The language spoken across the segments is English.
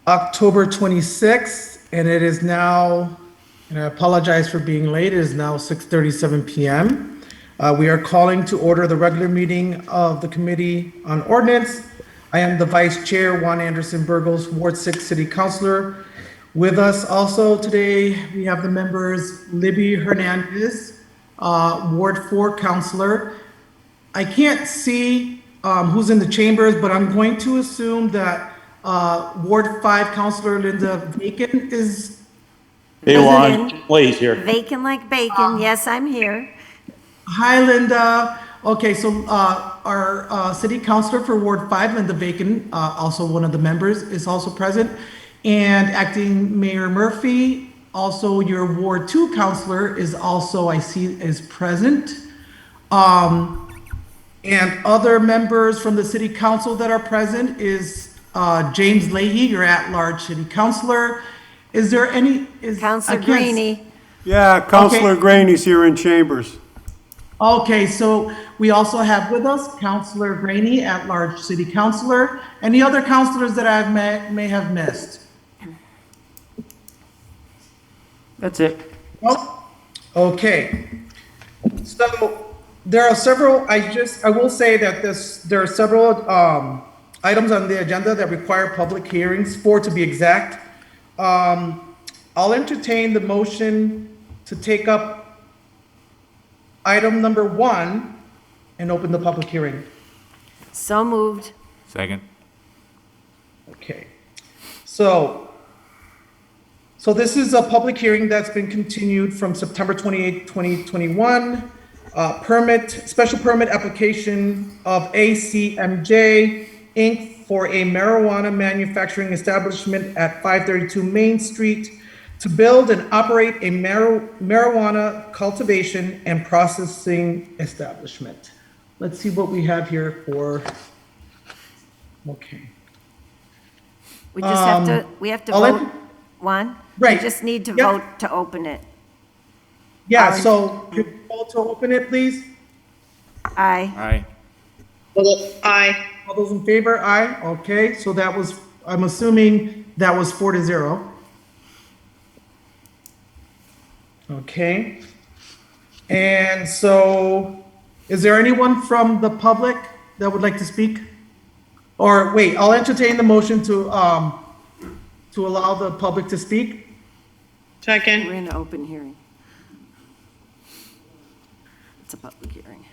October 26th, and it is now, and I apologize for being late, it is now 6:37 p.m. We are calling to order the regular meeting of the Committee on Ordinance. I am the Vice Chair, Juan Anderson Burgos, Ward 6 City Councilor. With us also today, we have the members Libby Hernandez, Ward 4 Councilor. I can't see who's in the chambers, but I'm going to assume that Ward 5 Councilor Linda Bacon is. Hey, Juan, Lay's here. Vacant like bacon. Yes, I'm here. Hi, Linda. Okay, so our city councilor for Ward 5, Linda Bacon, also one of the members, is also present. And acting Mayor Murphy, also your Ward 2 councilor, is also, I see, is present. And other members from the city council that are present is James Leahy, your at-large city councilor. Is there any? Councilor Greeny. Yeah, Councilor Graney's here in chambers. Okay, so we also have with us Councilor Graney, at-large city councilor. Any other councilors that I may have missed? That's it. Well, okay. So there are several, I will say that there are several items on the agenda that require public hearings, 4 to be exact. I'll entertain the motion to take up item number 1 and open the public hearing. So moved. Second. Okay. So this is a public hearing that's been continued from September 28, 2021. Special permit application of ACMJ Inc. for a marijuana manufacturing establishment at 532 Main Street to build and operate a marijuana cultivation and processing establishment. Let's see what we have here for, okay. We just have to vote, Juan? Right. We just need to Yep. vote to open it. Yeah, so could you vote to open it, please? Aye. Aye. Aye. All those in favor? Aye. Okay, so that was, I'm assuming that was 4-0. Okay. And so, is there anyone from the public that would like to speak? Or wait, I'll entertain the motion to allow the public to speak. We're in an open hearing. It's a public hearing.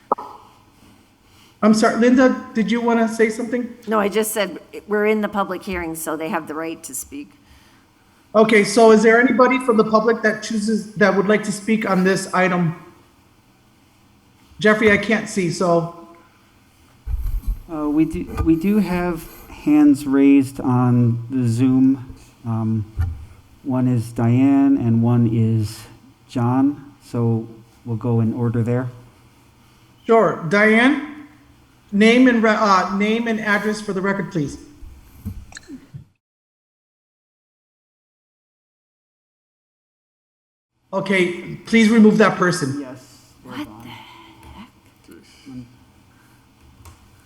I'm sorry, Linda, did you want to say something? No, I just said we're in the public hearing, so they have the right to speak. Okay, so is there anybody from the public that would like to speak on this item? Jeffrey, I can't see, so. We do have hands raised on the Zoom. One is Diane and one is John, so we'll go in order there. Sure, Diane, name and address for the record, please. Okay, please remove that person. Yes. What the heck?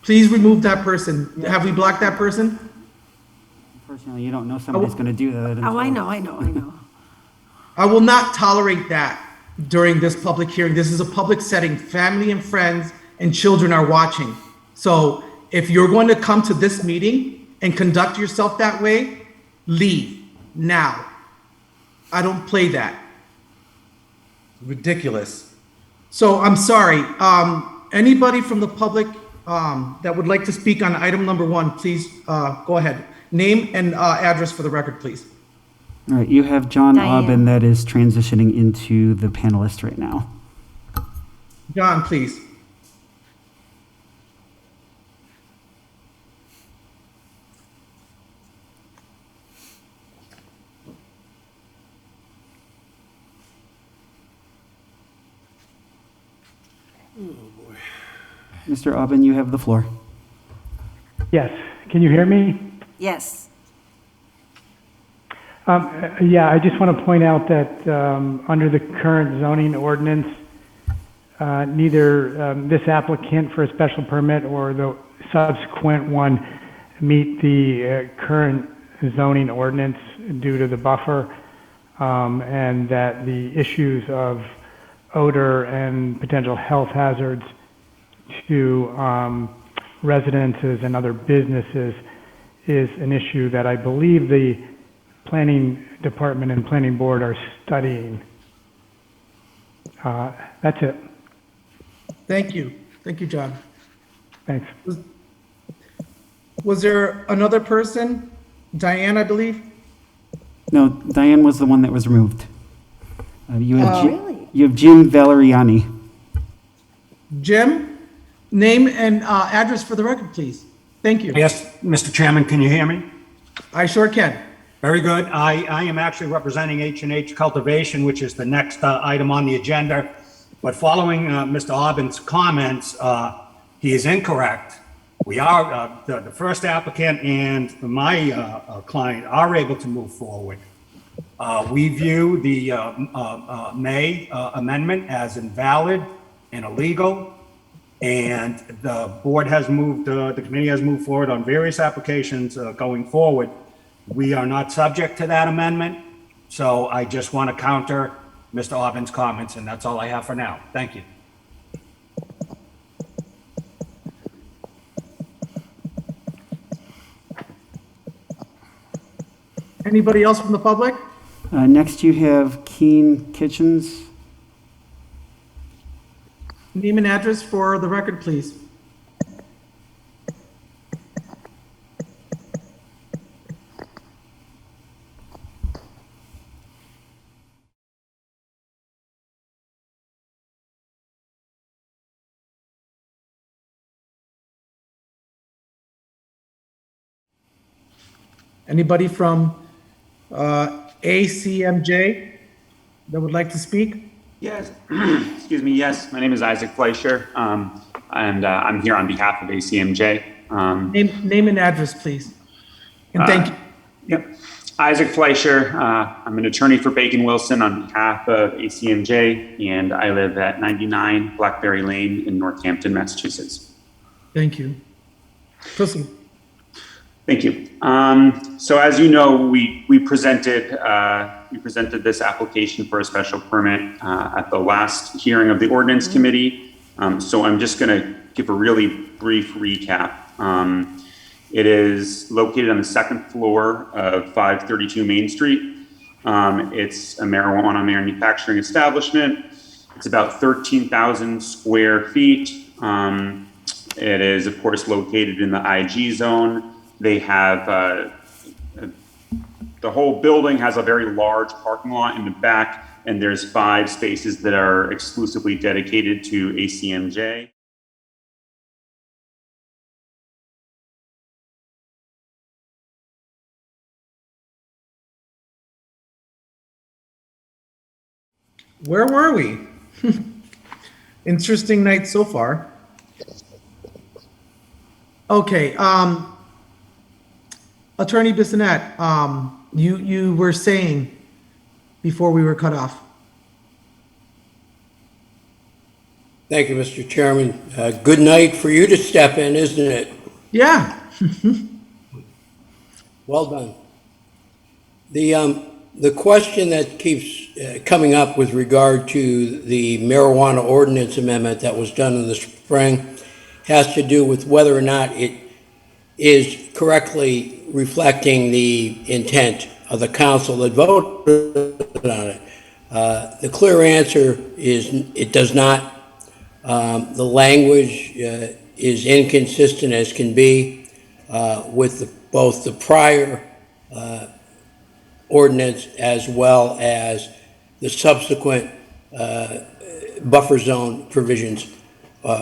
Please remove that person. Have we blocked that person? Unfortunately, you don't know somebody's going to do that. Oh, I know. I will not tolerate that during this public hearing. This is a public setting. Family and friends and children are watching. So if you're going to come to this meeting and conduct yourself that way, leave now. I don't play that. Ridiculous. So I'm sorry. Anybody from the public that would like to speak on item number 1, please go ahead. Name and address for the record, please. All right, you have John Diane. Aubin that is transitioning into the panelist right now. John, please. Mr. Aubin, you have the floor. Yes. Can you hear me? Yes. Yeah, I just want to point out that under the current zoning ordinance, neither this applicant for a special permit or the subsequent one meet the current zoning ordinance due to the buffer, and that the issues of odor and potential health hazards to residences and other businesses is an issue that I believe the planning department and planning board are studying. That's it. Thank you. Thank you, John. Thanks. Was there another person? Diane, I believe? No, Diane was the one that was removed. You have Really? you have Jim Valeriani. Jim, name and address for the record, please. Thank you. Yes, Mr. Chairman, can you hear me? I sure can. Very good. I am actually representing H&H Cultivation, which is the next item on the agenda. But following Mr. Aubin's comments, he is incorrect. We are, the first applicant and my client are able to move forward. We view the May amendment as invalid and illegal. And the board has moved, the committee has moved forward on various applications going forward. We are not subject to that amendment. So I just want to counter Mr. Aubin's comments, and that's all I have for now. Thank you. Anybody else from the public? Next, you have Keen Kitchens. Name and address for the record, please. Anybody from ACMJ that would like to speak? Yes, excuse me. Yes, my name is Isaac Fleischer, and I'm here on behalf of ACMJ. Name and address, please. And thank you. Yep. Isaac Fleischer. I'm an attorney for Bacon Wilson on behalf of ACMJ, and I live at 99 Blackberry Lane in Northampton, Massachusetts. Thank you. Proceed. Thank you. So as you know, we presented this application for a special permit at the last hearing of the Ordinance Committee. So I'm just going to give a really brief recap. It is located on the second floor of 532 Main Street. It's a marijuana manufacturing establishment. It's about 13,000 square feet. It is, of course, located in the IG zone. They have, the whole building has a very large parking lot in the back, and there's 5 spaces that are exclusively dedicated to ACMJ. Where were we? Interesting night so far. Okay, Attorney Bissonnette, you were saying before we were cut off. Thank you, Mr. Chairman. Good night for you to step in, isn't it? Yeah. Well done. The question that keeps coming up with regard to the marijuana ordinance amendment that was done in the spring has to do with whether or not it is correctly reflecting the intent of the council that voted on it. The clear answer is it does not. The language is inconsistent as can be with both the prior ordinance as well as the subsequent buffer zone provisions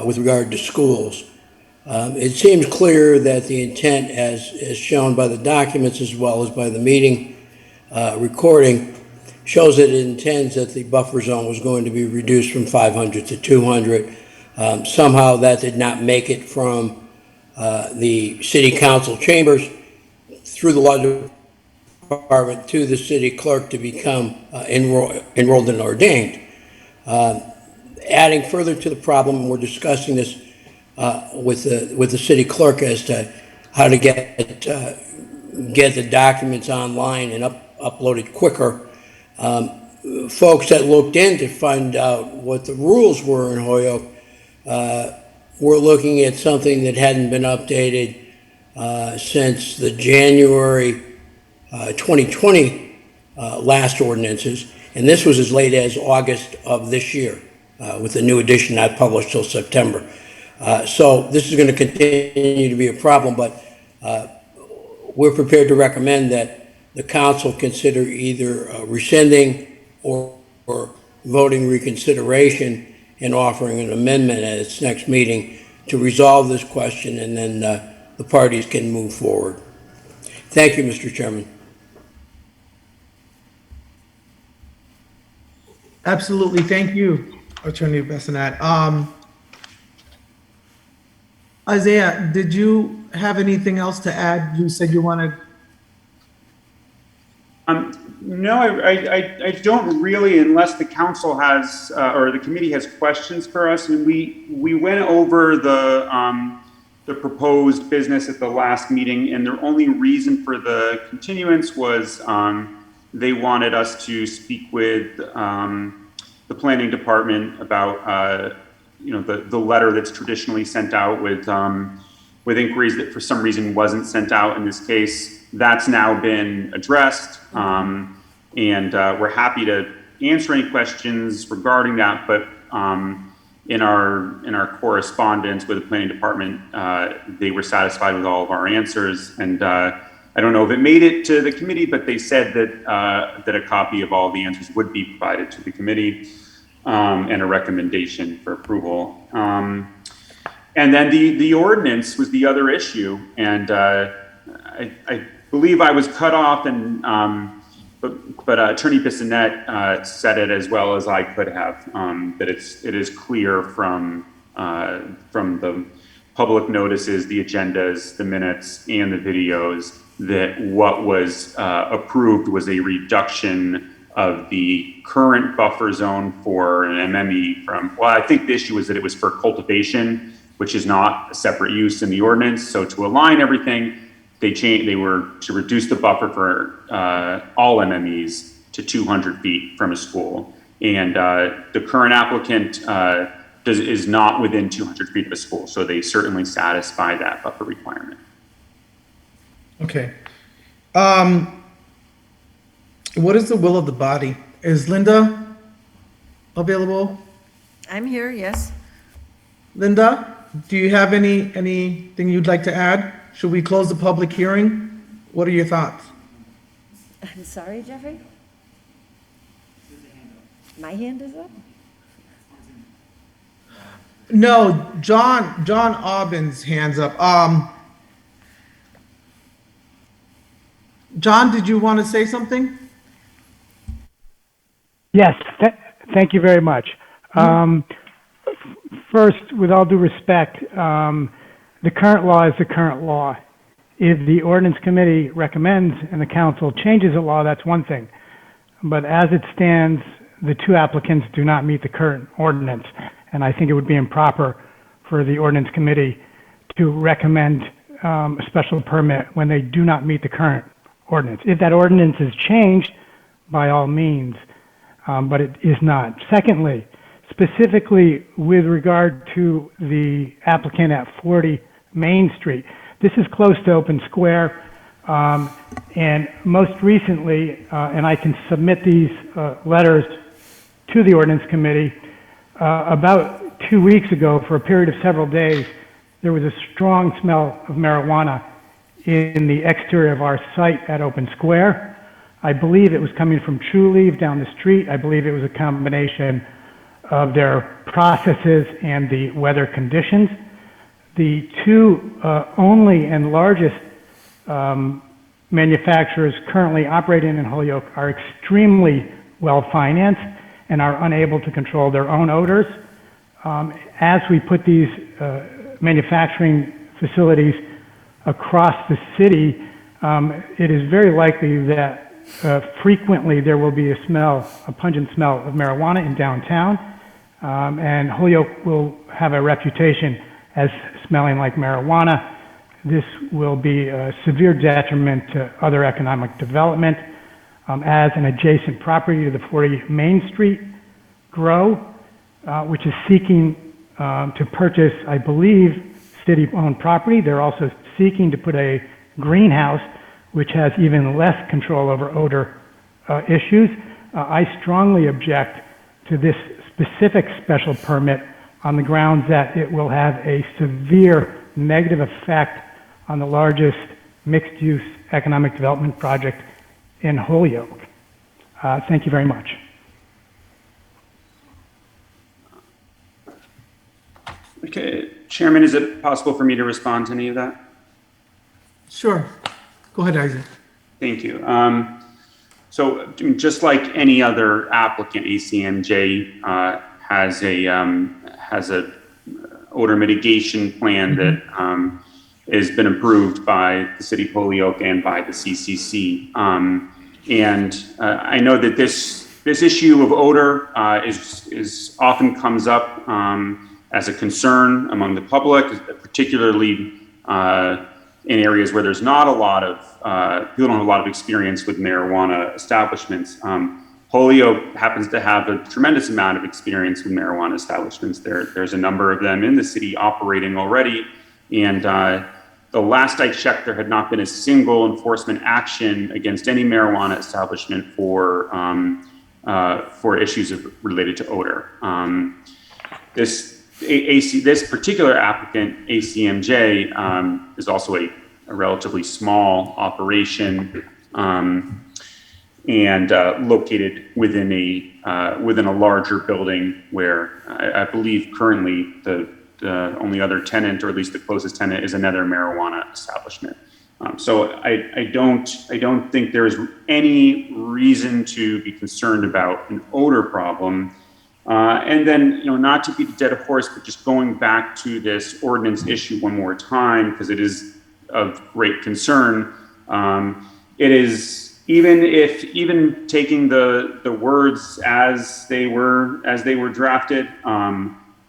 with regard to schools. It seems clear that the intent, as shown by the documents as well as by the meeting recording, shows that it intends that the buffer zone was going to be reduced from 500 to 200. Somehow that did not make it from the city council chambers through the law department to the city clerk to become enrolled and ordained. Adding further to the problem, we're discussing this with the city clerk as to how to get get the documents online and uploaded quicker. Folks that looked in to find out what the rules were in Holyoke were looking at something that hadn't been updated since the January 2020 last ordinances, and this was as late as August of this year, with the new edition not published till September. So this is going to continue to be a problem, but we're prepared to recommend that the council consider either rescinding or voting reconsideration and offering an amendment at its next meeting to resolve this question, and then the parties can move forward. Thank you, Mr. Chairman. Absolutely. Thank you, Attorney Bessonat. Isaiah, did you have anything else to add? You said you wanted. No, I don't really, unless the council has, or the committee has questions for us. And we went over the proposed business at the last meeting, and their only reason for the continuance was they wanted us to speak with the planning department about the letter that's traditionally sent out with inquiries that for some reason wasn't sent out in this case. That's now been addressed, and we're happy to answer any questions regarding that. But in our correspondence with the planning department, they were satisfied with all of our answers. And I don't know if it made it to the committee, but they said that a copy of all the answers would be provided to the committee, and a recommendation for approval. And then the ordinance was the other issue, and I believe I was cut off, and but Attorney Bissonnette said it as well as I could have, that it is clear from the public notices, the agendas, the minutes, and the videos that what was approved was a reduction of the current buffer zone for an MME from, well, I think the issue was that it was for cultivation, which is not a separate use in the ordinance. So to align everything, they were to reduce the buffer for all MMEs to 200 feet from a school. And the current applicant is not within 200 feet of a school. So they certainly satisfy that buffer requirement. Okay. What is the will of the body? Is Linda available? I'm here, yes. Linda, do you have anything you'd like to add? Should we close the public hearing? What are your thoughts? I'm sorry, Jeffrey? My hand is up? No, John Aubin's hand's up. John, did you want to say something? Yes, thank you very much. First, with all due respect, the current law is the current law. If the ordinance committee recommends and the council changes the law, that's one thing. But as it stands, the two applicants do not meet the current ordinance. And I think it would be improper for the ordinance committee to recommend a special permit when they do not meet the current ordinance. If that ordinance is changed, by all means, but it is not. Secondly, specifically with regard to the applicant at 40 Main Street, this is close to open square, and most recently, and I can submit these letters to the ordinance committee, about 2 weeks ago, for a period of several days, there was a strong smell of marijuana in the exterior of our site at Open Square. I believe it was coming from True Leaf down the street. I believe it was a combination of their processes and the weather conditions. The two only and largest manufacturers currently operating in Holyoke are extremely well financed and are unable to control their own odors. As we put these manufacturing facilities across the city, it is very likely that frequently there will be a pungent smell of marijuana in downtown, and Holyoke will have a reputation as smelling like marijuana. this will be a severe detriment to other economic development, as an adjacent property to the 40 Main Street grow, which is seeking to purchase, I believe, city-owned property. They're also seeking to put a greenhouse, which has even less control over odor issues. I strongly object to this specific special permit on the grounds that it will have a severe negative effect on the largest mixed-use economic development project in Holyoke. Thank you very much. Okay, Chairman, is it possible for me to respond to any of that? Sure. Go ahead, Isaac. Thank you. So just like any other applicant, ACMJ has a odor mitigation plan that has been approved by the City of Holyoke and by the CCC. I know that this issue of odor is often comes up as a concern among the public, particularly in areas where there's not a lot of people don't have a lot of experience with marijuana establishments. Holyoke happens to have a tremendous amount of experience with marijuana establishments. There's a number of them in the city operating already, and the last I checked, there had not been a single enforcement action against any marijuana establishment for issues related to odor. This particular applicant, ACMJ, is also a relatively small operation and located within a larger building where I believe currently the only other tenant, or at least the closest tenant, is another marijuana establishment. So I don't think there's any reason to be concerned about an odor problem. And then, not to beat a dead horse, but just going back to this ordinance issue one more time, because it is of great concern. It is, even taking the words as they were drafted,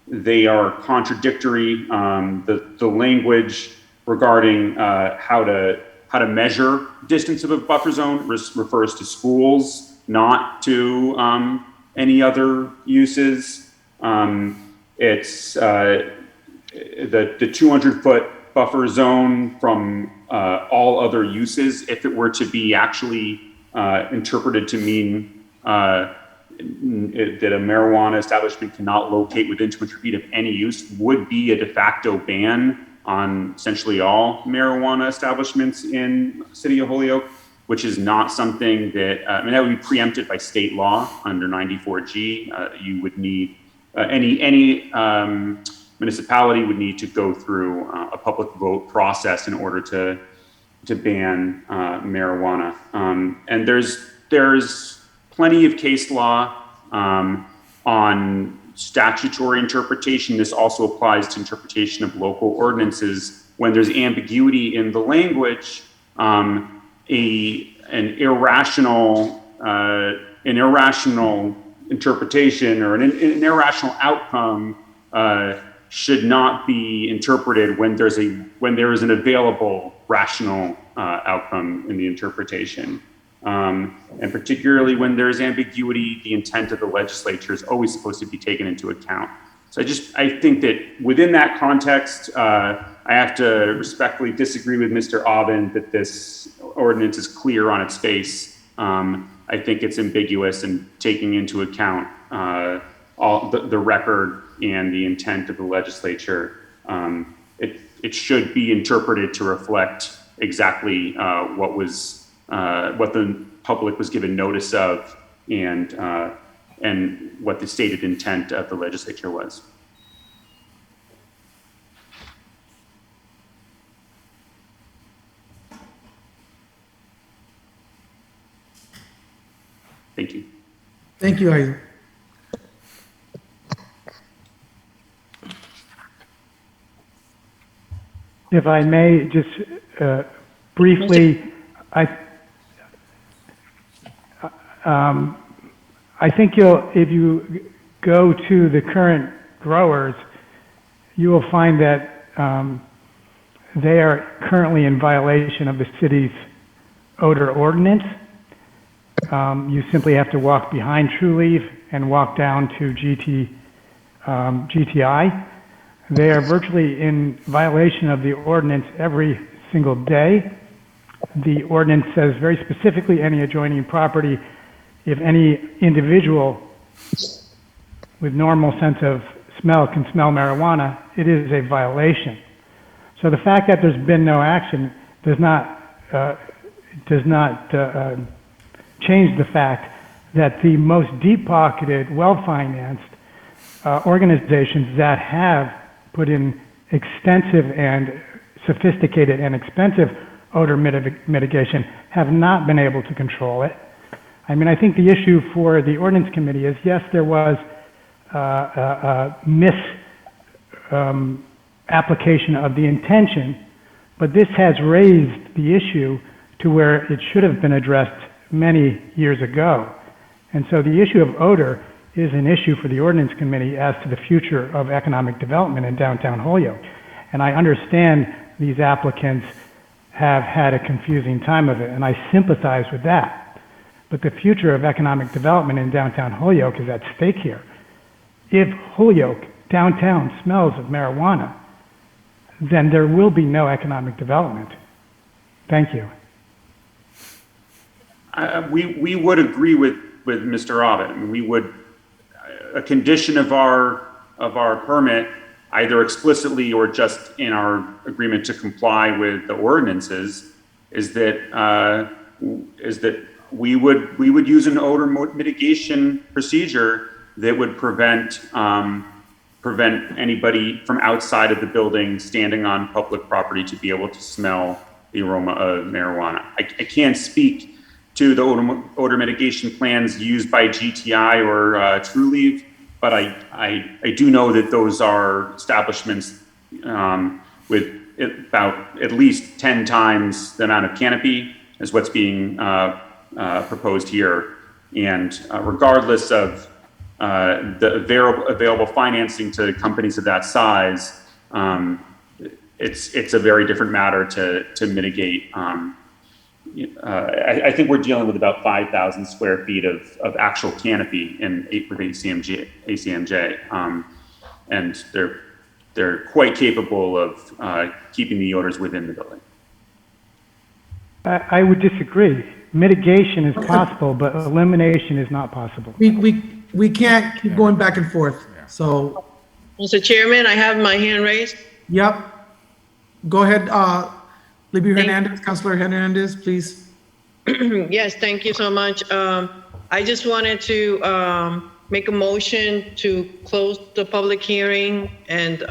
they are contradictory. The language regarding how to measure distance of a buffer zone refers to schools, not to any other uses. It's the 200-foot buffer zone from all other uses. If it were to be actually interpreted to mean that a marijuana establishment cannot locate within 200 feet of any use, would be a de facto ban on essentially all marijuana establishments in the city of Holyoke, which is not something that, that would be preempted by state law under 94G. You would need, any municipality would need to go through a public vote process in order to ban marijuana. And there's plenty of case law on statutory interpretation. This also applies to interpretation of local ordinances. When there's ambiguity in the language, an irrational interpretation or an irrational outcome should not be interpreted when there is an available rational outcome in the interpretation. And particularly when there's ambiguity, the intent of the legislature is always supposed to be taken into account. So I think that within that context, I have to respectfully disagree with Mr. Aubin that this ordinance is clear on its face. I think it's ambiguous, and taking into account all the record and the intent of the legislature, it should be interpreted to reflect exactly what the public was given notice of, and what the stated intent of the legislature was. Thank you. Thank you, Isaac. If I may, just briefly, I think if you go to the current growers, you will find that they are currently in violation of the city's odor ordinance. You simply have to walk behind True Leaf and walk down to GTI. They are virtually in violation of the ordinance every single day. The ordinance says very specifically any adjoining property, if any individual with normal sense of smell can smell marijuana, it is a violation. So the fact that there's been no action does not change the fact that the most deep-pocketed, well-financed organizations that have put in extensive and sophisticated and expensive odor mitigation have not been able to control it. I mean, I think the issue for the Ordinance Committee is, yes, there was application of the intention, but this has raised the issue to where it should have been addressed many years ago. And so the issue of odor is an issue for the Ordinance Committee as to the future of economic development in downtown Holyoke. And I understand these applicants have had a confusing time of it, and I sympathize with that. But the future of economic development in downtown Holyoke is at stake here. If Holyoke downtown smells of marijuana, then there will be no economic development. Thank you. We would agree with Mr. Abbott. I mean, we would, a condition of our permit, either explicitly or just in our agreement to comply with the ordinances, is that we would use an odor mitigation procedure that would prevent anybody from outside of the building standing on public property to be able to smell the aroma of marijuana. I can't speak to the odor mitigation plans used by GTI or True Leaf, but I do know that those are establishments with about at least 10 times the amount of canopy as what's being proposed here. And regardless of the available financing to companies of that size, it's a very different matter to mitigate. I think we're dealing with about 5,000 square feet of actual canopy with ACMJ, and they're quite capable of keeping the odors within the building. I would disagree. Mitigation is possible, but elimination is not possible. We can't keep going back and forth, so. Mr. Chairman, I have my hand raised. Yep. Go ahead, Libby Hernandez, Councilor Hernandez, please. Yes, thank you so much. I just wanted to make a motion to close the public hearing and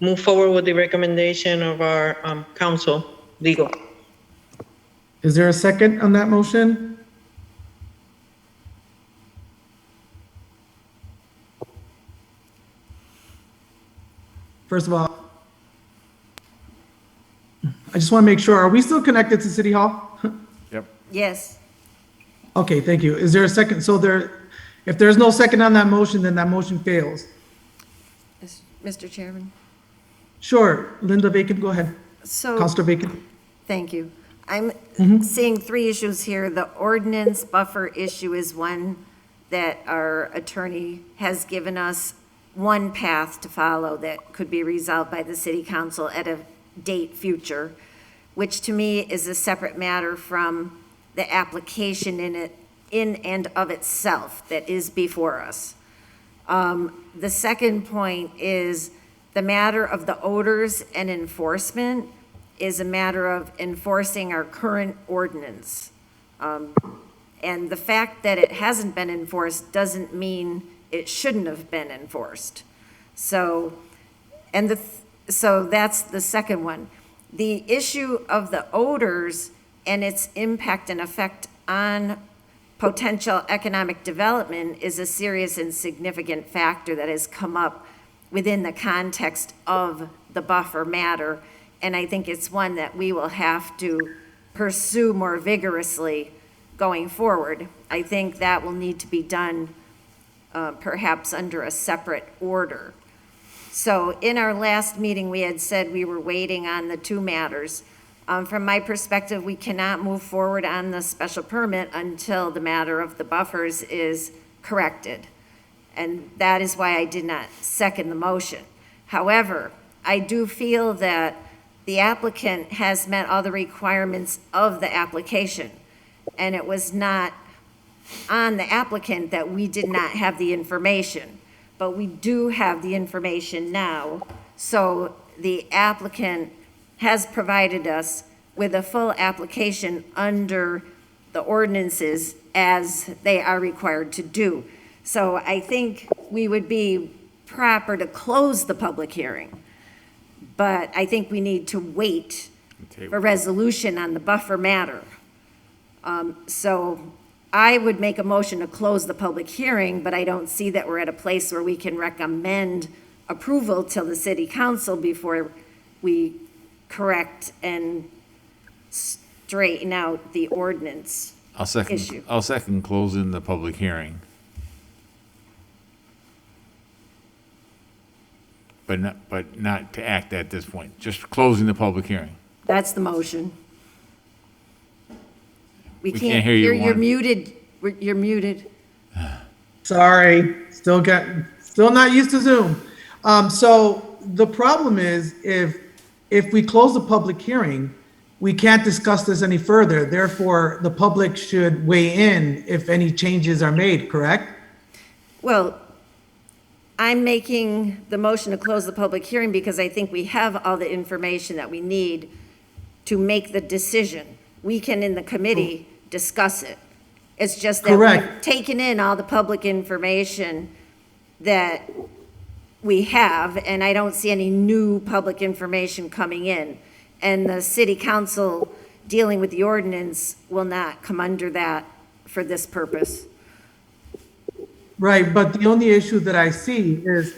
move forward with the recommendation of our council, legal. Is there a second on that motion? First of all, I just want to make sure, are we still connected to City Hall? Yes. Okay, thank you. Is there a second? So if there's no second on that motion, then that motion fails. Mr. Chairman? Sure, Linda Bacon, go ahead. So, Councilor Bacon. thank you. I'm seeing three issues here. The ordinance buffer issue is one that our attorney has given us one path to follow that could be resolved by the city council at a date future, which to me is a separate matter from the application in and of itself that is before us. The second point is the matter of the odors and enforcement is a matter of enforcing our current ordinance. And the fact that it hasn't been enforced doesn't mean it shouldn't have been enforced. So that's the second one. The issue of the odors and its impact and effect on potential economic development is a serious and significant factor that has come up within the context of the buffer matter. And I think it's one that we will have to pursue more vigorously going forward. I think that will need to be done perhaps under a separate order. So in our last meeting, we had said we were waiting on the two matters. From my perspective, we cannot move forward on the special permit until the matter of the buffers is corrected. And that is why I did not second the motion. However, I do feel that the applicant has met all the requirements of the application. And it was not on the applicant that we did not have the information. But we do have the information now. So the applicant has provided us with a full application under the ordinances as they are required to do. So I think we would be proper to close the public hearing. But I think we need to wait for resolution on the buffer matter. So I would make a motion to close the public hearing, but I don't see that we're at a place where we can recommend approval till the city council before we correct and straighten out the ordinance issue. I'll second closing the public hearing. But not to act at this point, just closing the public hearing. That's the motion. We can't hear you, You're Warren. muted. You're muted. Sorry, still not used to Zoom. So the problem is if we close the public hearing, we can't discuss this any further. Therefore, the public should weigh in if any changes are made, correct? Well, I'm making the motion to close the public hearing because I think we have all the information that we need to make the decision. We can, in the committee, discuss it. It's just that we've Correct. taken in all the public information that we have, and I don't see any new public information coming in. And the city council dealing with the ordinance will not come under that for this purpose. Right, but the only issue that I see is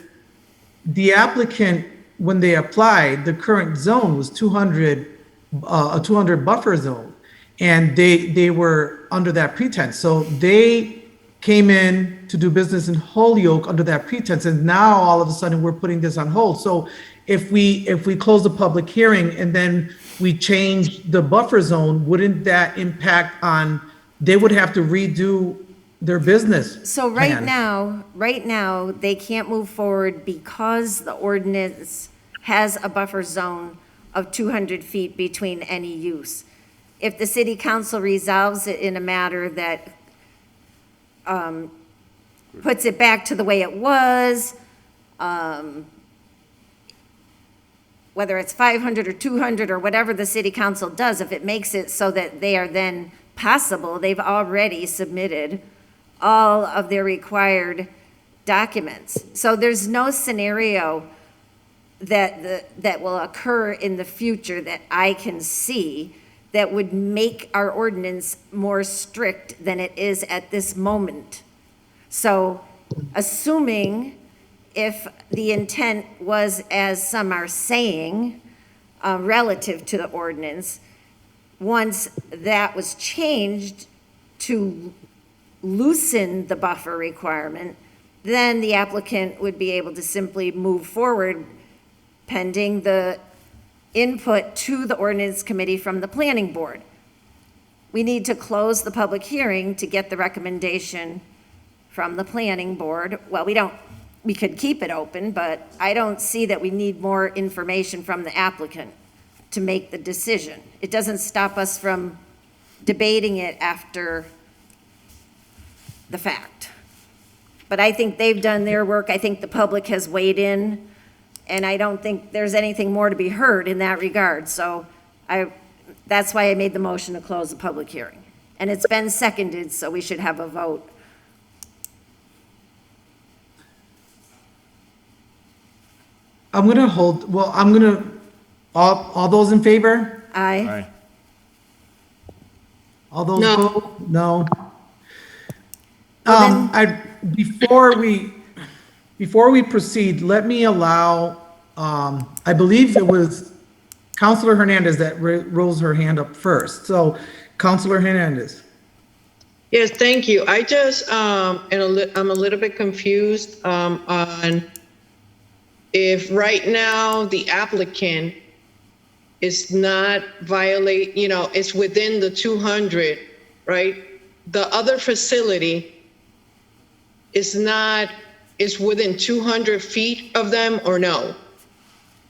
the applicant, when they applied, the current zone was 200, a 200 buffer zone. And they were under that pretense. So they came in to do business in Holyoke under that pretense. And now all of a sudden we're putting this on hold. So if we close the public hearing and then we change the buffer zone, wouldn't that impact on, they would have to redo their business So plan? right now, they can't move forward because the ordinance has a buffer zone of 200 feet between any use. If the city council resolves it in a matter that puts it back to the way it was, whether it's 500 or 200 or whatever the city council does, if it makes it so that they are then passable, they've already submitted all of their required documents. So there's no scenario that will occur in the future that I can see that would make our ordinance more strict than it is at this moment. So assuming if the intent was, as some are saying, relative to the ordinance, once that was changed to loosen the buffer requirement, then the applicant would be able to simply move forward pending the input to the ordinance committee from the planning board. We need to close the public hearing to get the recommendation from the planning board. Well, we could keep it open, but I don't see that we need more information from the applicant to make the decision. It doesn't stop us from debating it after the fact. But I think they've done their work. I think the public has weighed in, and I don't think there's anything more to be heard in that regard. So that's why I made the motion to close the public hearing. And it's been seconded, so we should have a vote. I'm gonna hold, well, all those in favor? Aye. All those No. opposed? No. Well, then- Before we proceed, let me allow, I believe it was Councilor Hernandez that rose her hand up first. So Councilor Hernandez. Yes, thank you. I just, I'm a little bit confused, on if right now the applicant is not it's within the 200, right? The other facility is within 200 feet of them or no?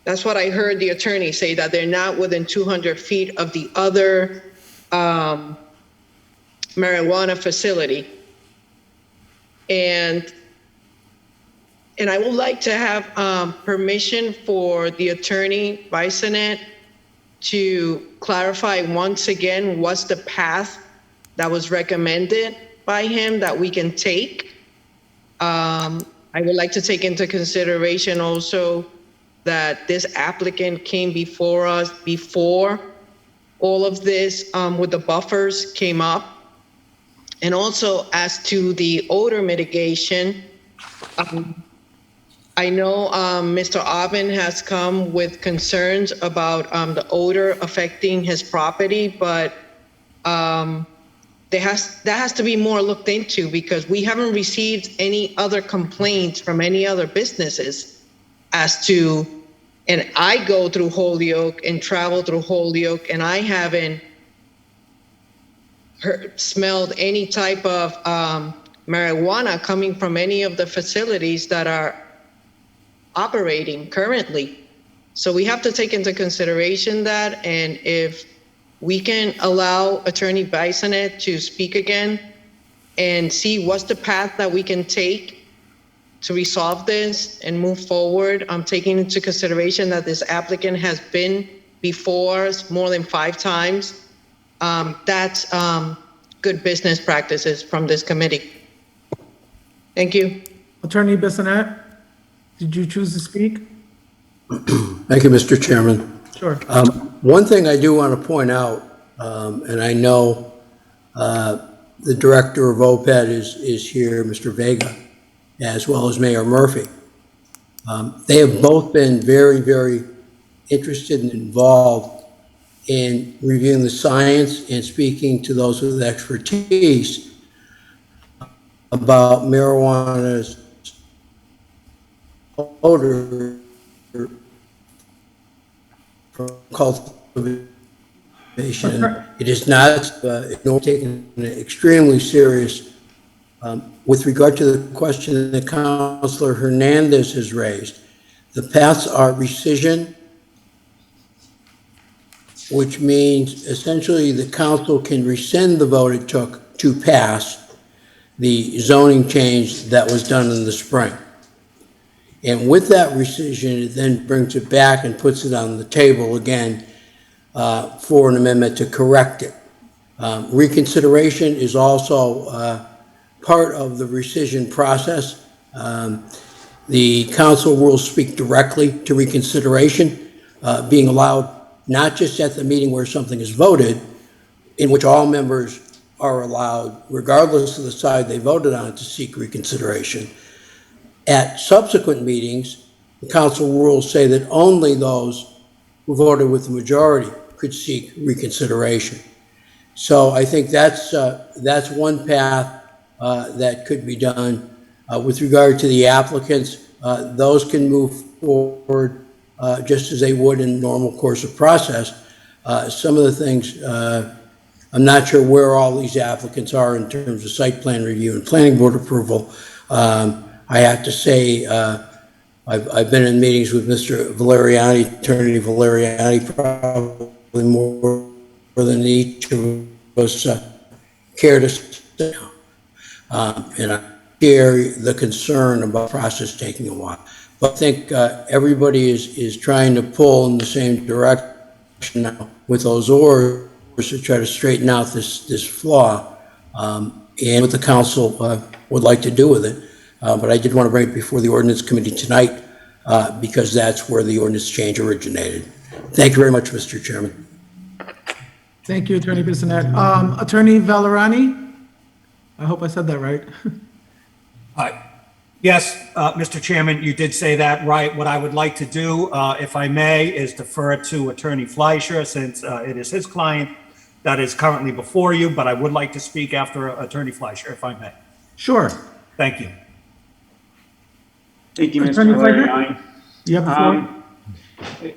That's what I heard the attorney say, that they're not within 200 feet of the other marijuana facility. And I would like to have permission for the attorney, Bisonet, to clarify once again what's the path that was recommended by him that we can take. I would like to take into consideration also that this applicant came before us before all of this with the buffers came up. And also as to the odor mitigation, I know Mr. Aubin has come with concerns about the odor affecting his property, but that has to be more looked into, because we haven't received any other complaints from any other businesses as to, and I go through Holyoke and travel through Holyoke, and I haven't smelled any type of marijuana coming from any of the facilities that are operating currently. So we have to take into consideration that, and if we can allow Attorney Bisonet to speak again and see what's the path that we can take to resolve this and move forward. I'm taking into consideration that this applicant has been before us more than 5 times. That's good business practices from this committee. Thank you. Attorney Bissonnette, did you choose to speak? Thank you, Mr. Chairman. Sure. One thing I do want to point out, and I know the director of OPED is here, Mr. Vega, as well as Mayor Murphy. They have both been very, very interested and involved in reviewing the science and speaking to those with expertise about marijuana's odor from cultivation. It is not taken extremely serious. With regard to the question that Councilor Hernandez has raised, the paths are rescission, which means essentially the council can rescind the vote it took to pass the zoning change that was done in the spring. And with that rescission, it then brings it back and puts it on the table again for an amendment to correct it. Reconsideration is also part of the rescission process. The council will speak directly to reconsideration, being allowed not just at the meeting where something is voted, in which all members are allowed, regardless of the side they voted on, to seek reconsideration. At subsequent meetings, the council rules say that only those who voted with the majority could seek reconsideration. So I think that's one path that could be done. With regard to the applicants, those can move forward just as they would in normal course of process. Some of the things, I'm not sure where all these applicants are in terms of site plan review and planning board approval. I have to say, I've been in meetings with Mr. Valeriani, Attorney Valeriani, probably more than each of us care to say. And I share the concern about the process taking a while. But I think everybody is trying to pull in the same direction now with those oars to try to straighten out this flaw and what the council would like to do with it. But I did want to bring it before the Ordinance Committee tonight because that's where the ordinance change originated. Thank you very much, Mr. Chairman. Thank you, Attorney Bissonnette. Attorney Valerani, I hope I said that right. Yes, Mr. Chairman, you did say that right. What I would like to do, if I may, is defer to Attorney Fleischer, since it is his client that is currently before you, but I would like to speak after Attorney Fleischer, if I may. Sure. Thank you. Thank you, Mr. Attorney Fleischer? Valeriani. You have the floor.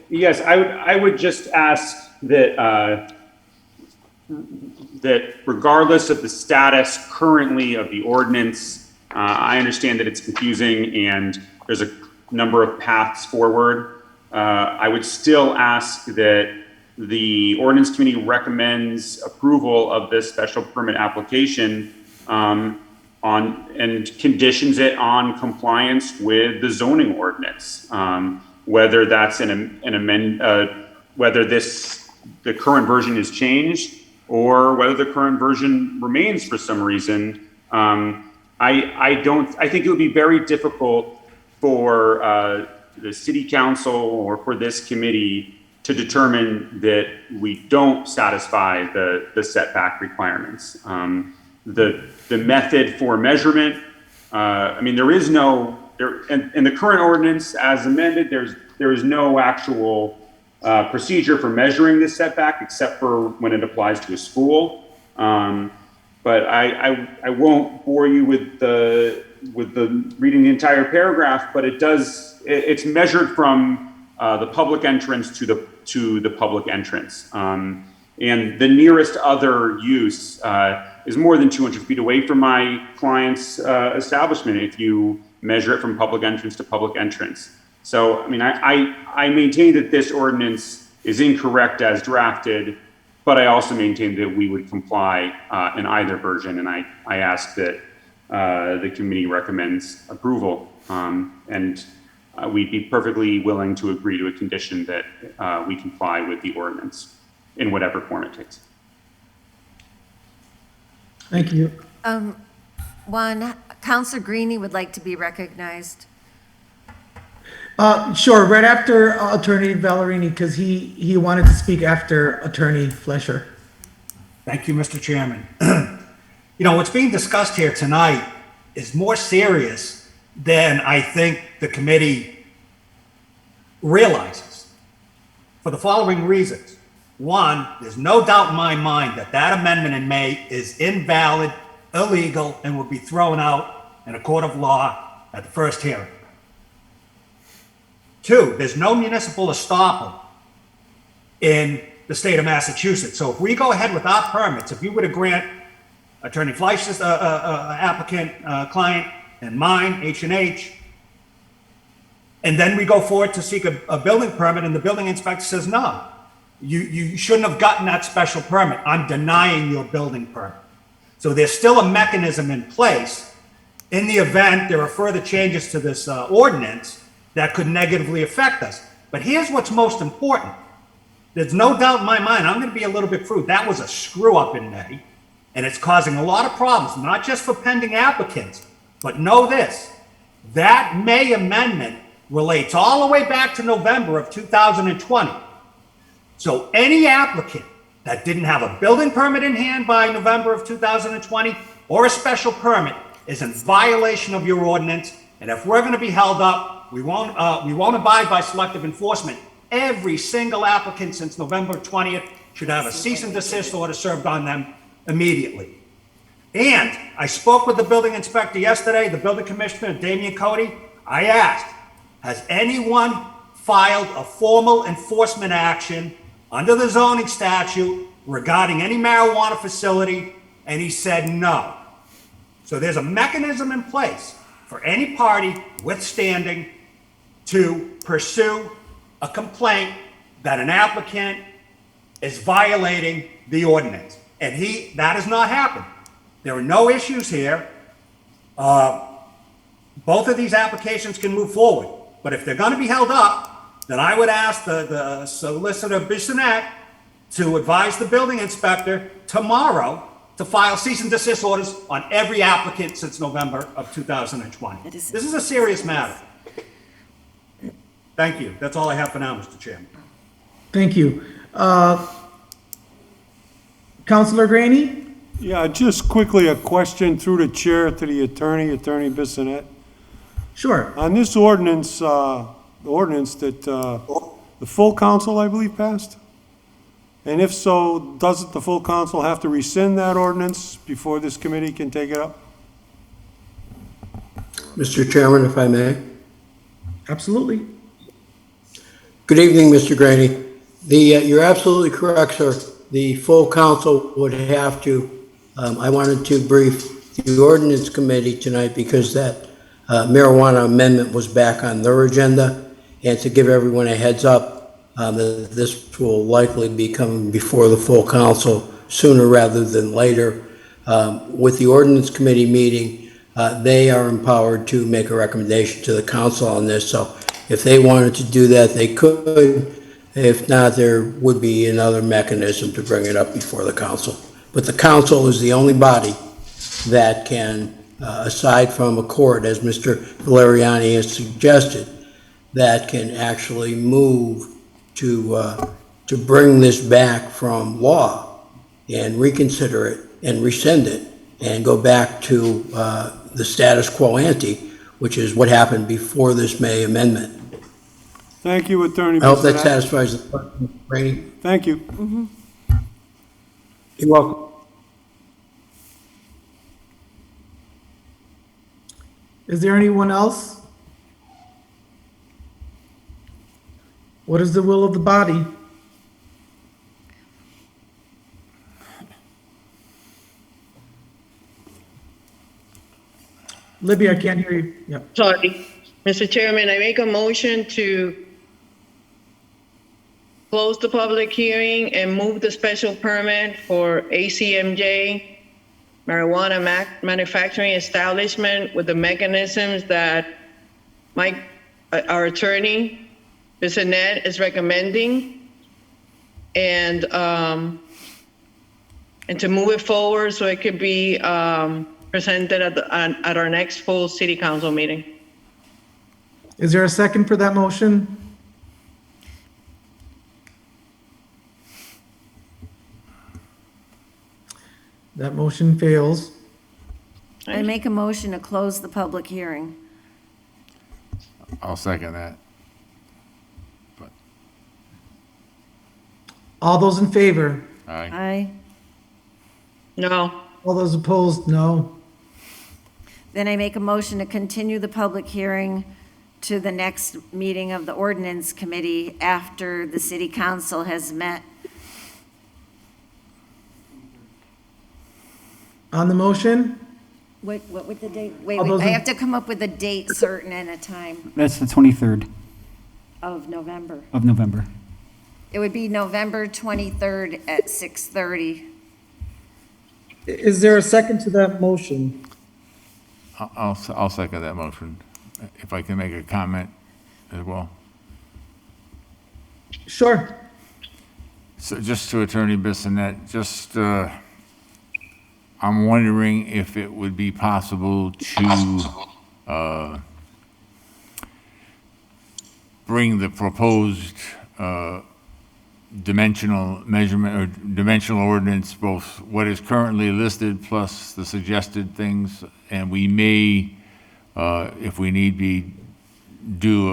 Yes, I would just ask that, that regardless of the status currently of the ordinance, I understand that it's confusing and there's a number of paths forward. I would still ask that the Ordinance Committee recommends approval of this special permit application and conditions it on compliance with the zoning ordinance. Whether that's whether the current version is changed or whether the current version remains for some reason. I think it would be very difficult for the city council or for this committee to determine that we don't satisfy the setback requirements. The method for measurement, I mean, there is no, in the current ordinance as amended, there is no actual procedure for measuring this setback except for when it applies to a school. But I won't bore you with the reading the entire paragraph, but it's measured from the public entrance to the public entrance. And the nearest other use is more than 200 feet away from my client's establishment if you measure it from public entrance to public entrance. So, I mean, I maintain that this ordinance is incorrect as drafted, but I also maintain that we would comply in either version, and I ask that the committee recommends approval, and we'd be perfectly willing to agree to a condition that we comply with the ordinance in whatever form it takes. Thank you. Counselor Greenie would like to be recognized. Sure, right after Attorney Ballerini, because he wanted to speak after Attorney Flesher. Thank you, Mr. Chairman. You know, what's being discussed here tonight is more serious than I think the committee realizes, for the following reasons. One, there's no doubt in my mind that that amendment in May is invalid, illegal, and will be thrown out in a court of law at the first hearing. Two, there's no municipal estoppel in the state of Massachusetts. So if we go ahead with our permits, if you were to grant Attorney Fleisch's applicant, client, and mine, H&H, and then we go forward to seek a building permit and the building inspector says, no, you shouldn't have gotten that special permit. I'm denying your building permit. So there's still a mechanism in place in the event there are further changes to this ordinance that could negatively affect us. But here's what's most important. There's no doubt in my mind, I'm going to be a little bit crude. That was a screw up in May, and it's causing a lot of problems, not just for pending applicants, but know this, that May amendment relates all the way back to November of 2020. So any applicant that didn't have a building permit in hand by November of 2020 or a special permit is in violation of your ordinance. And if we're going to be held up, we won't abide by selective enforcement. Every single applicant since November 20th should have a cease and desist order served on them immediately. And I spoke with the building inspector yesterday, the building commissioner, Damian Cody. I asked, has anyone filed a formal enforcement action under the zoning statute regarding any marijuana facility? And he said no. So there's a mechanism in place for any party withstanding to pursue a complaint that an applicant is violating the ordinance. And that has not happened. There are no issues here. Both of these applications can move forward. But if they're going to be held up, then I would ask the solicitor Bissonnette to advise the building inspector tomorrow to file cease and desist orders on every applicant since November of 2020. This is a serious matter. Thank you. That's all I have for now, Mr. Chairman. Thank you. Councilor Graney? Yeah, just quickly a question through the chair to the Attorney Bissonnette. Sure. On this ordinance, the ordinance that the full council, I believe, passed? And if so, doesn't the full council have to rescind that ordinance before this committee can take it up? Mr. Chairman, if I may. Absolutely. Good evening, Mr. Graney. You're absolutely correct, sir. The full council would have to, I wanted to brief the Ordinance Committee tonight because that marijuana amendment was back on their agenda, and to give everyone a heads up that this will likely be coming before the full council sooner rather than later. With the Ordinance Committee meeting, they are empowered to make a recommendation to the council on this, so if they wanted to do that, they could. If not, there would be another mechanism to bring it up before the council. But the council is the only body that can, aside from a court, as Mr. Valeriani has suggested, that can actually move to bring this back from law and reconsider it and rescind it and go back to the status quo ante, which is what happened before this May amendment. Thank you, Attorney I hope that Bissonnette. satisfies the question, Rainey. Thank you. You're welcome. Is there anyone else? What is the will of the body? Libby, I can't hear you. Yeah. Sorry. Mr. Chairman, I make a motion to close the public hearing and move the special permit for ACMJ marijuana manufacturing establishment with the mechanisms that our attorney, Bissonnette, is recommending, and to move it forward so it could be presented at our next full city council meeting. Is there a second for that motion? That motion fails. I make a motion to close the public hearing. I'll second that. All those in favor? Aye. Aye. No. All those opposed? No. Then I make a motion to continue the public hearing to the next meeting of the Ordinance Committee after the city council has met. On the motion? What would the date? Wait, All those I in- have to come up with a date certain and a time That's the 23rd of November. of November. It would be November 23rd at 6:30. Is there a second to that motion? I'll second that motion, if I can make a comment as well. Sure. So just to Attorney Bissonnette, I'm wondering if it would be possible to bring the proposed dimensional measurement or dimensional ordinance, both what is currently listed plus the suggested things, and we may, if we need be, do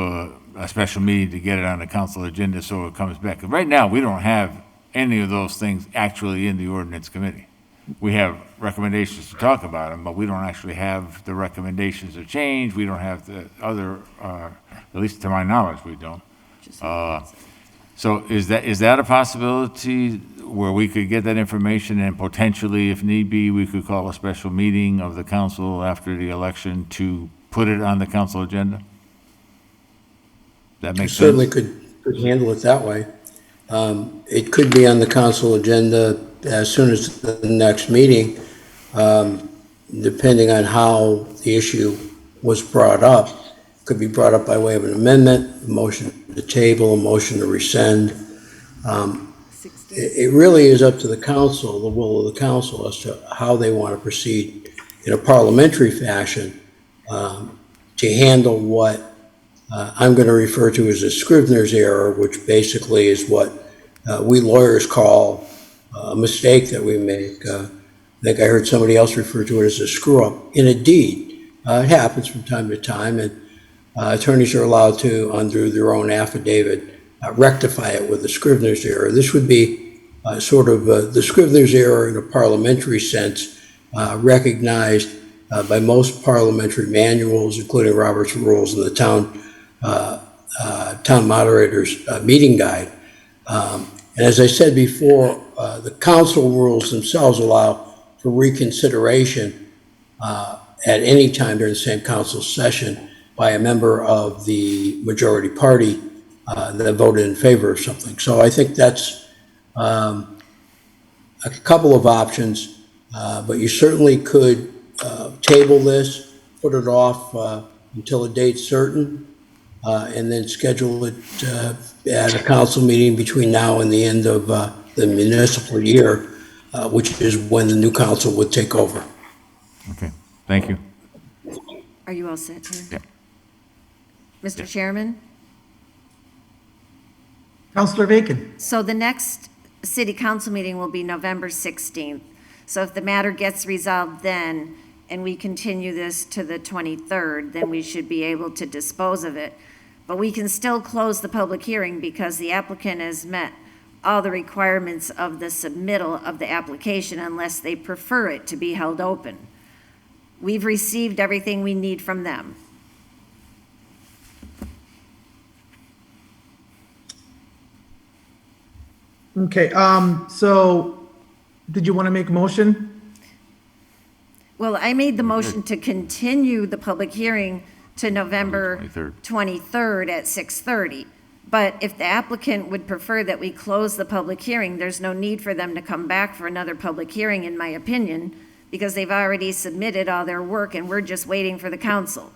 a special meeting to get it on the council agenda so it comes back. Right now, we don't have any of those things actually in the ordinance committee. We have recommendations to talk about them, but we don't actually have the recommendations of change. We don't have the other, at least to my knowledge, we don't. So is that a possibility where we could get that information and potentially, if need be, we could call a special meeting of the council after the election to put it on the council agenda? That makes sense? Certainly could handle it that way. It could be on the council agenda as soon as the next meeting, depending on how the issue was brought up. Could be brought up by way of an amendment, a motion to table, a motion to rescind. It really is up to the council, the will of the council, as to how they want to proceed in a parliamentary fashion to handle what I'm going to refer to as a Scrivener's error, which basically is what we lawyers call a mistake that we make. I think I heard somebody else refer to it as a screw-up in a deed. It happens from time to time, and attorneys are allowed to, under their own affidavit, rectify it with a Scrivener's error. This would be sort of the Scrivener's error in a parliamentary sense, recognized by most parliamentary manuals, including Robert's Rules, and the town town moderator's meeting guide. And as I said before, the council rules themselves allow for reconsideration at any time during the same council session by a member of the majority party that voted in favor of something. So I think that's a couple of options, but you certainly could table this, put it off until a date certain, and then schedule it at a council meeting between now and the end of the municipal year, which is when the new council would take over. Okay, thank you. Are you all set here? Yeah. Mr. Chairman? Counselor Bacon. So the next city council meeting will be November 16th. So if the matter gets resolved then, and we continue this to the 23rd, then we should be able to dispose of it. But we can still close the public hearing because the applicant has met all the requirements of the submittal of the application unless they prefer it to be held open. We've received everything we need from them. Okay, so did you want to make a motion? Well, I made the motion to continue the public hearing to November 23rd at 6:30. But if the applicant would prefer that we close the public hearing, there's no need for them to come back for another public hearing, in my opinion, because they've already submitted all their work and we're just waiting for the council.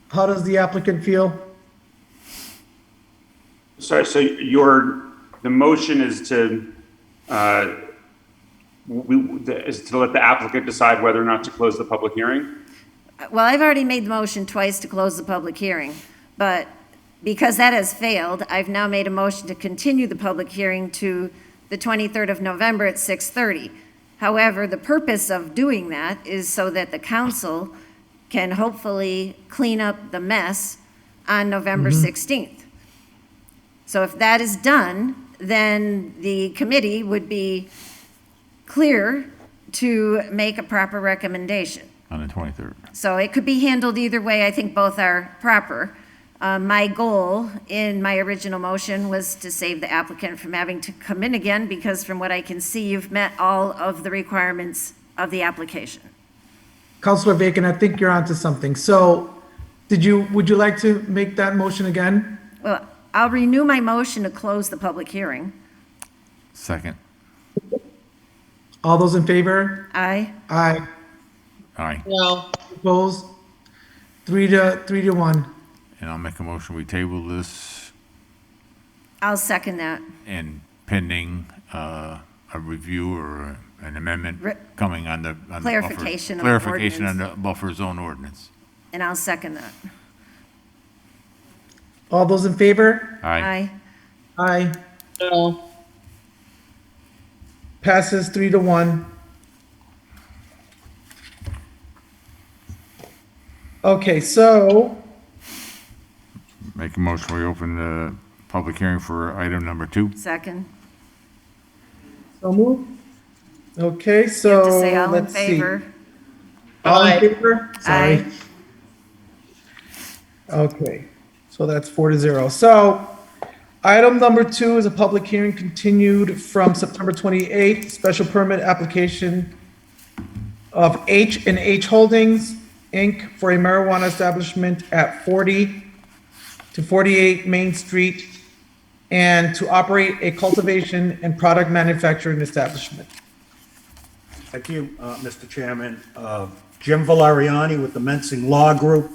How does the applicant feel? Sorry, so the motion is to let the applicant decide whether or not to close the public hearing? Well, I've already made the motion twice to close the public hearing, but because that has failed, I've now made a motion to continue the public hearing to the 23rd of November at 6:30. However, the purpose of doing that is so that the council can hopefully clean up the mess on November 16th. So if that is done, then the committee would be clear to make a proper recommendation. On the 23rd. So it could be handled either way. I think both are proper. My goal in my original motion was to save the applicant from having to come in again, because from what I can see, you've met all of the requirements of the application. Counselor Bacon, I think you're onto something. So would you like to make that motion again? Well, I'll renew my motion to close the public hearing. Second. All those in favor? Aye. Aye. Aye. No. Opposed? 3-1. And I'll make a motion, we table this I'll second that. and pending a review or an amendment coming on the buffer. Clarification of Clarification on ordinance. the buffer zone ordinance. And I'll second that. All those in favor? Aye. Aye. No. Passes 3-1. Okay, so Make a motion, we open the public hearing for item number 2. Second. so move. Okay, You so have to say all in let's see. favor. All in Aye. favor? Sorry. Aye. Okay, so that's 4-0. So item number 2 is a public hearing continued from September 28th, special permit application of H&H Holdings, Inc. for a marijuana establishment at 40 to 48 Main Street and to operate a cultivation and product manufacturing establishment. Thank you, Mr. Chairman. Jim Valeriani with the Mensing Law Group,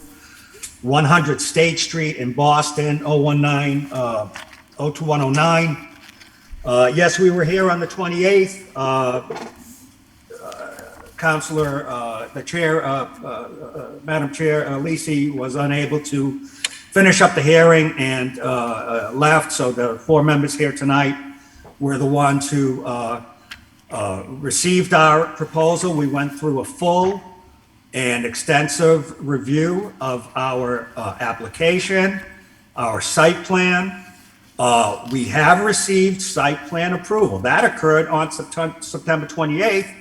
100 State Street in Boston, 02109. Yes, we were here on the 28th. Counselor, the chair, Madam Chair, LISI was unable to finish up the hearing and left, so the 4 members here tonight were the ones who received our proposal. We went through a full and extensive review of our application, our site plan. We have received site plan approval. That occurred on September 28th,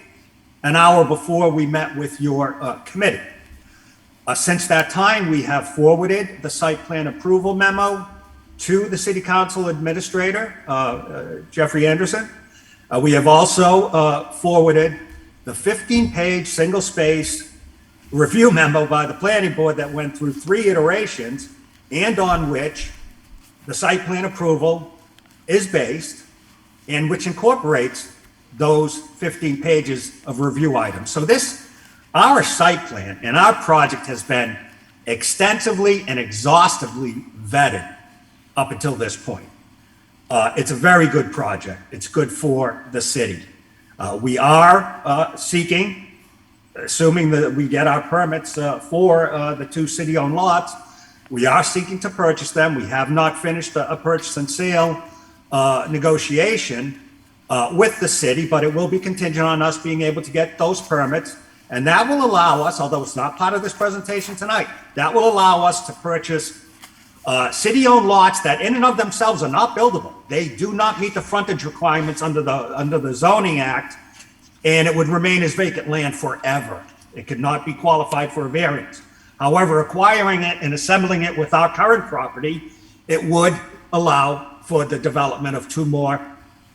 an hour before we met with your committee. Since that time, we have forwarded the site plan approval memo to the city council administrator, Jeffrey Anderson. We have also forwarded the 15-page, single-space review memo by the planning board that went through 3 iterations and on which the site plan approval is based and which incorporates those 15 pages of review items. So our site plan and our project has been extensively and exhaustively vetted up until this point. It's a very good project. It's good for the city. We are seeking, assuming that we get our permits for the 2 city-owned lots, we are seeking to purchase them. We have not finished a purchase and sale negotiation with the city, but it will be contingent on us being able to get those permits. And that will allow us, although it's not part of this presentation tonight, that will allow us to purchase city-owned lots that in and of themselves are not buildable. They do not meet the frontage requirements under the zoning act, and it would remain as vacant land forever. It could not be qualified for a variance. However, acquiring it and assembling it with our current property, it would allow for the development of 2 more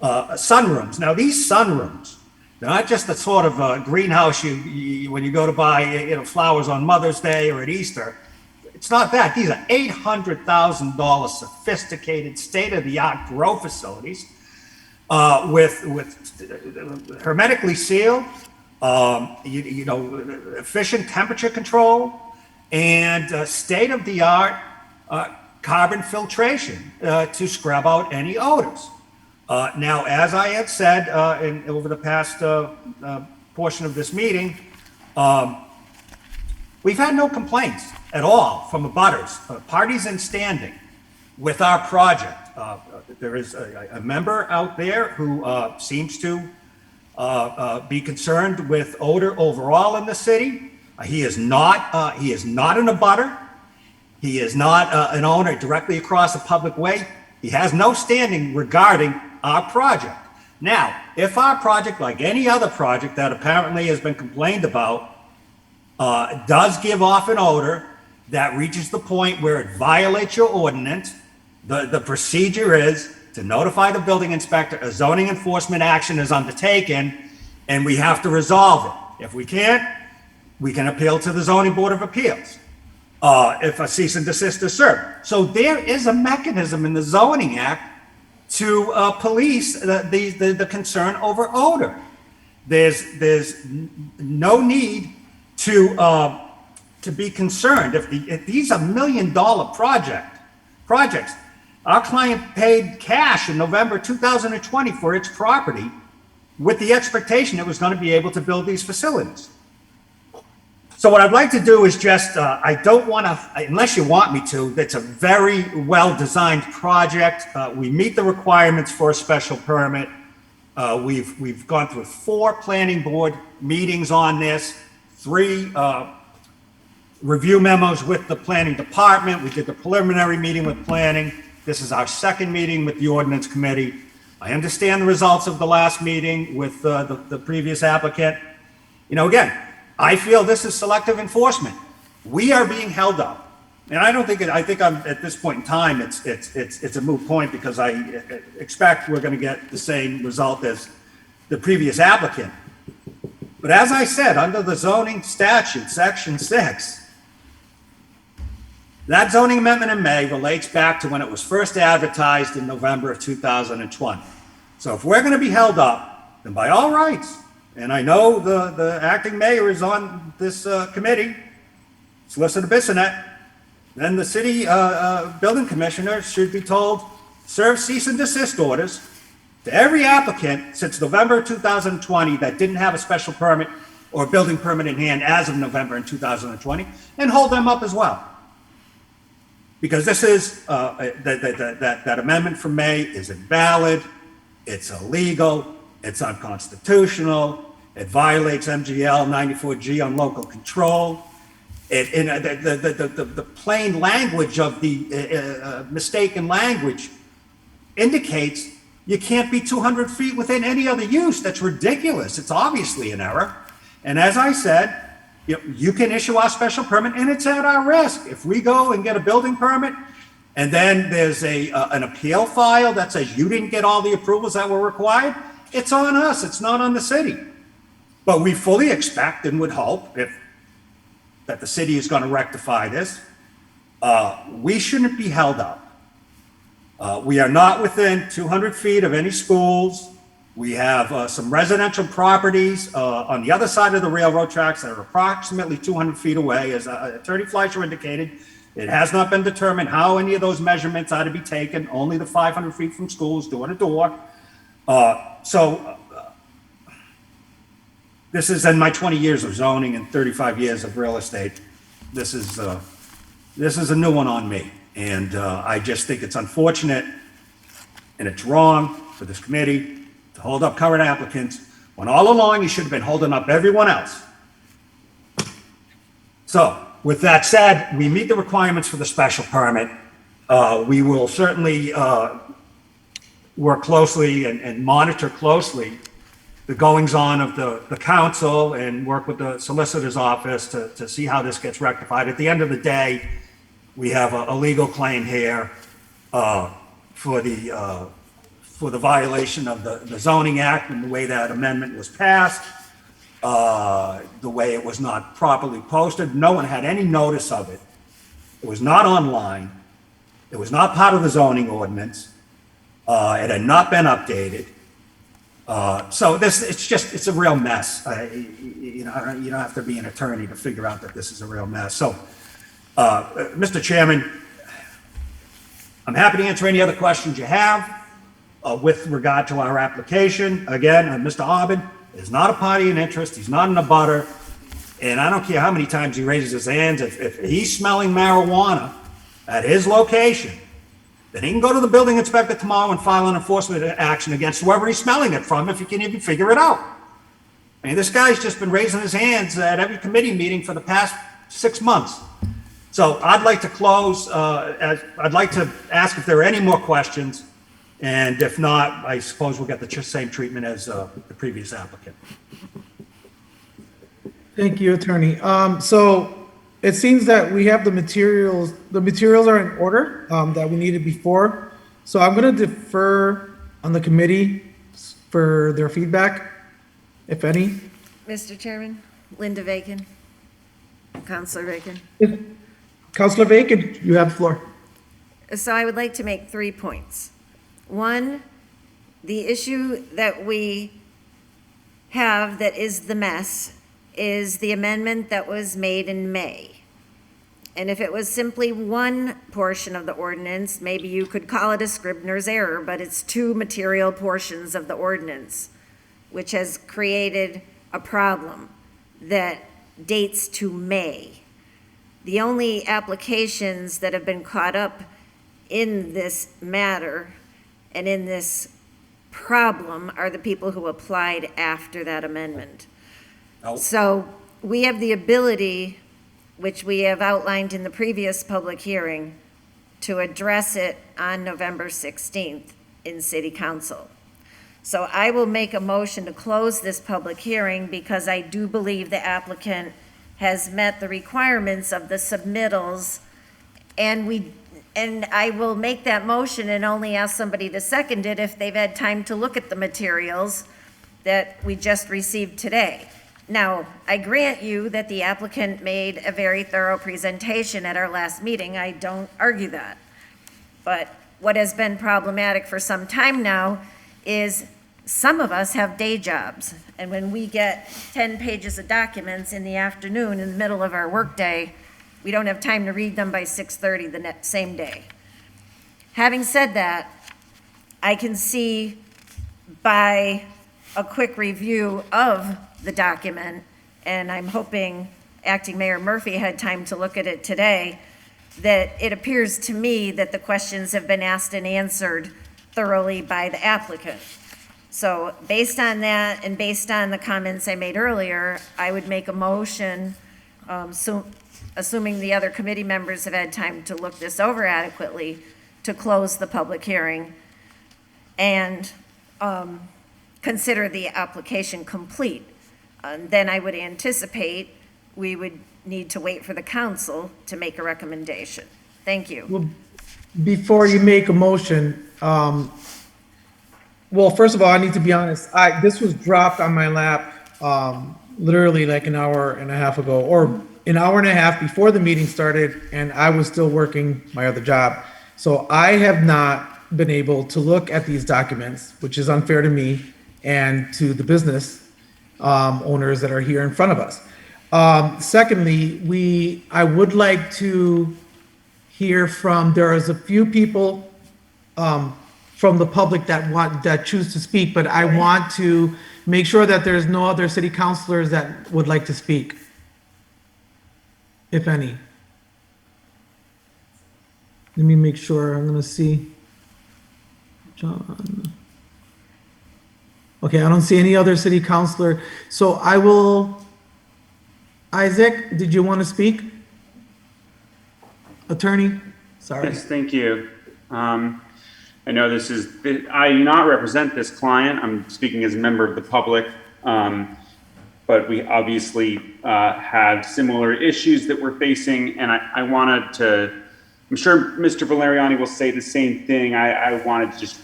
sunrooms. Now, these sunrooms, they're not just the sort of greenhouse when you go to buy flowers on Mother's Day or at Easter. It's not that. These are $800,000 sophisticated, state-of-the-art grow facilities with hermetically sealed, efficient temperature control, and state-of-the-art carbon filtration to scrub out any odors. Now, as I had said over the past portion of this meeting, we've had no complaints at all from abutters, parties in standing with our project. There is a member out there who seems to be concerned with odor overall in the city. He is not an abutter. He is not an owner directly across a public way. He has no standing regarding our project. Now, if our project, like any other project that apparently has been complained about, does give off an odor that reaches the point where it violates your ordinance, the procedure is to notify the building inspector, a zoning enforcement action is undertaken, and we have to resolve it. If we can't, we can appeal to the zoning board of appeals if a cease and desist is served. So there is a mechanism in the zoning act to police the concern over odor. There's no need to be concerned. If these are $1 million projects, our client paid cash in November 2020 for its property with the expectation it was going to be able to build these facilities. So what I'd like to do is just, I don't want to, unless you want me to, it's a very well-designed project. We meet the requirements for a special permit. We've gone through 4 planning board meetings on this, 3 review memos with the planning department. We did the preliminary meeting with planning. This is our 2nd meeting with the Ordinance Committee. I understand the results of the last meeting with the previous applicant. Again, I feel this is selective enforcement. We are being held up. And I think I'm at this point in time, it's a moot point because I expect we're going to get the same result as the previous applicant. But as I said, under the zoning statute, section 6, that zoning amendment in May relates back to when it was first advertised in November of 2020. So if we're going to be held up, then by all rights, and I know the acting mayor is on this committee, Solicitor Bissonette, then the city building commissioner should be told, serve cease and desist orders to every applicant since November 2020 that didn't have a special permit or building permit in hand as of November in 2020, and hold them up as well. Because this is, that amendment from May is invalid, it's illegal, it's unconstitutional, it violates MGL 94G on local control. The plain language of the mistaken language indicates you can't be 200 feet within any other use. That's ridiculous. It's obviously an error. And as I said, You can issue our special permit, and it's at our risk. If we go and get a building permit, and then there's an appeal file that says you didn't get all the approvals that were required, it's on us, it's not on the city. But we fully expect and would hope that the city is gonna rectify this. We shouldn't be held up. We are not within 200 feet of any schools. We have some residential properties on the other side of the railroad tracks that are approximately 200 feet away. As Attorney Fleischer indicated, it has not been determined how any of those measurements are to be taken, only the 500 feet from schools, door to door. This is in my 20 years of zoning and 35 years of real estate. This is a new one on me. And I just think it's unfortunate and it's wrong for this committee to hold up current applicants when all along you should have been holding up everyone else. So with that said, we meet the requirements for the special permit. We will certainly work closely and monitor closely the goings-on of the council and work with the solicitor's office to see how this gets rectified. At the end of the day, we have a legal claim here for the violation of the zoning act and the way that amendment was passed, the way it was not properly posted. No one had any notice of it. It was not online. It was not part of the zoning ordinance. It had not been updated. So it's a real mess. You don't have to be an attorney to figure out that this is a real mess. So, Mr. Chairman, I'm happy to answer any other questions you have with regard to our application. Again, Mr. Aubin is not a party in interest. He's not in a butter. And I don't care how many times he raises his hands. If he's smelling marijuana at his location, then he can go to the building inspector tomorrow and file an enforcement action against whoever he's smelling it from if he can even figure it out. I mean, this guy's just been raising his hands at every committee meeting for the past 6 months. So I'd like to close, I'd like to ask if there are any more questions. And if not, I suppose we'll get the same treatment as the previous applicant. Thank you, Attorney. So it seems that we have the materials are in order that we needed before. So I'm going to defer on the committee for their feedback, if any. Mr. Chairman, Linda Vacan, Councilor Vacan. Councilor Vacan, you have the floor. So I would like to make 3 points. One, the issue that we have that is the mess is the amendment that was made in May. And if it was simply one portion of the ordinance, maybe you could call it a Scribner's error, but it's 2 material portions of the ordinance, which has created a problem that dates to May. The only applications that have been caught up in this matter and in this problem are the people who applied after that amendment. Oh. So we have the ability, which we have outlined in the previous public hearing, to address it on November 16th in City Council. So I will make a motion to close this public hearing because I do believe the applicant has met the requirements of the submittals, and I will make that motion and only ask somebody to second it if they've had time to look at the materials that we just received today. Now, I grant you that the applicant made a very thorough presentation at our last meeting. I don't argue that. But what has been problematic for some time now is some of us have day jobs. And when we get 10 pages of documents in the afternoon in the middle of our workday, we don't have time to read them by 6:30 the same day. Having said that, I can see by a quick review of the document, and I'm hoping Acting Mayor Murphy had time to look at it today, that it appears to me that the questions have been asked and answered thoroughly by the applicant. So based on that and based on the comments I made earlier, I would make a motion, assuming the other committee members have had time to look this over adequately, to close the public hearing and consider the application complete. Then I would anticipate we would need to wait for the council to make a recommendation. Thank you. Before you make a motion, well, first of all, I need to be honest, this was dropped on my lap, literally like an hour and a half ago, or an hour and a half before the meeting started, and I was still working my other job. So I have not been able to look at these documents, which is unfair to me and to the business owners that are here in front of us. Secondly, I would like to hear from, there is a few people from the public that choose to speak, but I want to make sure that there's no other city councilors that would like to speak, if any. Let me make sure, I'm gonna see. John. Okay, I don't see any other city councilor, so I will, Isaac, did you want to speak? Attorney, sorry. Yes, thank you. I know I do not represent this client. I'm speaking as a member of the public. But we obviously have similar issues that we're facing. And I wanted to, I'm sure Mr. Valeriani will say the same thing. I wanted to just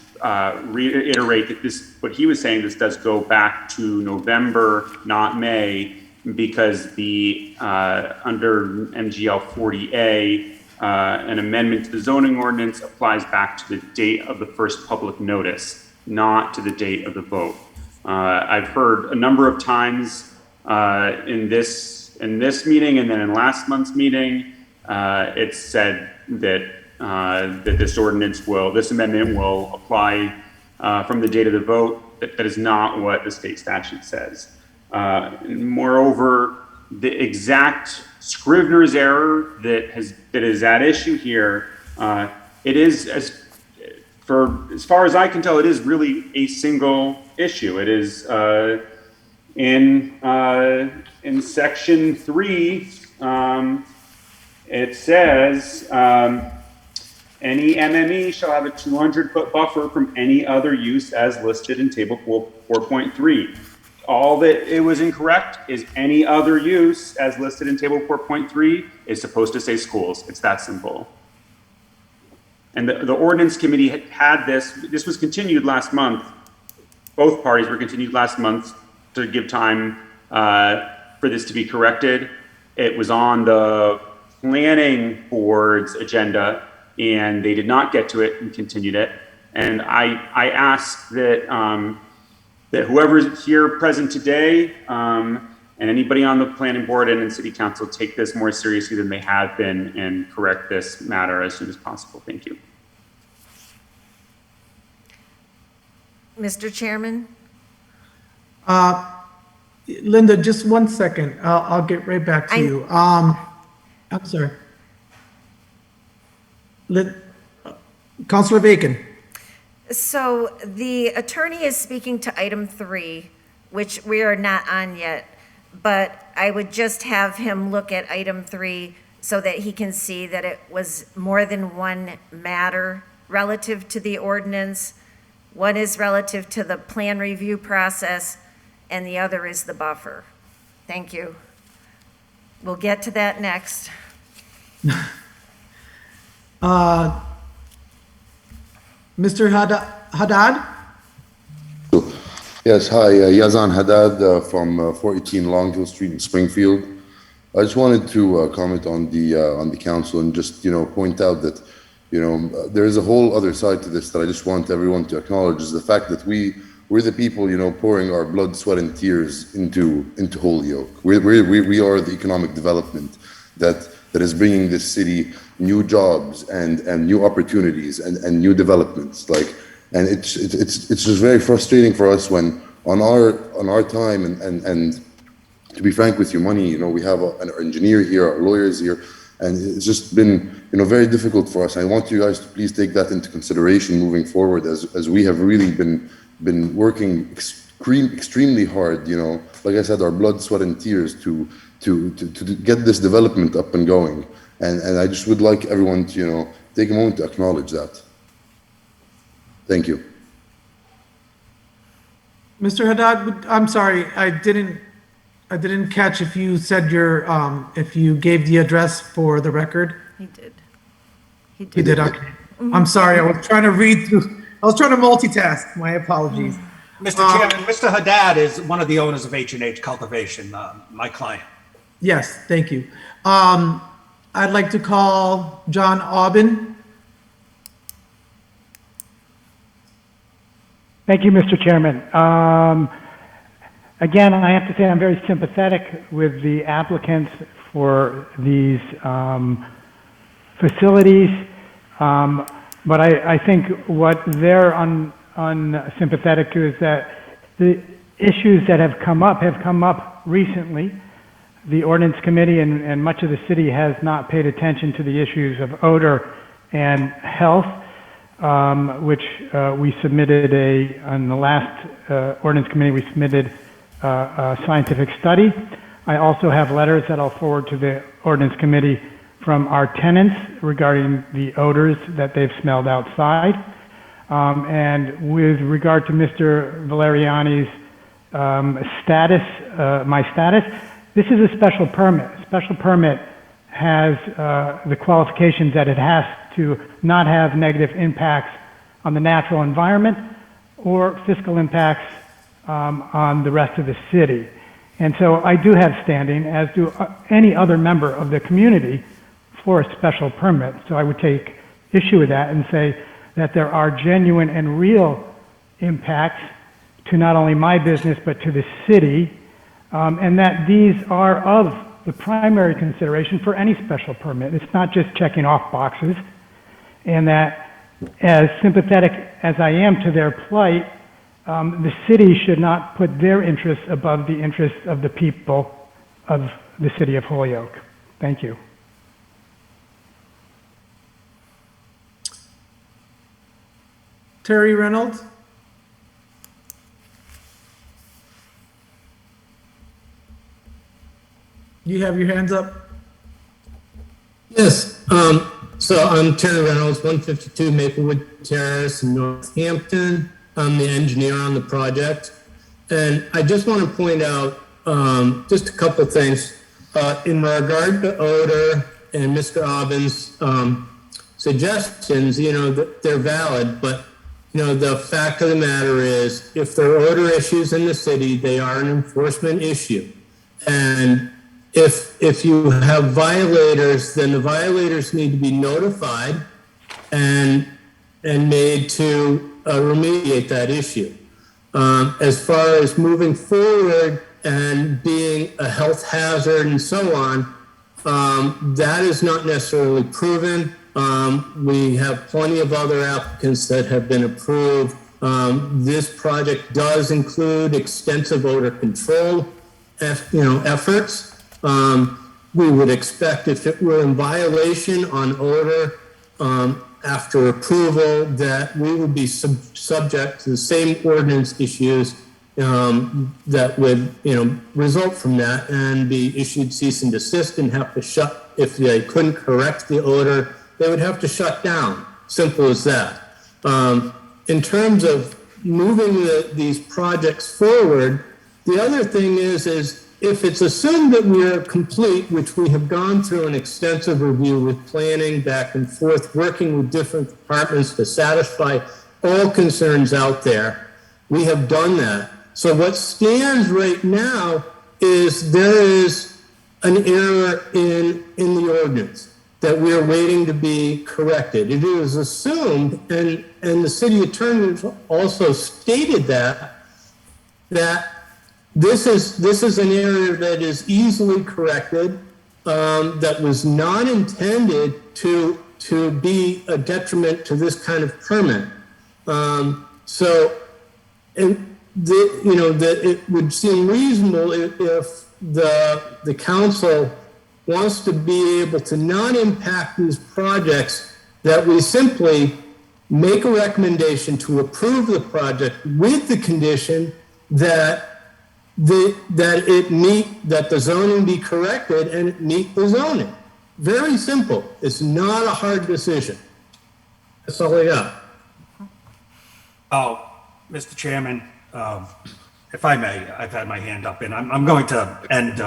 reiterate that what he was saying, this does go back to November, not May, because under MGL 40A, an amendment to the zoning ordinance applies back to the date of the first public notice, not to the date of the vote. I've heard a number of times in this meeting and then in last month's meeting, it's said that this amendment will apply from the date of the vote. That is not what the state statute says. Moreover, the exact Scrivener's error that is at issue here, it is, as far as I can tell, it is really a single issue. It is in section 3. It says any MME shall have a 200-foot buffer from any other use as listed in table 4.3. All that it was incorrect is any other use as listed in table 4.3 is supposed to say schools. It's that simple. And the Ordinance Committee had this was continued last month. Both parties were continued last month to give time for this to be corrected. It was on the planning board's agenda and they did not get to it and continued it. And I ask that that whoever's here present today and anybody on the planning board and in city council take this more seriously than they have been and correct this matter as soon as possible. Thank you. Mr. Chairman? Linda, just 1 second. I'll get right back to you. I'm sorry. Councilor Bacon. So the attorney is speaking to item 3, which we are not on yet, but I would just have him look at item 3 so that he can see that it was more than one matter relative to the ordinance. One is relative to the plan review process, and the other is the buffer. Thank you. We'll get to that next. Mr. Haddad? Yes, hi, Yazan Haddad from 418 Longhill Street in Springfield. I just wanted to comment on the council and just, point out that, there is a whole other side to this that I just want everyone to acknowledge, is the fact that we're the people, pouring our blood, sweat, and tears into Holyoke. We are the economic development that is bringing this city new jobs and new opportunities and new developments. And it's just very frustrating for us when on our time and to be frank with you, money, we have an engineer here, our lawyers here, and it's just been very difficult for us. I want you guys to please take that into consideration moving forward, as we have really been working extremely hard. Like I said, our blood, sweat, and tears to get this development up and going. And I just would like everyone to take a moment to acknowledge that. Thank you. Mr. Haddad, I'm sorry, I I didn't catch if you said if you gave the address for the record. He did. You did, okay. I'm sorry, I was trying to read through, I was trying to multitask, my apologies. Mr. Chairman, Mr. Haddad is one of the owners of H&H Cultivation, my client. Yes, thank you. I'd like to call John Aubin. Thank you, Mr. Chairman. Again, I have to say I'm very sympathetic with the applicants for these facilities, but I think what they're unsympathetic to is that the issues that have come up recently. The Ordinance Committee and much of the city has not paid attention to the issues of odor and health, which we submitted on the last Ordinance Committee, we submitted a scientific study. I also have letters that I'll forward to the Ordinance Committee from our tenants regarding the odors that they've smelled outside. And with regard to Mr. Valeriani's my status, this is a special permit. A special permit has the qualifications that it has to not have negative impacts on the natural environment or fiscal impacts on the rest of the city. And so I do have standing, as do any other member of the community, for a special permit. So I would take issue with that and say that there are genuine and real impacts to not only my business but to the city, and that these are of the primary consideration for any special permit. It's not just checking off boxes, and that as sympathetic as I am to their plight, the city should not put their interests above the interests of the people of the city of Holyoke. Thank you. Terry Reynolds? You have your hands up? Yes, so I'm Terry Reynolds, 152 Maplewood Terrace in Northampton. I'm the engineer on the project. And I just want to point out just a couple things. In regard to odor and Mr. Aubin's suggestions, that they're valid, but the fact of the matter is, if there are odor issues in the city, they are an enforcement issue. And if you have violators, then the violators need to be notified and made to remediate that issue. As far as moving forward and being a health hazard and so on, that is not necessarily proven. We have plenty of other applicants that have been approved. This project does include extensive odor control efforts. We would expect if it were in violation on odor after approval that we would be subject to the same ordinance issues that would result from that and be issued cease and desist and have to shut. If they couldn't correct the odor, they would have to shut down. Simple as that. In terms of moving these projects forward, the other thing is if it's assumed that we are complete, which we have gone through an extensive review with planning back and forth, working with different departments to satisfy all concerns out there, we have done that. So what stands right now is there is an error in the ordinance that we are waiting to be corrected. It is assumed, and the city attorney also stated that this is an error that is easily corrected, that was not intended to be a detriment to this kind of permit. It would seem reasonable if the council wants to be able to not impact these projects, that we simply make a recommendation to approve the project with the condition that the zoning be corrected and it meet the zoning. Very simple. It's not a hard decision. That's all I got. Oh, Mr. Chairman, if I may, I've had my hand up, and I'm going to end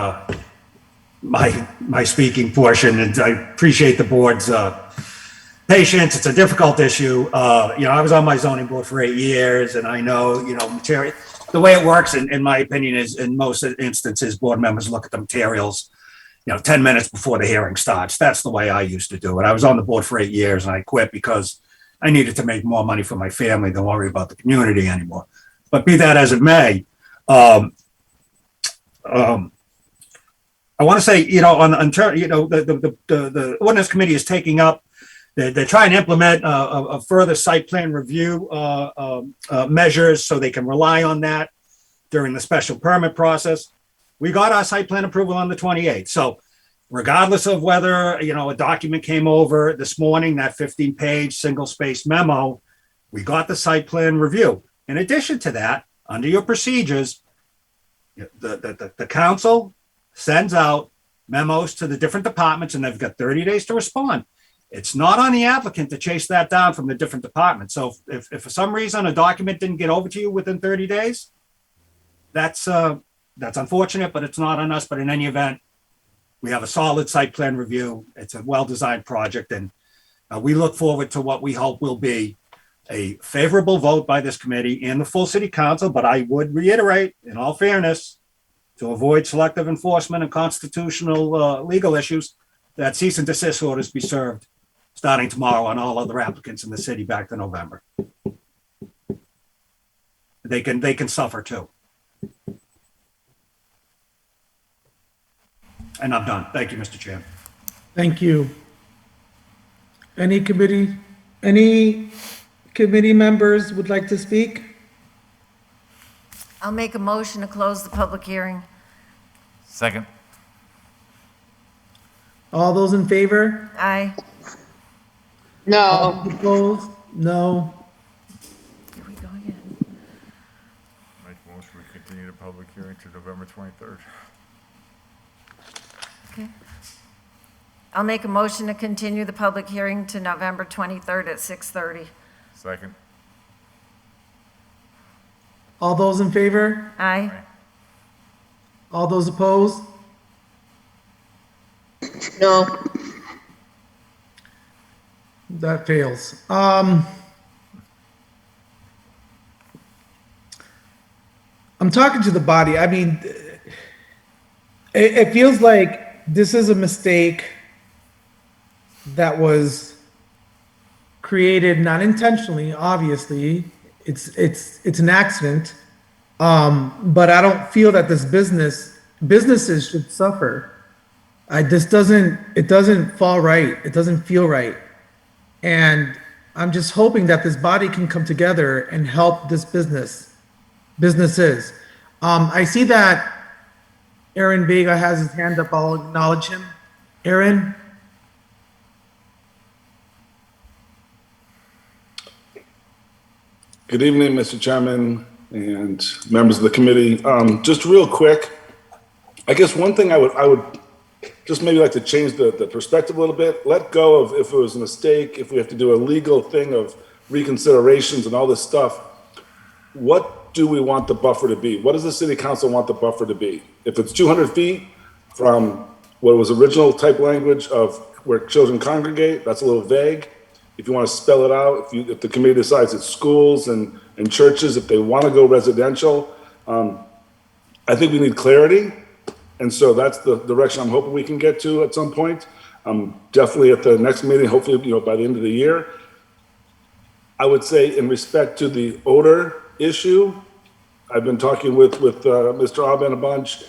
my speaking portion, and I appreciate the board's patience. It's a difficult issue. I was on my zoning board for 8 years, and I know, material. The way it works, in my opinion, is in most instances, board members look at the materials, 10 minutes before the hearing starts. That's the way I used to do it. I was on the board for 8 years, and I quit because I needed to make more money for my family than worry about the community anymore. But be that as it may, I want to say, the Ordinance Committee is taking up, they're trying to implement a further site plan review measures so they can rely on that during the special permit process. We got our site plan approval on the 28th. So regardless of whether, a document came over this morning, that 15-page single-space memo, we got the site plan review. In addition to that, under your procedures, the council sends out memos to the different departments, and they've got 30 days to respond. It's not on the applicant to chase that down from the different departments. So if for some reason a document didn't get over to you within 30 days, that's unfortunate, but it's not on us. But in any event, we have a solid site plan review. It's a well-designed project, and we look forward to what we hope will be a favorable vote by this committee and the full city council. But I would reiterate, in all fairness, to avoid selective enforcement and constitutional legal issues, that cease and desist orders be served starting tomorrow on all other applicants in the city back to November. They can suffer too. And I'm done. Thank you, Mr. Chairman. Thank you. Any committee members would like to speak? I'll make a motion to close the public hearing. Second. All those in favor? Aye. No. Opposed? No. Here we go again. Make a motion, we continue the public hearing to November 23rd. Okay. I'll make a motion to continue the public hearing to November 23rd at 6:30. Second. All those in favor? Aye. All those opposed? No. That fails. I'm talking to the body. I mean, it feels like this is a mistake that was created not intentionally, obviously. It's an accident. But I don't feel that businesses should suffer. It doesn't fall right. It doesn't feel right. And I'm just hoping that this body can come together and help this businesses. I see that Aaron Vega has his hand up. I'll acknowledge him. Aaron? Good evening, Mr. Chairman and members of the committee. Just real quick, I guess one thing I would just maybe like to change the perspective a little bit. Let go of if it was a mistake, if we have to do a legal thing of reconsiderations and all this stuff. What do we want the buffer to be? What does the city council want the buffer to be? If it's 200 feet from what was original type language of where children congregate, that's a little vague. If you want to spell it out, if the committee decides it's schools and churches, if they want to go residential, I think we need clarity. And so that's the direction I'm hoping we can get to at some point. Definitely at the next meeting, hopefully, by the end of the year. I would say in respect to the odor issue, I've been talking with Mr. Aubin a bunch.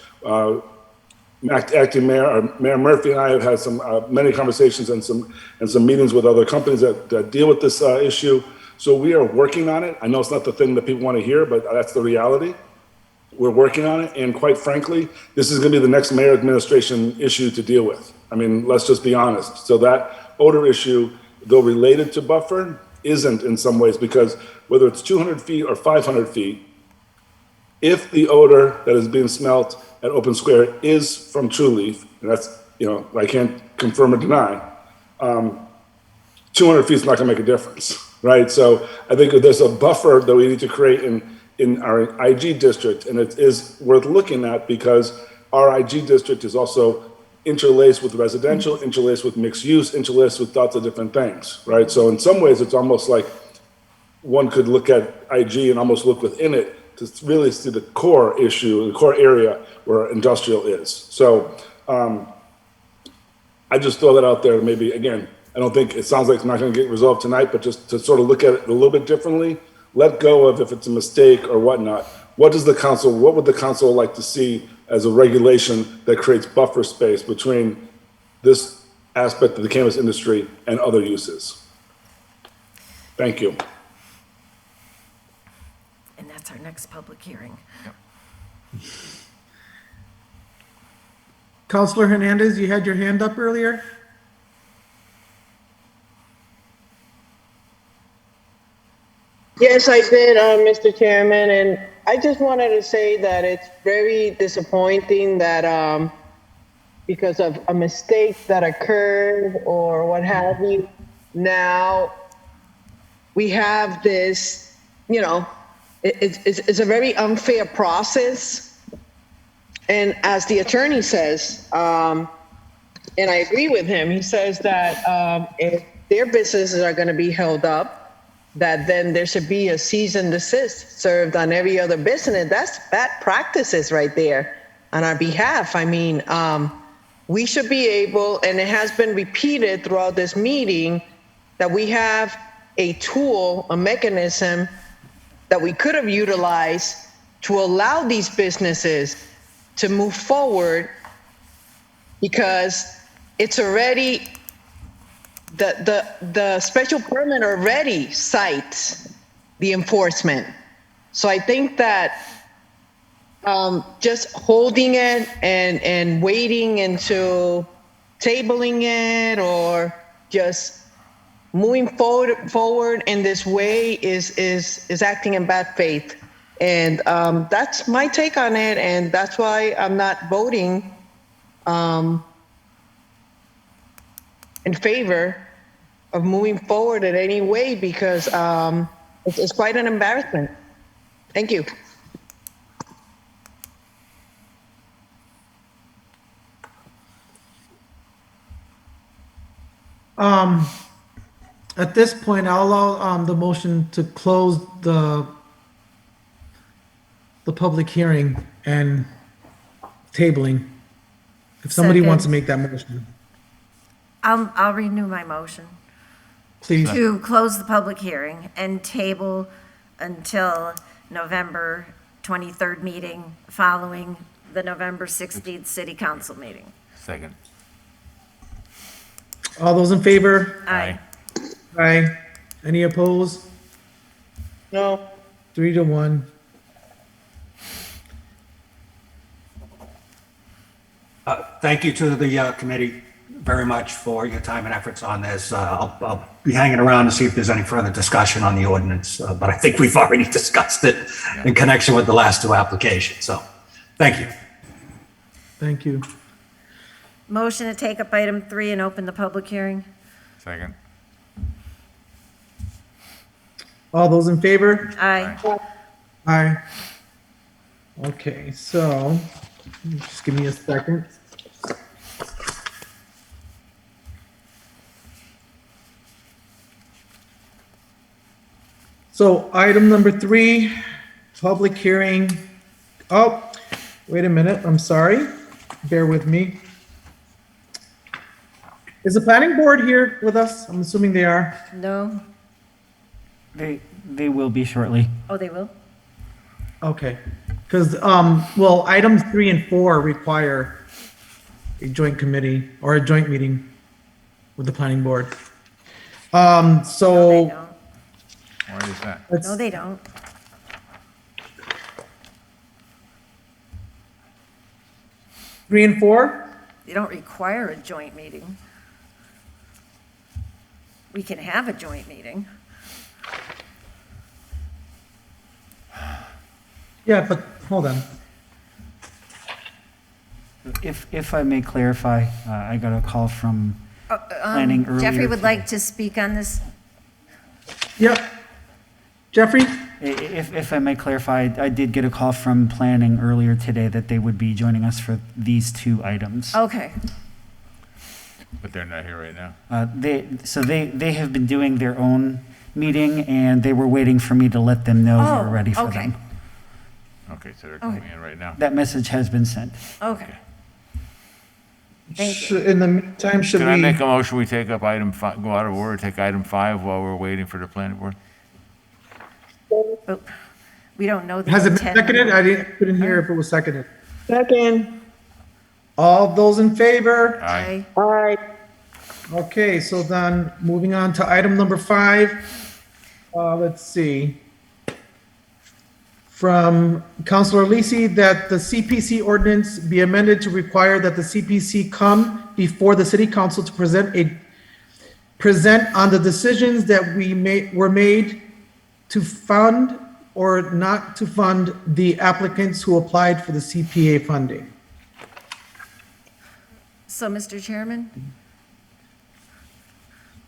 Acting Mayor Murphy and I have had some many conversations and some meetings with other companies that deal with this issue. So we are working on it. I know it's not the thing that people want to hear, but that's the reality. We're working on it, and quite frankly, this is going to be the next mayor administration issue to deal with. I mean, let's just be honest. So that odor issue, though related to buffer, isn't in some ways, because whether it's 200 feet or 500 feet, if the odor that is being smelt at Open Square is from True Leaf, and that's, I can't confirm or deny, 200 feet is not going to make a difference, right? So I think there's a buffer that we need to create in our IG district, and it is worth looking at because our IG district is also interlaced with residential, interlaced with mixed use, interlaced with lots of different things, right? So in some ways, it's almost like one could look at IG and almost look within it to really see the core issue, the core area where industrial is. So I just throw that out there. Maybe, again, I don't think, it sounds like it's not going to get resolved tonight, but just to sort of look at it a little bit differently, let go of if it's a mistake or whatnot. What would the council like to see as a regulation that creates buffer space between this aspect of the cannabis industry and other uses? Thank you. And that's our next public hearing. Counselor Hernandez, you had your hand up earlier? Yes, I did, Mr. Chairman, and I just wanted to say that it's very disappointing that because of a mistake that occurred or what have you, now we have this, you know, it's a very unfair process. And as the attorney says, and I agree with him, he says that if their businesses are going to be held up, that then there should be a cease and desist served on every other business. That's bad practices right there on our behalf. I mean, we should be able, and it has been repeated throughout this meeting, that we have a tool, a mechanism that we could have utilized to allow these businesses to move forward, because it's already, the special permit already cites the enforcement. So I think that just holding it and waiting until tabling it or just moving forward in this way is acting in bad faith. And that's my take on it, and that's why I'm not voting in favor of moving forward in any way, because it's quite an embarrassment. Thank you. At this point, I'll allow the motion to close the public hearing and tabling. If somebody wants to make that motion, I'll renew my motion please. to close the public hearing and table until November 23rd meeting following the November 16th city council meeting. Second. All those in favor? Aye. Aye. Any opposed? No. 3-1. Thank you to the committee very much for your time and efforts on this. I'll be hanging around to see if there's any further discussion on the ordinance, but I think we've already discussed it in connection with the last two applications. So, thank you. Thank you. Motion to take up item 3 and open the public hearing. Second. All those in favor? Aye. Aye. Okay, so just give me a second. So item number 3, public hearing. Oh, wait a minute, I'm sorry. Bear with me. Is the planning board here with us? I'm assuming they are. No? They will be shortly. Oh, they will? Okay, because, well, items 3 and 4 require a joint committee or a joint meeting with the planning board. No, they So, don't. Why is that? let's, No, they don't. three and 4? They don't require a joint meeting. We can have a joint meeting. Yeah, but, hold on. If I may clarify, I got a call from planning earlier. Jeffrey would today. like to speak on this. Yep. Jeffrey? If I may clarify, I did get a call from planning earlier today that they would be joining us for these two items. Okay, But they're not here right now. They have been doing their own meeting, and they were waiting for me to let them know we were ready for okay. them. Okay, so they're coming in right now. That message has been sent. okay. Thank you. In the meantime, should Can I we, make a motion, we take up item five, go out of order, take item 5 while we're waiting for the planning board? Oh, we don't know the has it been intent. seconded? Couldn't hear if it was seconded. Second. All those in favor? Aye. Aye. Okay, so then moving on to item number 5. Let's see. From Councilor LISI, that the CPC ordinance be amended to require that the CPC come before the city council to present on the decisions that were made to fund or not to fund the applicants who applied for the CPA funding. So, Mr. Chairman,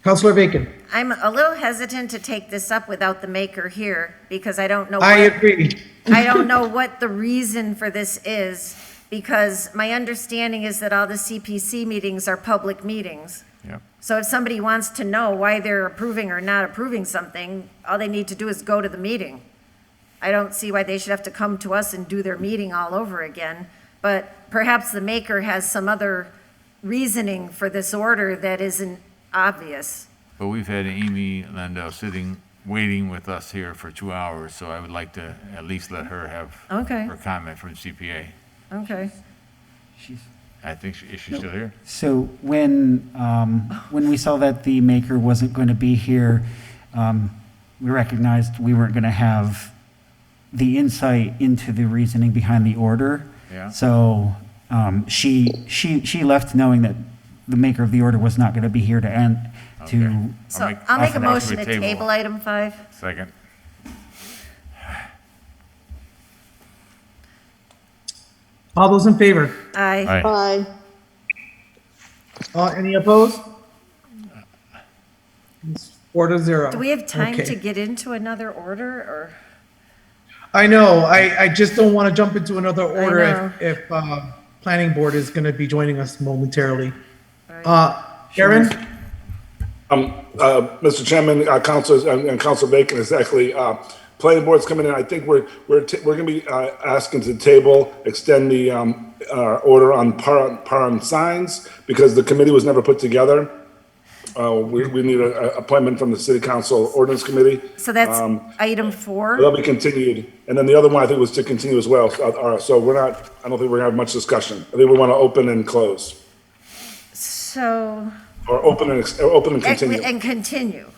Councilor Bacon, I'm a little hesitant to take this up without the maker here because I don't know. I agree. I don't know what the reason for this is, because my understanding is that all the CPC meetings are public meetings. Yep. So if somebody wants to know why they're approving or not approving something, all they need to do is go to the meeting. I don't see why they should have to come to us and do their meeting all over again, but perhaps the maker has some other reasoning for this order that isn't obvious. But we've had Amy Landau waiting with us here for 2 hours, so I would like to at least let her have Okay. her comment from CPA. Okay. I think, is she still here? So when we saw that the maker wasn't going to be here, we recognized we weren't going to have the insight into the reasoning behind the order. Yeah. So she left knowing that the maker of the order was not going to be here to end. Okay. So I'll make a offer motion to to table item 5. Second. All those in favor? Aye. Aye. Any opposed? It's 4-0. Do we have time Okay. to get into another order, or? I know, I just don't want to jump into another know. order if planning board is going to be joining us momentarily. Aaron? Mr. Chairman, councilors, and Councilor Bacon, is actually, planning board's coming in. I think we're gonna be, asking to table, extend the, order on par on signs, because the committee was never put together. We need a appointment from the city council ordinance committee. So that's item 4? That'll be continued. And then the other one, I think, was to continue as well. So I don't think we're gonna have much discussion. I think we want to open and close, So, or open and continue. and continue.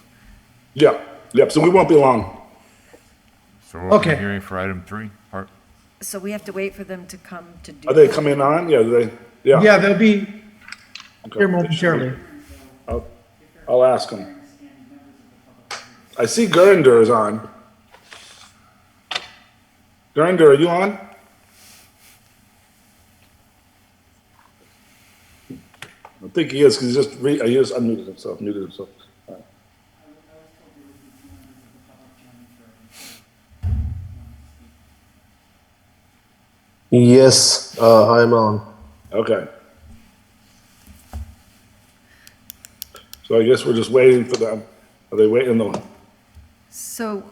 Yeah, yep, so we won't be long. So we're open Okay. the hearing for item 3, part. So we have to wait for them to come to do. Are they coming on? Yeah, yeah. Yeah, they'll be Okay. here momentarily. I'll ask them. I see Gurinder is on. Gurinder, are you on? I think he is, because he just unmuted himself, muted himself. All right. Yes, I'm on. Okay. So I guess we're just waiting for them. Are they waiting though? So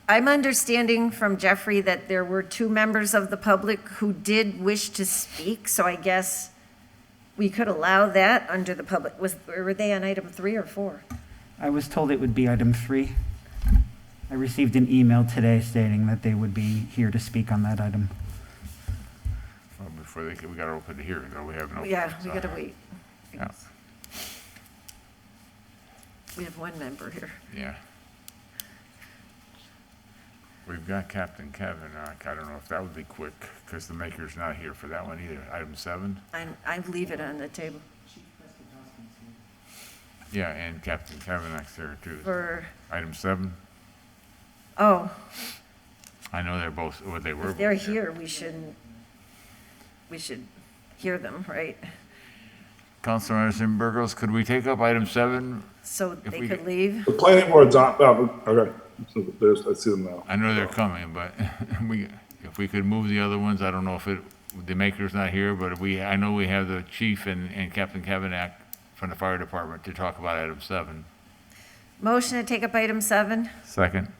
I'm understanding from Jeffrey that there were 2 members of the public who did wish to speak, so I guess we could allow that under the public. Were they on item 3 or 4? I was told it would be item 3. I received an email today stating that they would be here to speak on that item. Well, before we gotta open the hearing, though, we haven't opened. Yeah, it, we so- gotta wait. Yeah. We have 1 member here. Yeah. We've got Captain Kevin. I don't know if that would be quick, because the maker's not here for that one either. Item 7? I leave it on the table Yeah, and Captain Kevin next there too. for, Item 7? oh, I know they're both, or they were. if they're both here, we should hear them, right? Councilor Anderson Burgos, could we take up item 7? So If they we could get- leave? The planning board's on, okay. So there's, I see them now. I know they're coming, but if we could move the other ones, I don't know if the maker's not here, but I know we have the chief and Captain Kavanagh from the fire department to talk about item 7. Motion to take up item 7? Second.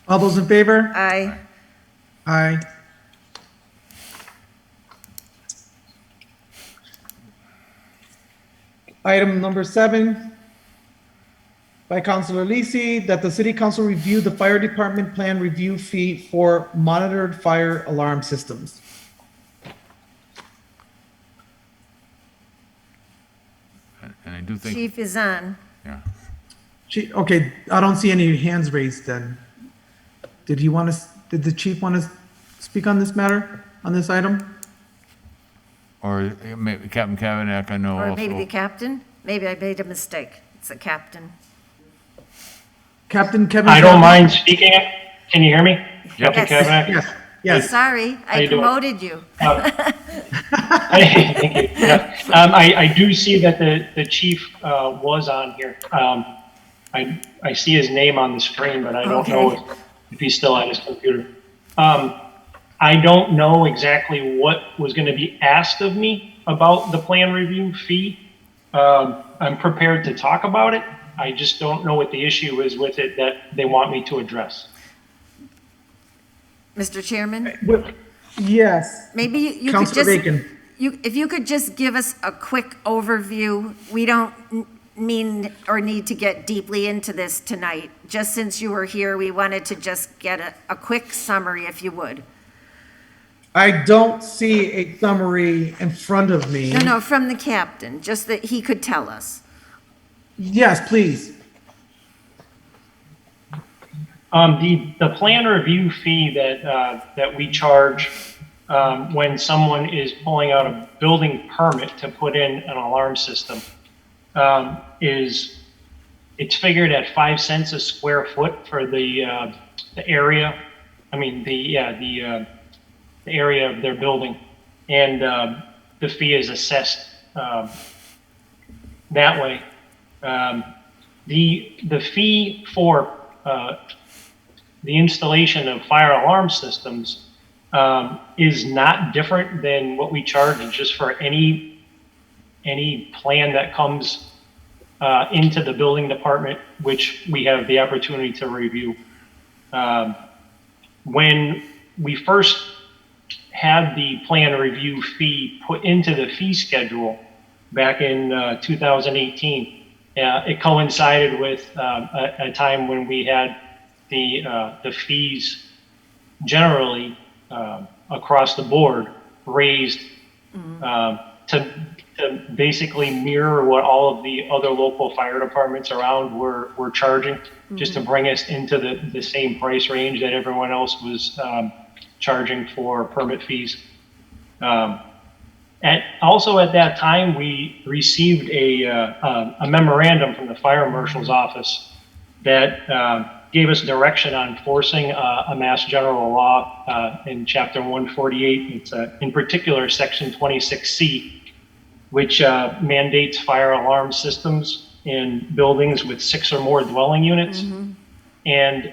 All those in favor? Aye. Aye. Item number 7 by Councilor LISI, that the city council review the fire department plan review fee for monitored fire alarm systems. And I do think, Chief is on. yeah. Okay, I don't see any hands raised then. Did the chief want to speak on this matter, on this item? Or maybe Captain Kavanagh, I know Or also. maybe the captain? Maybe I made a mistake. It's the captain. Captain Kevin? I don't mind speaking it. Can you hear me? Yep. Captain Kavanagh? Yes, yes. Sorry, How I you doing? promoted you. Thank you. Yeah. I do see that the chief was on here. I see his name on the screen, but I don't know if he's still at his computer. I don't know exactly what was going to be asked of me about the plan review fee. I'm prepared to talk about it. I just don't know what the issue is with it that they want me to address. Mr. Chairman? Yes. Maybe you could Councilor just, Bacon. if you could just give us a quick overview. We don't mean or need to get deeply into this tonight. Just since you were here, we wanted to just get a quick summary, if you would. I don't see a summary in front of me. No, from the captain, just that he could tell us. Yes, please. The plan review fee that we charge when someone is pulling out a building permit to put in an alarm system it's figured at 5 cents a square foot for the area. I mean the area of their building, and the fee is assessed that way. The fee for the installation of fire alarm systems is not different than what we charge just for any plan that comes into the building department, which we have the opportunity to review. When we first had the plan review fee put into the fee schedule back in 2018, it coincided with a time when we had the fees generally across the board raised to basically mirror what all of the other local fire departments around were charging, just to bring us into the same price range that everyone else was charging for permit fees. Also at that time, we received a memorandum from the fire marshal's office that gave us direction on enforcing a Mass General Law in Chapter 148. It's in particular Section 26C, which mandates fire alarm systems in buildings with 6 or more dwelling units. And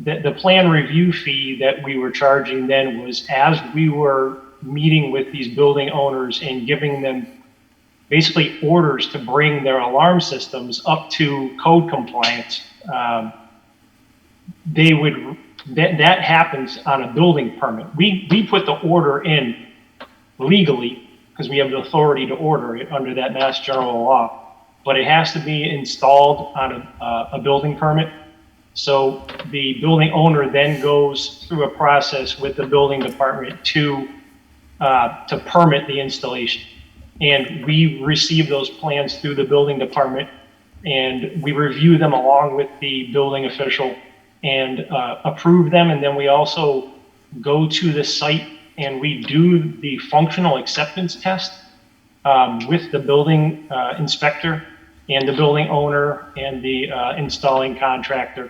the plan review fee that we were charging then was as we were meeting with these building owners and giving them basically orders to bring their alarm systems up to code compliance. That happens on a building permit. We put the order in legally because we have the authority to order it under that Mass General Law, but it has to be installed on a building permit. So the building owner then goes through a process with the building department to permit the installation. And we receive those plans through the building department, and we review them along with the building official and approve them. And then we also go to the site and we do the functional acceptance test with the building inspector and the building owner and the installing contractor.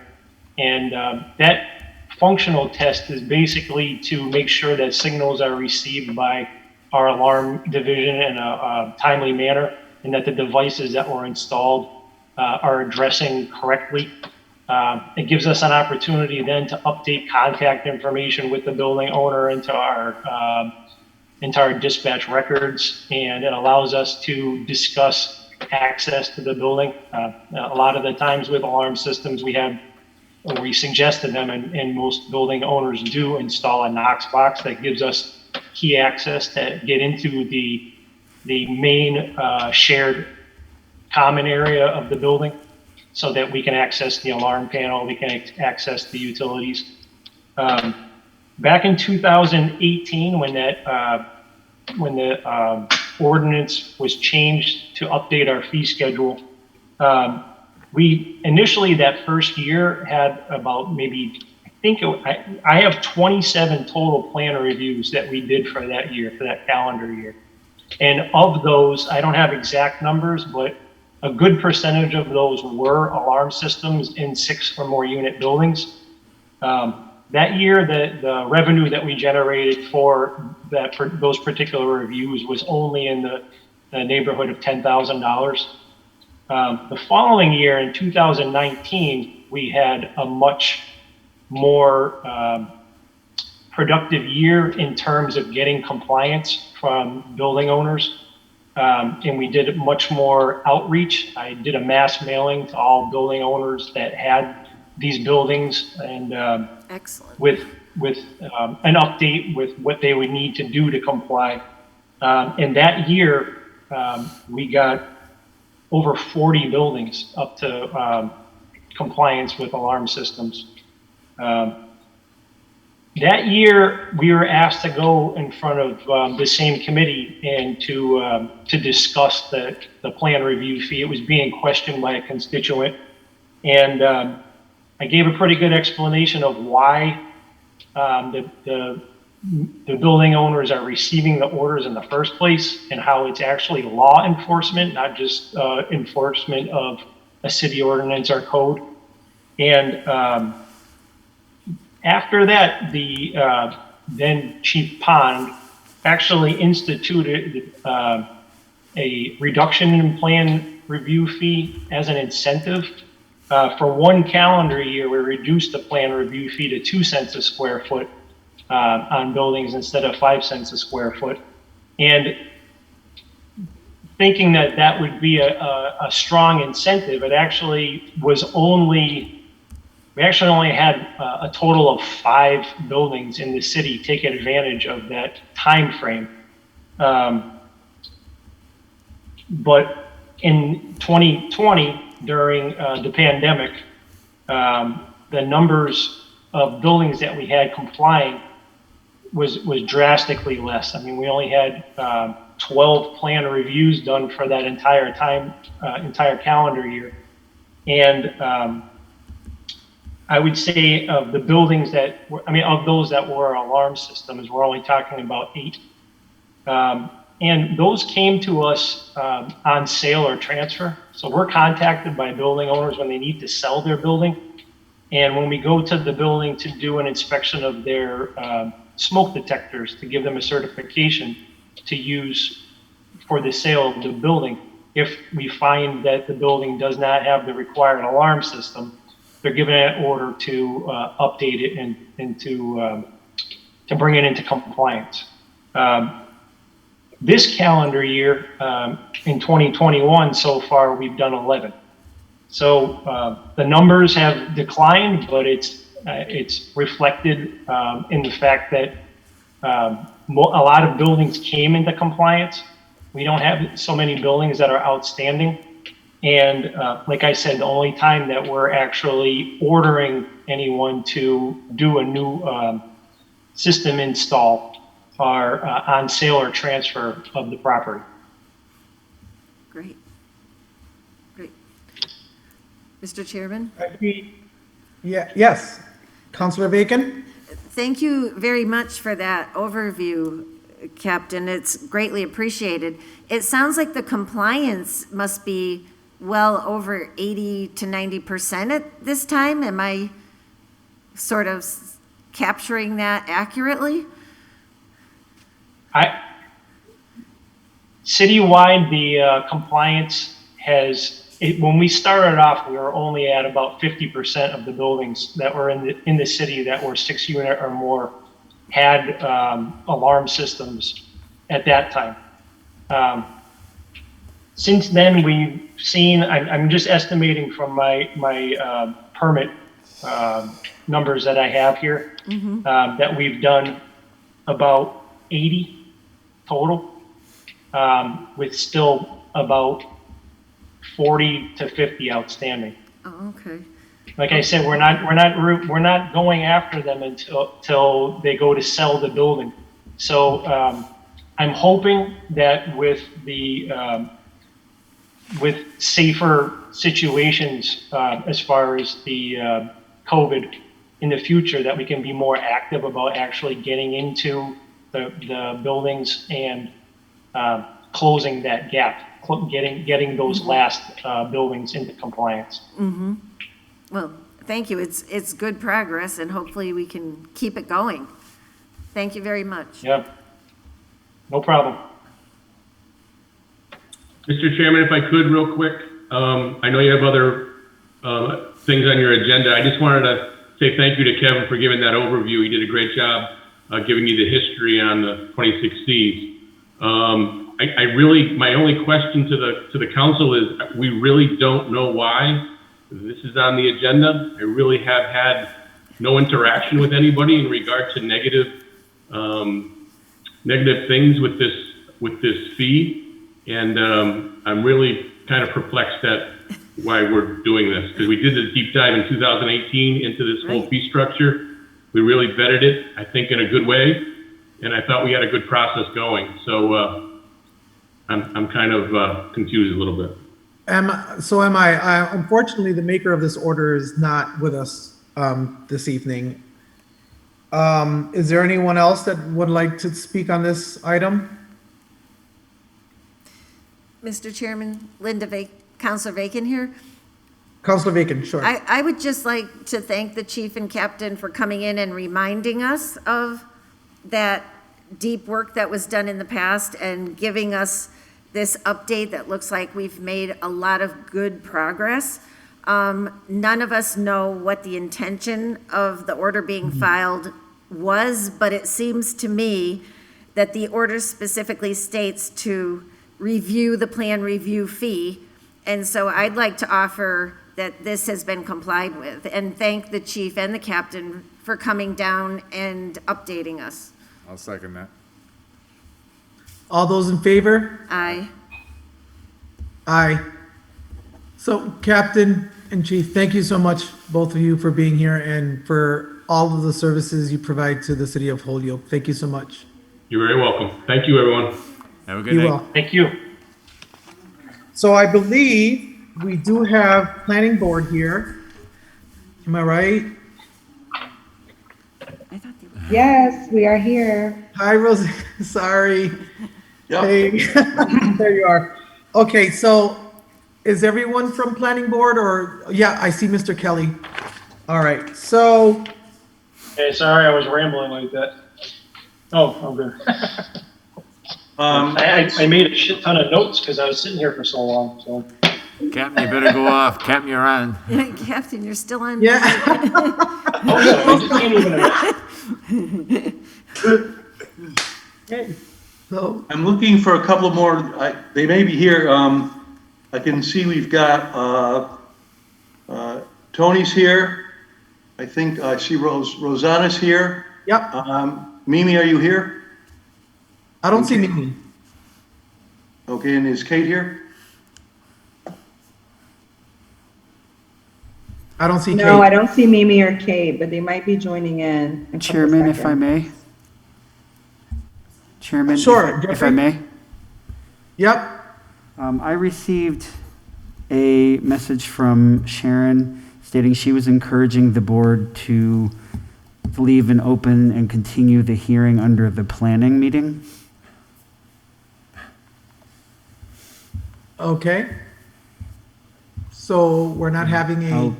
And that functional test is basically to make sure that signals are received by our alarm division in a timely manner, and that the devices that were installed are addressing correctly It gives us an opportunity then to update contact information with the building owner into our dispatch records, and it allows us to discuss access to the building. A lot of the times with alarm systems, we suggest to them, and most building owners do, install a Knox box that gives us key access to get into the main shared common area of the building, so that we can access the alarm panel, we can access the utilities. Back in 2018, when the ordinance was changed to update our fee schedule, we initially that first year had about maybe, I have 27 total plan reviews that we did for that year, for that calendar year. And of those, I don't have exact numbers, but a good percentage of those were alarm systems in 6 or more unit buildings. That year, the revenue that we generated for those particular reviews was only in the neighborhood of $10,000. The following year, in 2019, we had a much more productive year in terms of getting compliance from building owners. And we did much more outreach. I did a mass mailing to all building owners that had these buildings, and Excellent. with an update with what they would need to do to comply. And that year, we got over 40 buildings up to compliance with alarm systems. That year, we were asked to go in front of the same committee and to discuss the plan review fee. It was being questioned by a constituent, and I gave a pretty good explanation of why the building owners are receiving the orders in the first place, and how it's actually law enforcement, not just enforcement of a city ordinance or code. And after that, the then Chief Pond actually instituted a reduction in plan review fee as an incentive. For 1 calendar year, we reduced the plan review fee to 2 cents a square foot on buildings instead of 5 cents a square foot. And thinking that that would be a strong incentive, it actually was we actually only had a total of 5 buildings in the city take advantage of that time frame. But in 2020, during the pandemic, the numbers of buildings that we had complying was drastically less. I mean, we only had 12 plan reviews done for that entire calendar year. And I would say of the buildings of those that were alarm systems, we're only talking about 8. And those came to us on sale or transfer. So we're contacted by building owners when they need to sell their building. And when we go to the building to do an inspection of their smoke detectors to give them a certification to use for the sale of the building, if we find that the building does not have the required alarm system, they're given an order to update it and to bring it into compliance. This calendar year, in 2021, so far, we've done 11. So the numbers have declined, but it's reflected in the fact that a lot of buildings came into compliance. We don't have so many buildings that are outstanding. And like I said, the only time that we're actually ordering anyone to do a new system install are on sale or transfer of the property. Great. Mr. Chairman? Yes. Councilor Bacon? Thank you very much for that overview, Captain. It's greatly appreciated. It sounds like the compliance must be well over 80 to 90% at this time. Am I sort of capturing that accurately? Citywide, the compliance has when we started off, we were only at about 50% of the buildings that were in the city that were 6-unit or more had alarm systems at that time. Since then, we've seen, I'm just estimating from my permit numbers that I have here, that we've done about 80 total, with still about 40 to 50 outstanding. Oh, okay. Like I said, we're not going after them until they go to sell the building. So I'm hoping that with safer situations as far as the COVID in the future, that we can be more active about actually getting into the buildings and closing that gap, getting those last buildings into compliance. Mm-hmm. Well, thank you. It's good progress, and hopefully we can keep it going. Thank you very much. Yeah, no problem. Mr. Chairman, if I could real quick, I know you have other things on your agenda. I just wanted to say thank you to Kevin for giving that overview. He did a great job giving you the history on the 26Cs. I really, my only question to the council is, we really don't know why this is on the agenda. I really have had no interaction with anybody in regard to negative things with this fee. And I'm really kind of perplexed at why we're doing this, because we did the deep dive in 2018 into this whole fee structure. We really vetted it, I think, in a good way, and I thought we had a good process going. So I'm kind of confused a little bit. So am I. Unfortunately, the maker of this order is not with us this evening. Is there anyone else that would like to speak on this item? Mr. Chairman, Councilor Bacon here. Councilor Bacon, sure. I would just like to thank the chief and captain for coming in and reminding us of that deep work that was done in the past and giving us this update that looks like we've made a lot of good progress. None of us know what the intention of the order being filed was, but it seems to me that the order specifically states to review the plan review fee. And so I'd like to offer that this has been complied with, and thank the chief and the captain for coming down and updating us. I'll second that. All those in favor? Aye. Aye. So Captain and Chief, thank you so much, both of you, for being here and for all of the services you provide to the city of Holyoke. Thank you so much. You're very welcome. Thank you, everyone. Have a good day. Thank you. So I believe we do have planning board here. Am I right? Yes, we are here. Hi, Rosie. Sorry. Yep. Hey, there you are. Okay, so is everyone from planning board, or, yeah, I see Mr. Kelly. All right, so, Hey, sorry, I was rambling like that. Oh, I'm good. I made a shit ton of notes because I was sitting here for so long, so. Captain, you better go off. Captain, you're on. Captain, you're still on. yeah. Oh, so I just came even Okay, so, I'm looking for a couple more, they may be here. I can see we've got Tony's here. I think I see Rosanna's here. yep, Mimi, are you here? I don't see Mimi. Okay, and is Kate here? I don't see Kate. No, I don't see Mimi or Kate, but they might be joining in. a couple Chairman, if I seconds. may. Chairman, Sure, if I Jeffrey? may. Yep, I received a message from Sharon stating she was encouraging the board to leave an open and continue the hearing under the planning meeting. okay. So we're not having a, I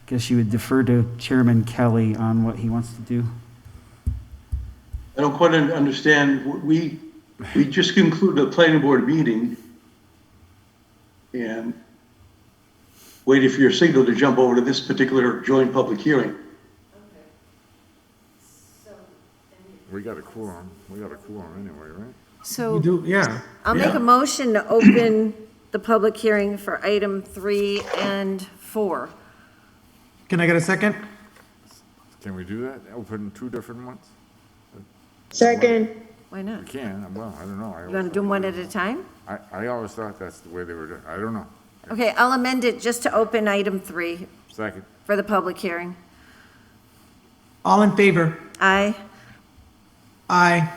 guess you would defer to Chairman Kelly on what he wants to do. I don't quite understand. We just concluded a planning board meeting. And waiting for your signal to jump over to this particular joint public hearing. We got a quorum anyway, right? So. We do, yeah. I'll make a motion to open the public hearing for item 3 and 4. Can I get a second? Can we do that? Open two different ones? Second. Why not? We can, well, I don't know. You want to do them one at a time? I always thought that's the way they were doing, I don't know. Okay, I'll amend it just to open item 3 Second. for the public hearing. All in favor? Aye. Aye.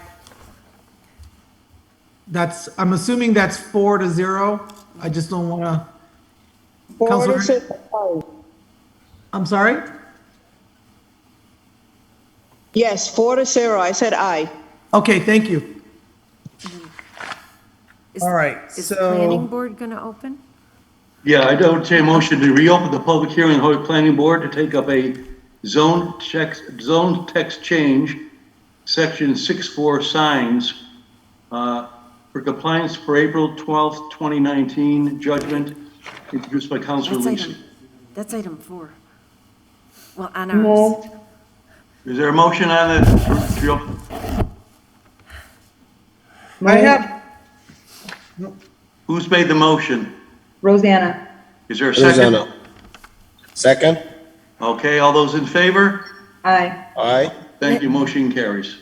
I'm assuming that's 4-0. I just don't want to. 4-0. I'm sorry? Yes, 4-0. I said aye. Okay, thank you. All right, Is the planning so, board going to open? Yeah, I don't take a motion to reopen the public hearing in the Holyoke Planning Board to take up a zone text change, section 6.4 signs, for compliance for April 12th, 2019 judgment introduced by Councilor LISI. That's item 4. Well, on ours. Is there a motion on that? I have, Who's made the motion? Rosanna. Is there a second? Rosanna. Second? Okay, all those in favor? Aye. Aye. Thank you, motion carries.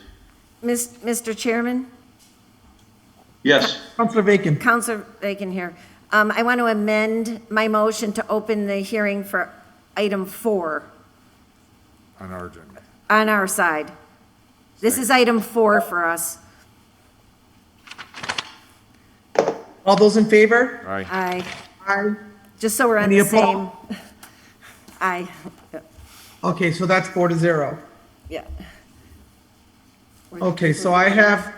Mr. Chairman? Yes. Councilor Bacon. Councilor Bacon here. I want to amend my motion to open the hearing for item 4 On our agenda. on our side. This is item 4 for us. All those in favor? Aye. Aye. Aye. Just so we're on Any the same. opposed? Aye. Okay, so that's 4-0. Yeah. Okay, so I have,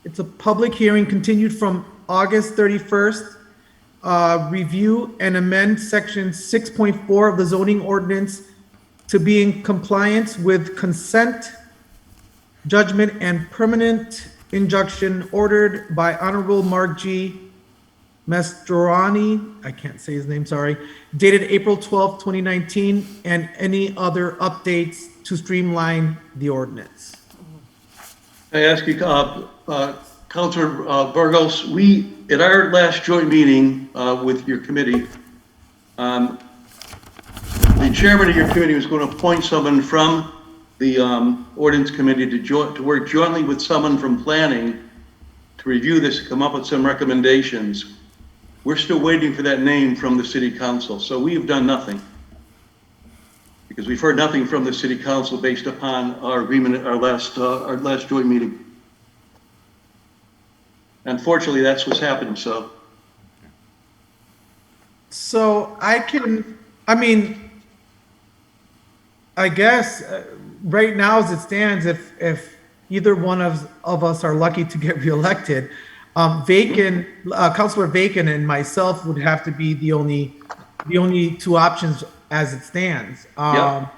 it's a public hearing continued from August 31st. Review and amend section 6.4 of the zoning ordinance to be in compliance with consent, judgment, and permanent injunction ordered by Honorable Mark G. Mastroianni, I can't say his name, sorry, dated April 12th, 2019, and any other updates to streamline the ordinance. I ask you, Councilor Burgos, we, at our last joint meeting with your committee, the chairman of your committee was going to appoint someone from the Ordinance Committee to work jointly with someone from planning to review this and come up with some recommendations. We're still waiting for that name from the city council, so we have done nothing. Because we've heard nothing from the city council based upon our agreement at our last joint meeting. Unfortunately, that's what's happened, so. So I guess, right now as it stands, if either one of us are lucky to get reelected, Councilor Bacon and myself would have to be the only two options as it stands. Yep.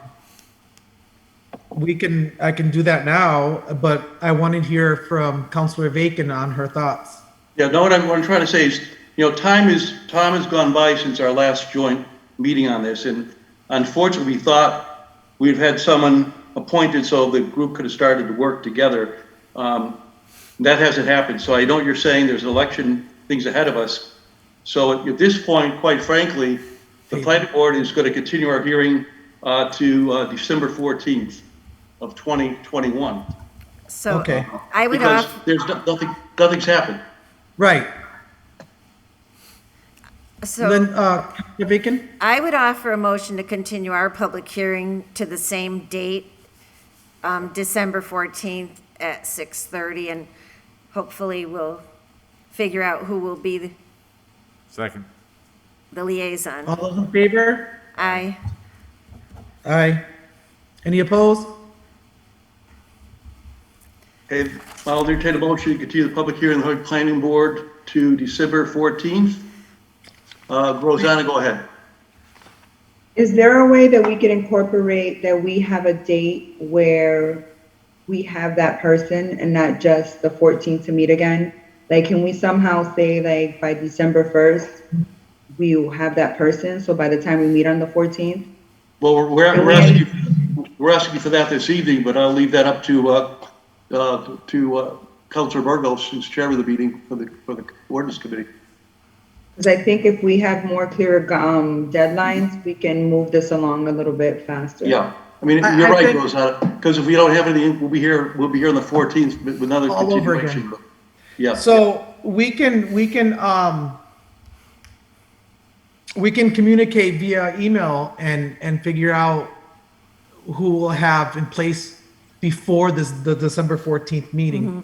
I can do that now, but I want to hear from Councilor Bacon on her thoughts. Yeah, no, what I'm trying to say is, time has gone by since our last joint meeting on this, and unfortunately, we thought we'd had someone appointed so the group could have started to work together. That hasn't happened, so I know what you're saying, there's election things ahead of us. So at this point, quite frankly, the planning board is going to continue our hearing to December 14th of 2021. So Okay. I would Because offer, there's nothing's happened. Right. so Then, Councilor Bacon? I would offer a motion to continue our public hearing to the same date, December 14th at 6:30, and hopefully we'll figure out who will be Second. the liaison. All those in favor? Aye. Aye. Any opposed? Okay, I'll entertain a motion to continue the public hearing in the Holyoke Planning Board to December 14th. Rosanna, go ahead. Is there a way that we could incorporate that we have a date where we have that person and not just the 14th to meet again? Like, can we somehow say like by December 1st, we will have that person, so by the time we meet on the 14th? Well, we're asking you for that this evening, but I'll leave that up to Councilor Burgos, who's chair of the meeting for the Ordinance Committee. Because I think if we have more clearer deadlines, we can move this along a little bit faster. Yeah, I mean, you're right, Rosetta, because if we don't have anything, we'll be here on the 14th with another All over continuation. again. Yeah. So we can communicate via email and figure out who we'll have in place before the December 14th meeting.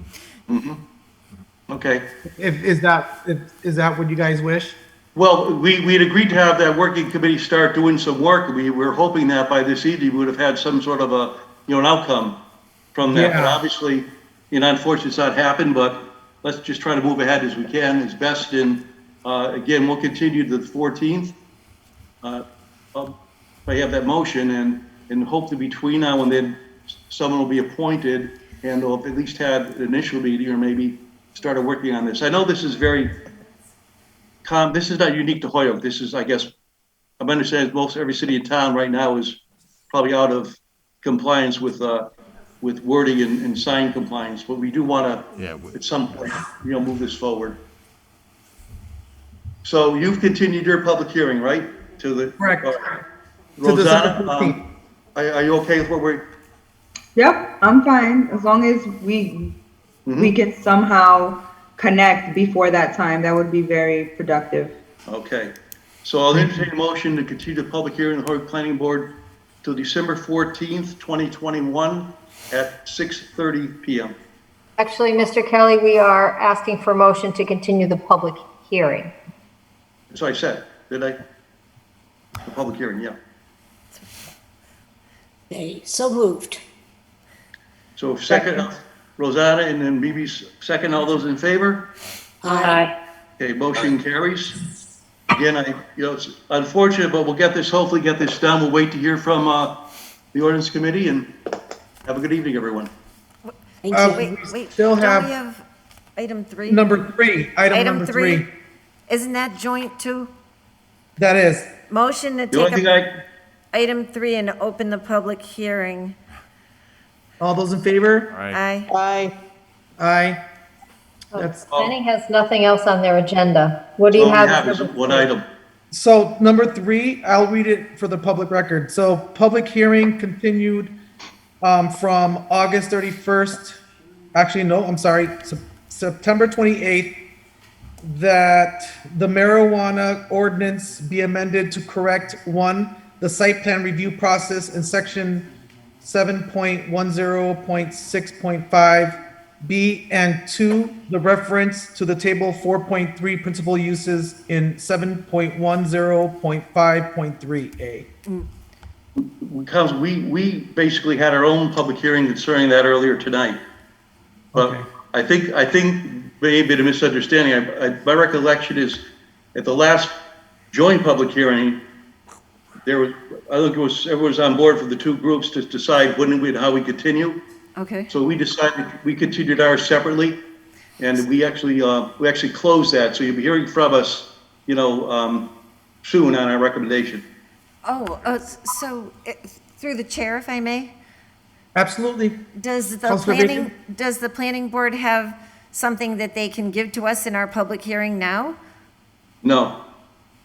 Okay. Is that what you guys wish? Well, we'd agreed to have that working committee start doing some work. We were hoping that by this evening we would have had some sort of an outcome from that. But obviously, unfortunately, it's not happened. But let's just try to move ahead as we can, as best. And again, we'll continue to the 14th. If I have that motion, and hopefully between now and then, someone will be appointed, and they'll have at least had an initial meeting, or maybe started working on this. I know this is this is not unique to Holyoke. This is, I guess, I'm understanding most every city in town right now is probably out of compliance with wording and sign compliance, but we do want to, at some point, move this forward. So you've continued your public hearing, right? Correct. Rosanna, are you okay with what we're? Yep, I'm fine, as long as we can somehow connect before that time. That would be very productive. Okay, so I'll entertain a motion to continue the public hearing of the Holyoke Planning Board till December 14th, 2021 at 6:30 p.m. Actually, Mr. Kelly, we are asking for a motion to continue the public hearing. So I said, did I? The public hearing, yeah. Okay, so moved. So second, Rosanna, and then Bibi's second. All those in favor? Aye. Okay, motion carries. Again, it's unfortunate, but we'll hopefully get this done. We'll wait to hear from the Ordinance Committee, and have a good evening, everyone. Wait, still don't have we have item 3? Number 3, item number 3. Isn't that joint too? That is. Motion to The only take thing up item 3 and open the public hearing. All those in favor? Aye. Aye. Aye. Planning has nothing else on their agenda. What do you have? Is one item. So number 3, I'll read it for the public record. So public hearing continued from August 31st. Actually, no, I'm sorry, September 28th, that the marijuana ordinance be amended to correct 1, the site plan review process in section 7.10.6.5 B, and 2, the reference to the table 4.3 principal uses in 7.10.5.3 A. Because we basically had our own public hearing concerning that earlier tonight. But I think maybe a misunderstanding. My recollection is at the last joint public hearing, everyone was on board for the two groups to decide how we continue. Okay. So we decided we continued ours separately, and we actually closed that. So you'll be hearing from us, soon on our recommendation. So through the chair, if I may? Absolutely. Does Councilor the planning board have something that they can give to us in our public hearing now? No,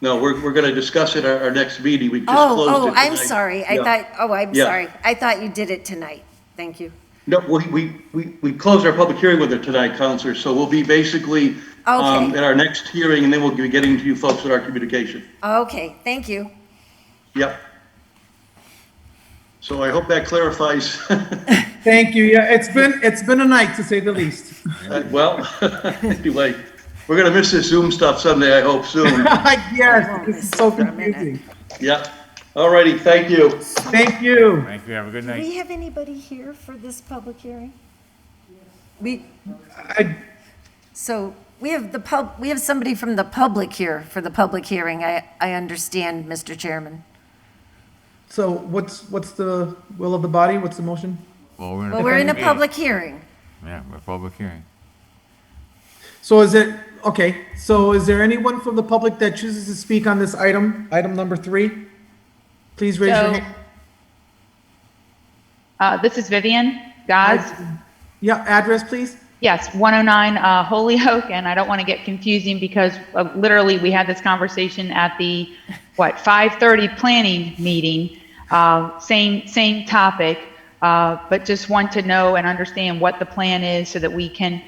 we're going to discuss it at our next meeting. We just closed it I'm tonight. sorry. I'm sorry. I thought you did it tonight. Thank you. No, we closed our public hearing with it tonight, Counselor, so we'll be basically at our next hearing, and then we'll be getting to you folks with our communication. Okay, thank you. Yep. So I hope that clarifies. Thank you. Yeah, it's been a night, to say the least. Well, anyway, we're going to miss this Zoom stuff someday, I hope, soon. Yes, this is so confusing. Yep. All righty, thank you. Thank you. Thank you, have a good Do night. we have anybody here for this public hearing? So we have somebody from the public here for the public hearing, I understand, Mr. Chairman. So what's the will of the body? What's the motion? Well, we're in a public hearing. Yeah, we're public hearing. So is it okay, so is there anyone from the public that chooses to speak on this item, item number 3? Please raise your hand. This is Vivian Gaz. Yeah, address, please. Yes, 109 Holyoke, and I don't want to get confusing because literally we had this conversation at the 5:30 planning meeting, same topic, but just want to know and understand what the plan is so that we can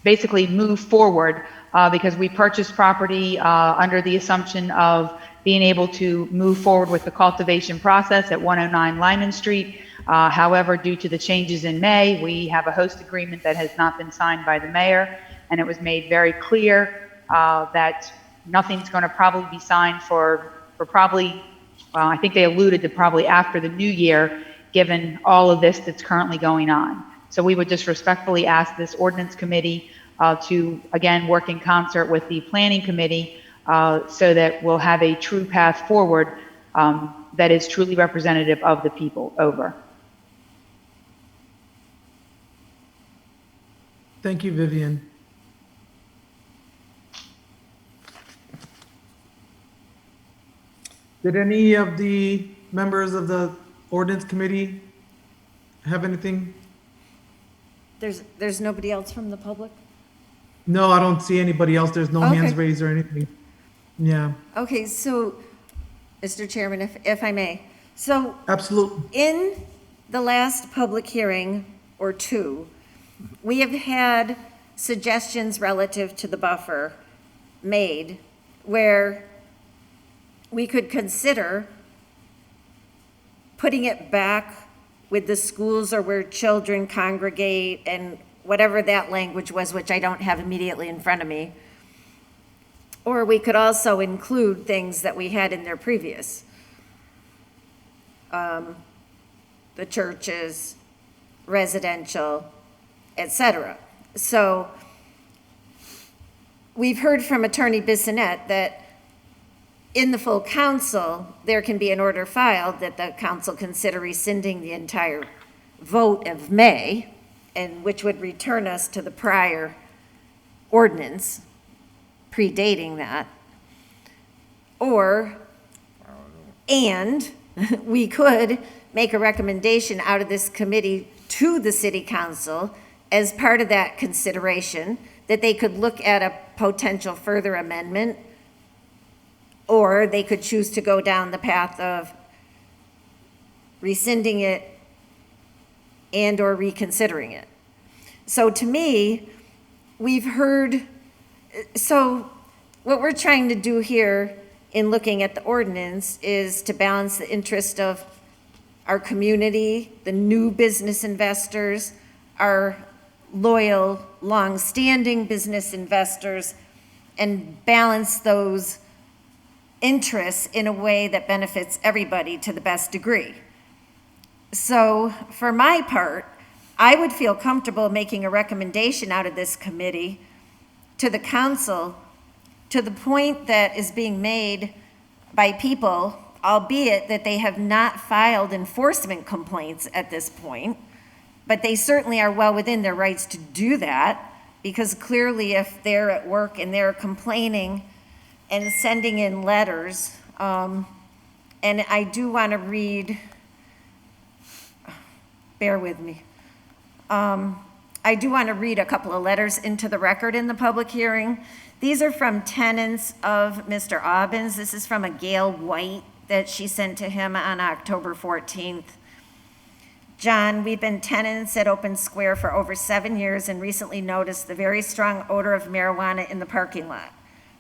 basically move forward because we purchased property under the assumption of being able to move forward with the cultivation process at 109 Lyman Street. However, due to the changes in May, we have a host agreement that has not been signed by the mayor, and it was made very clear that nothing's going to probably be signed for probably, well, I think they alluded to probably after the new year, given all of this that's currently going on. So we would just respectfully ask this ordinance committee to, again, work in concert with the planning committee so that we'll have a true path forward that is truly representative of the people. Over. Thank you, Vivian. Did any of the members of the ordinance committee have anything? There's nobody else from the public? No, I don't see anybody else. There's no hands Okay. raised or anything. Yeah, Okay, so, Mr. Chairman, if I may. So absolutely. in the last public hearing or two, we have had suggestions relative to the buffer made where we could consider putting it back with the schools or where children congregate and whatever that language was, which I don't have immediately in front of me. Or we could also include things that we had in there previous. The churches, residential, etc. So we've heard from Attorney Bissonnette that in the full council, there can be an order filed that the council consider rescinding the entire vote of May, and which would return us to the prior ordinance predating that. And we could make a recommendation out of this committee to the city council as part of that consideration, that they could look at a potential further amendment, or they could choose to go down the path of rescinding it and or reconsidering it. So to me, we've heard, so what we're trying to do here in looking at the ordinance is to balance the interest of our community, the new business investors, our loyal, long-standing business investors, and balance those interests in a way that benefits everybody to the best degree. So for my part, I would feel comfortable making a recommendation out of this committee to the council to the point that is being made by people, albeit that they have not filed enforcement complaints at this point, but they certainly are well within their rights to do that, because clearly if they're at work and they're complaining and sending in letters, and I do want to read, bear with me. I do want to read a couple of letters into the record in the public hearing. These are from tenants of Mr. Aubin's. This is from a Gail White that she sent to him on October 14th. John, we've been tenants at Open Square for over 7 years and recently noticed the very strong odor of marijuana in the parking lot.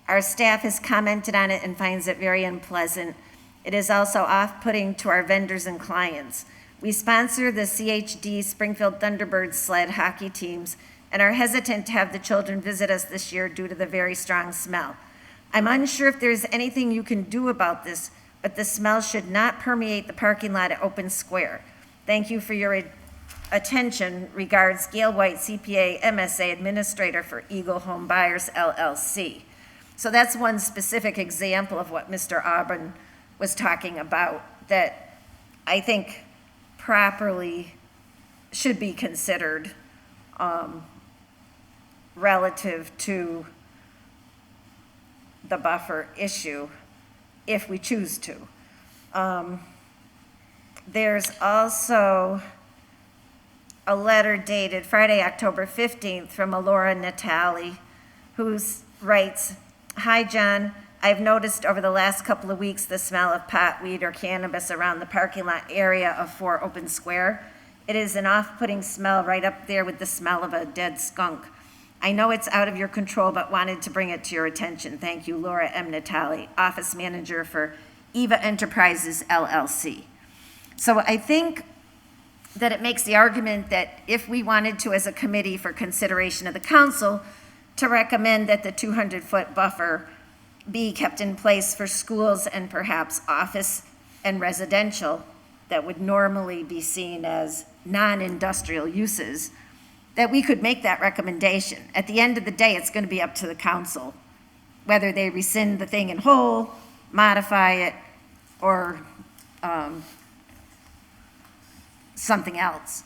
Our staff has commented on it and finds it very unpleasant. It is also off-putting to our vendors and clients. We sponsor the CHD Springfield Thunderbirds sled hockey teams and are hesitant to have the children visit us this year due to the very strong smell. I'm unsure if there's anything you can do about this, but the smell should not permeate the parking lot at Open Square. Thank you for your attention. Regards, Gail White, CPA, MSA Administrator for Eagle Home Buyers, LLC. So that's one specific example of what Mr. Aubin was talking about that I think properly should be considered relative to the buffer issue if we choose to. There's also a letter dated Friday, October 15th from Alora Natali, who writes, "Hi, John. I've noticed over the last couple of weeks the smell of pot, weed, or cannabis around the parking lot area of 4 Open Square. It is an off-putting smell right up there with the smell of a dead skunk. I know it's out of your control, but wanted to bring it to your attention. Thank you, Laura M. Natali, Office Manager for Eva Enterprises, LLC." So I think that it makes the argument that if we wanted to, as a committee for consideration of the council, to recommend that the 200-foot buffer be kept in place for schools and perhaps office and residential that would normally be seen as non-industrial uses, that we could make that recommendation. At the end of the day, it's going to be up to the council, whether they rescind the thing in whole, modify it, or something else.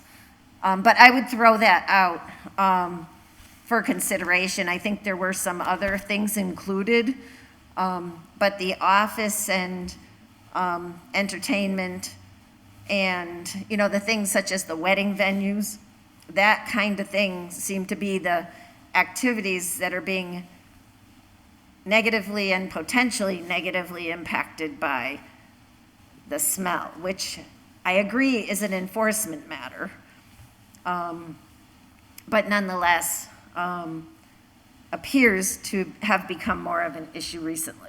But I would throw that out for consideration. I think there were some other things included, but the office and entertainment and, you know, the things such as the wedding venues, that kind of thing seem to be the activities that are being negatively and potentially negatively impacted by the smell, which I agree is an enforcement matter, but nonetheless appears to have become more of an issue recently.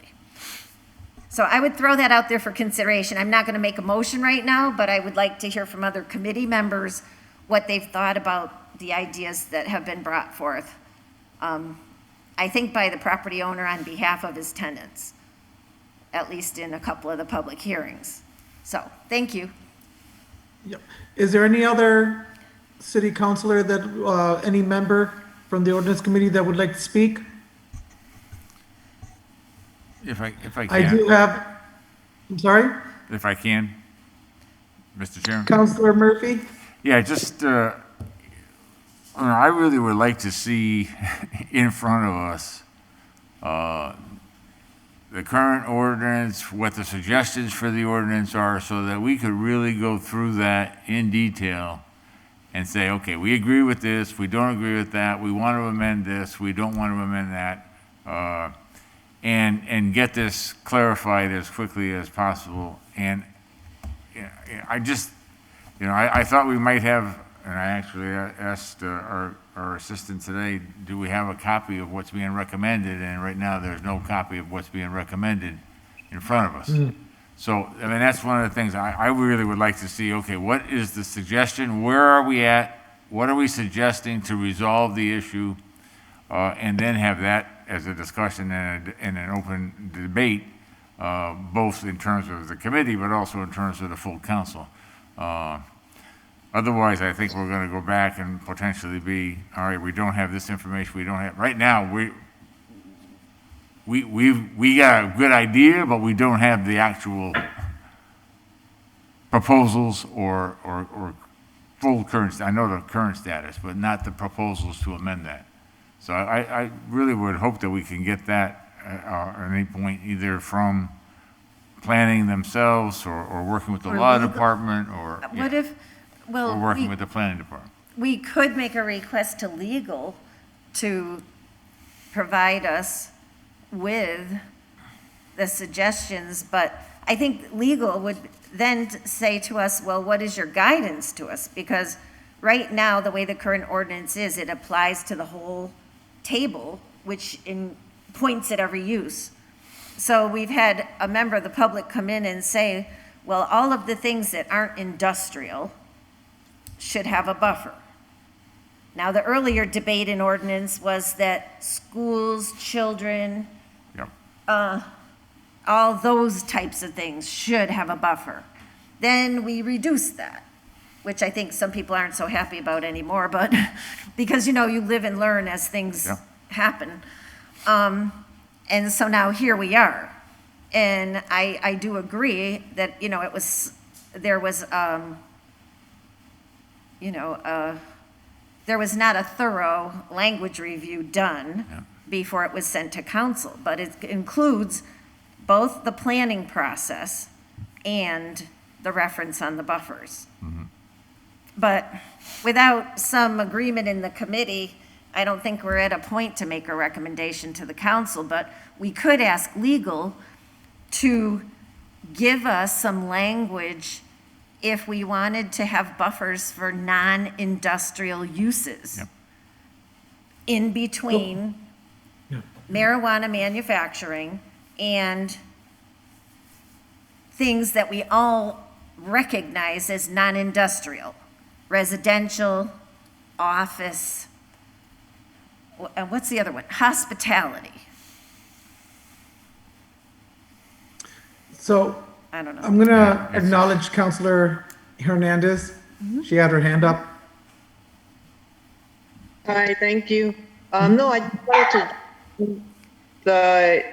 So I would throw that out there for consideration. I'm not going to make a motion right now, but I would like to hear from other committee members what they've thought about the ideas that have been brought forth, I think by the property owner on behalf of his tenants, at least in a couple of the public hearings. So, thank you. Yep. Is there any other city councilor that, any member from the ordinance committee that would like to speak? If I can. I do have, I'm sorry? If I can, Mr. Chairman. Councilor Murphy? Yeah, just, I really would like to see in front of us the current ordinance, what the suggestions for the ordinance are, so that we could really go through that in detail and say, okay, we agree with this, we don't agree with that, we want to amend this, we don't want to amend that, and get this clarified as quickly as possible. And I just, I thought we might have, and I actually asked our assistant today, do we have a copy of what's being recommended? And right now, there's no copy of what's being recommended in front of us. So, I mean, that's one of the things I really would like to see. Okay, what is the suggestion? Where are we at? What are we suggesting to resolve the issue? And then have that as a discussion and an open debate, both in terms of the committee, but also in terms of the full council. Otherwise, I think we're going to go back and potentially be, all right, we don't have this information, we don't have, right now, we got a good idea, but we don't have the actual proposals or full current, I know the current status, but not the proposals to amend that. So I really would hope that we can get that at any point, either from planning themselves or working with the law department or. What if, well, we're working with the planning department. We could make a request to legal to provide us with the suggestions, but I think legal would then say to us, well, what is your guidance to us? Because right now, the way the current ordinance is, it applies to the whole table, which points at every use. So we've had a member of the public come in and say, well, all of the things that aren't industrial should have a buffer. Now, the earlier debate in ordinance was that schools, children, all those types of things should have a buffer. Then we reduced that, which I think some people aren't so happy about anymore, but because, you live and learn as things happen. And so now here we are. And I do agree that, there there was not a thorough language review done before it was sent to council, but it includes both the planning process and the reference on the buffers. But without some agreement in the committee, I don't think we're at a point to make a recommendation to the council, but we could ask legal to give us some language if we wanted to have buffers for non-industrial uses in between marijuana manufacturing and things that we all recognize as non-industrial, residential, office, and what's the other one? Hospitality. So I don't know. I'm going to acknowledge Councilor Hernandez. She had her hand up. Hi, thank you. No, I just wanted to,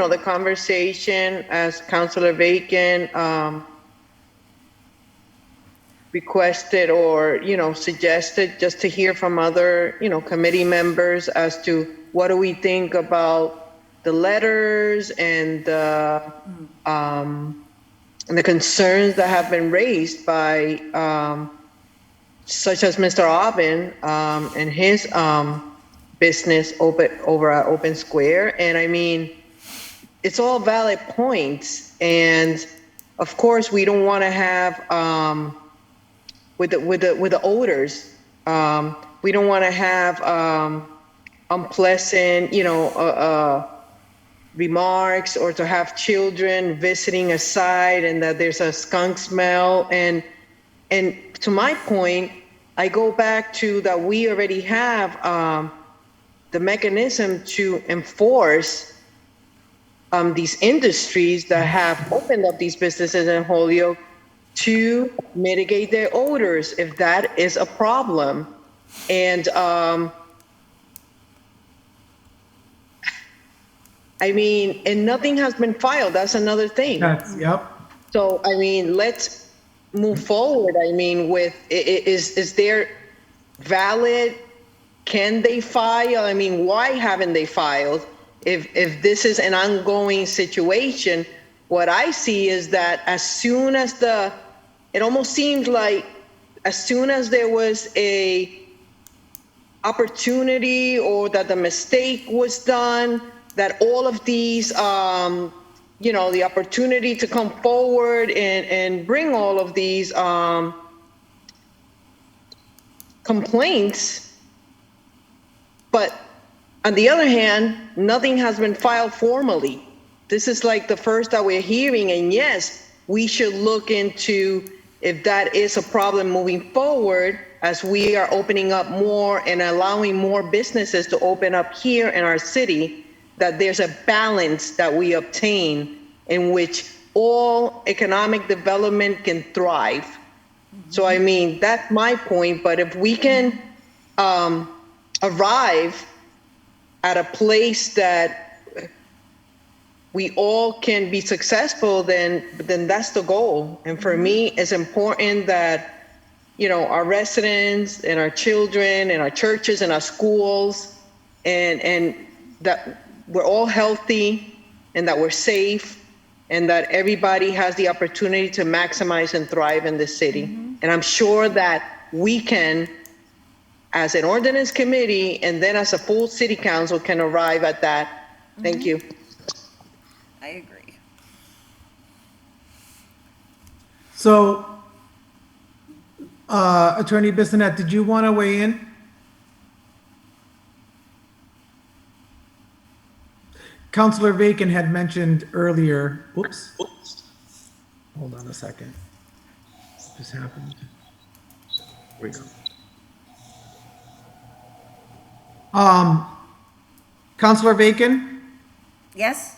the conversation as Councilor Bacon, requested or, suggested, just to hear from other, committee members as to what do we think about the letters and the concerns that have been raised by, such as Mr. Aubin and his business over at Open Square. And I mean, it's all valid points. And of course, we don't want to have with the odors. We don't want to have unpleasant, remarks, or to have children visiting a site and that there's a skunk smell. And to my point, I go back to that we already have the mechanism to enforce these industries that have opened up these businesses in Holyoke to mitigate their odors if that is a problem. And I mean, and nothing has been filed. That's another thing. Yep. So, I mean, let's move forward. I mean, with, is there valid, can they file? I mean, why haven't they filed? If this is an ongoing situation, what I see is that as soon as it almost seemed like as soon as there was a opportunity or that the mistake was done, that all of these, the opportunity to come forward and bring all of these complaints, but on the other hand, nothing has been filed formally. This is like the first that we're hearing, and yes, we should look into if that is a problem moving forward as we are opening up more and allowing more businesses to open up here in our city, that there's a balance that we obtain in which all economic development can thrive. So, I mean, that's my point, but if we can arrive at a place that we all can be successful, then that's the goal. And for me, it's important that, our residents and our children and our churches and our schools and that we're all healthy and that we're safe and that everybody has the opportunity to maximize and thrive in this city. And I'm sure that we can, as an ordinance committee and then as a full city council, can arrive at that. Thank you. I agree. So, Attorney Bissonnette, did you want to weigh in? Councilor Bacon had mentioned earlier, whoops. Hold on a second. What just happened? Here we go. Councilor Bacon? Yes?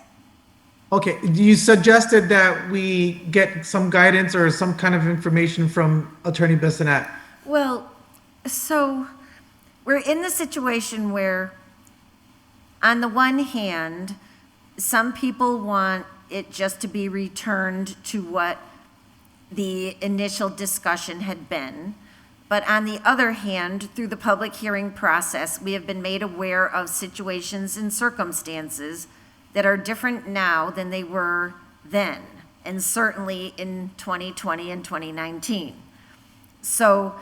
Okay, you suggested that we get some guidance or some kind of information from Attorney Bissonnette. Well, so we're in the situation where, on the one hand, some people want it just to be returned to what the initial discussion had been. But on the other hand, through the public hearing process, we have been made aware of situations and circumstances that are different now than they were then, and certainly in 2020 and 2019. So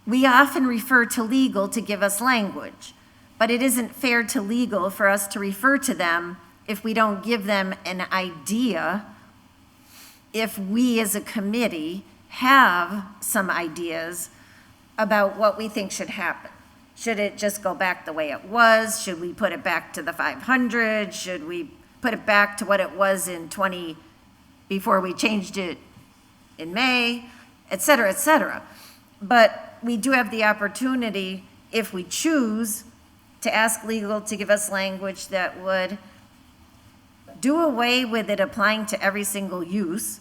we often refer to legal to give us language, but it isn't fair to legal for us to refer to them if we don't give them an idea, if we as a committee have some ideas about what we think should happen. Should it just go back the way it was? Should we put it back to the 500? Should we put it back to what it was in before we changed it in May, et cetera, et cetera. But we do have the opportunity, if we choose, to ask legal to give us language that would do away with it applying to every single use,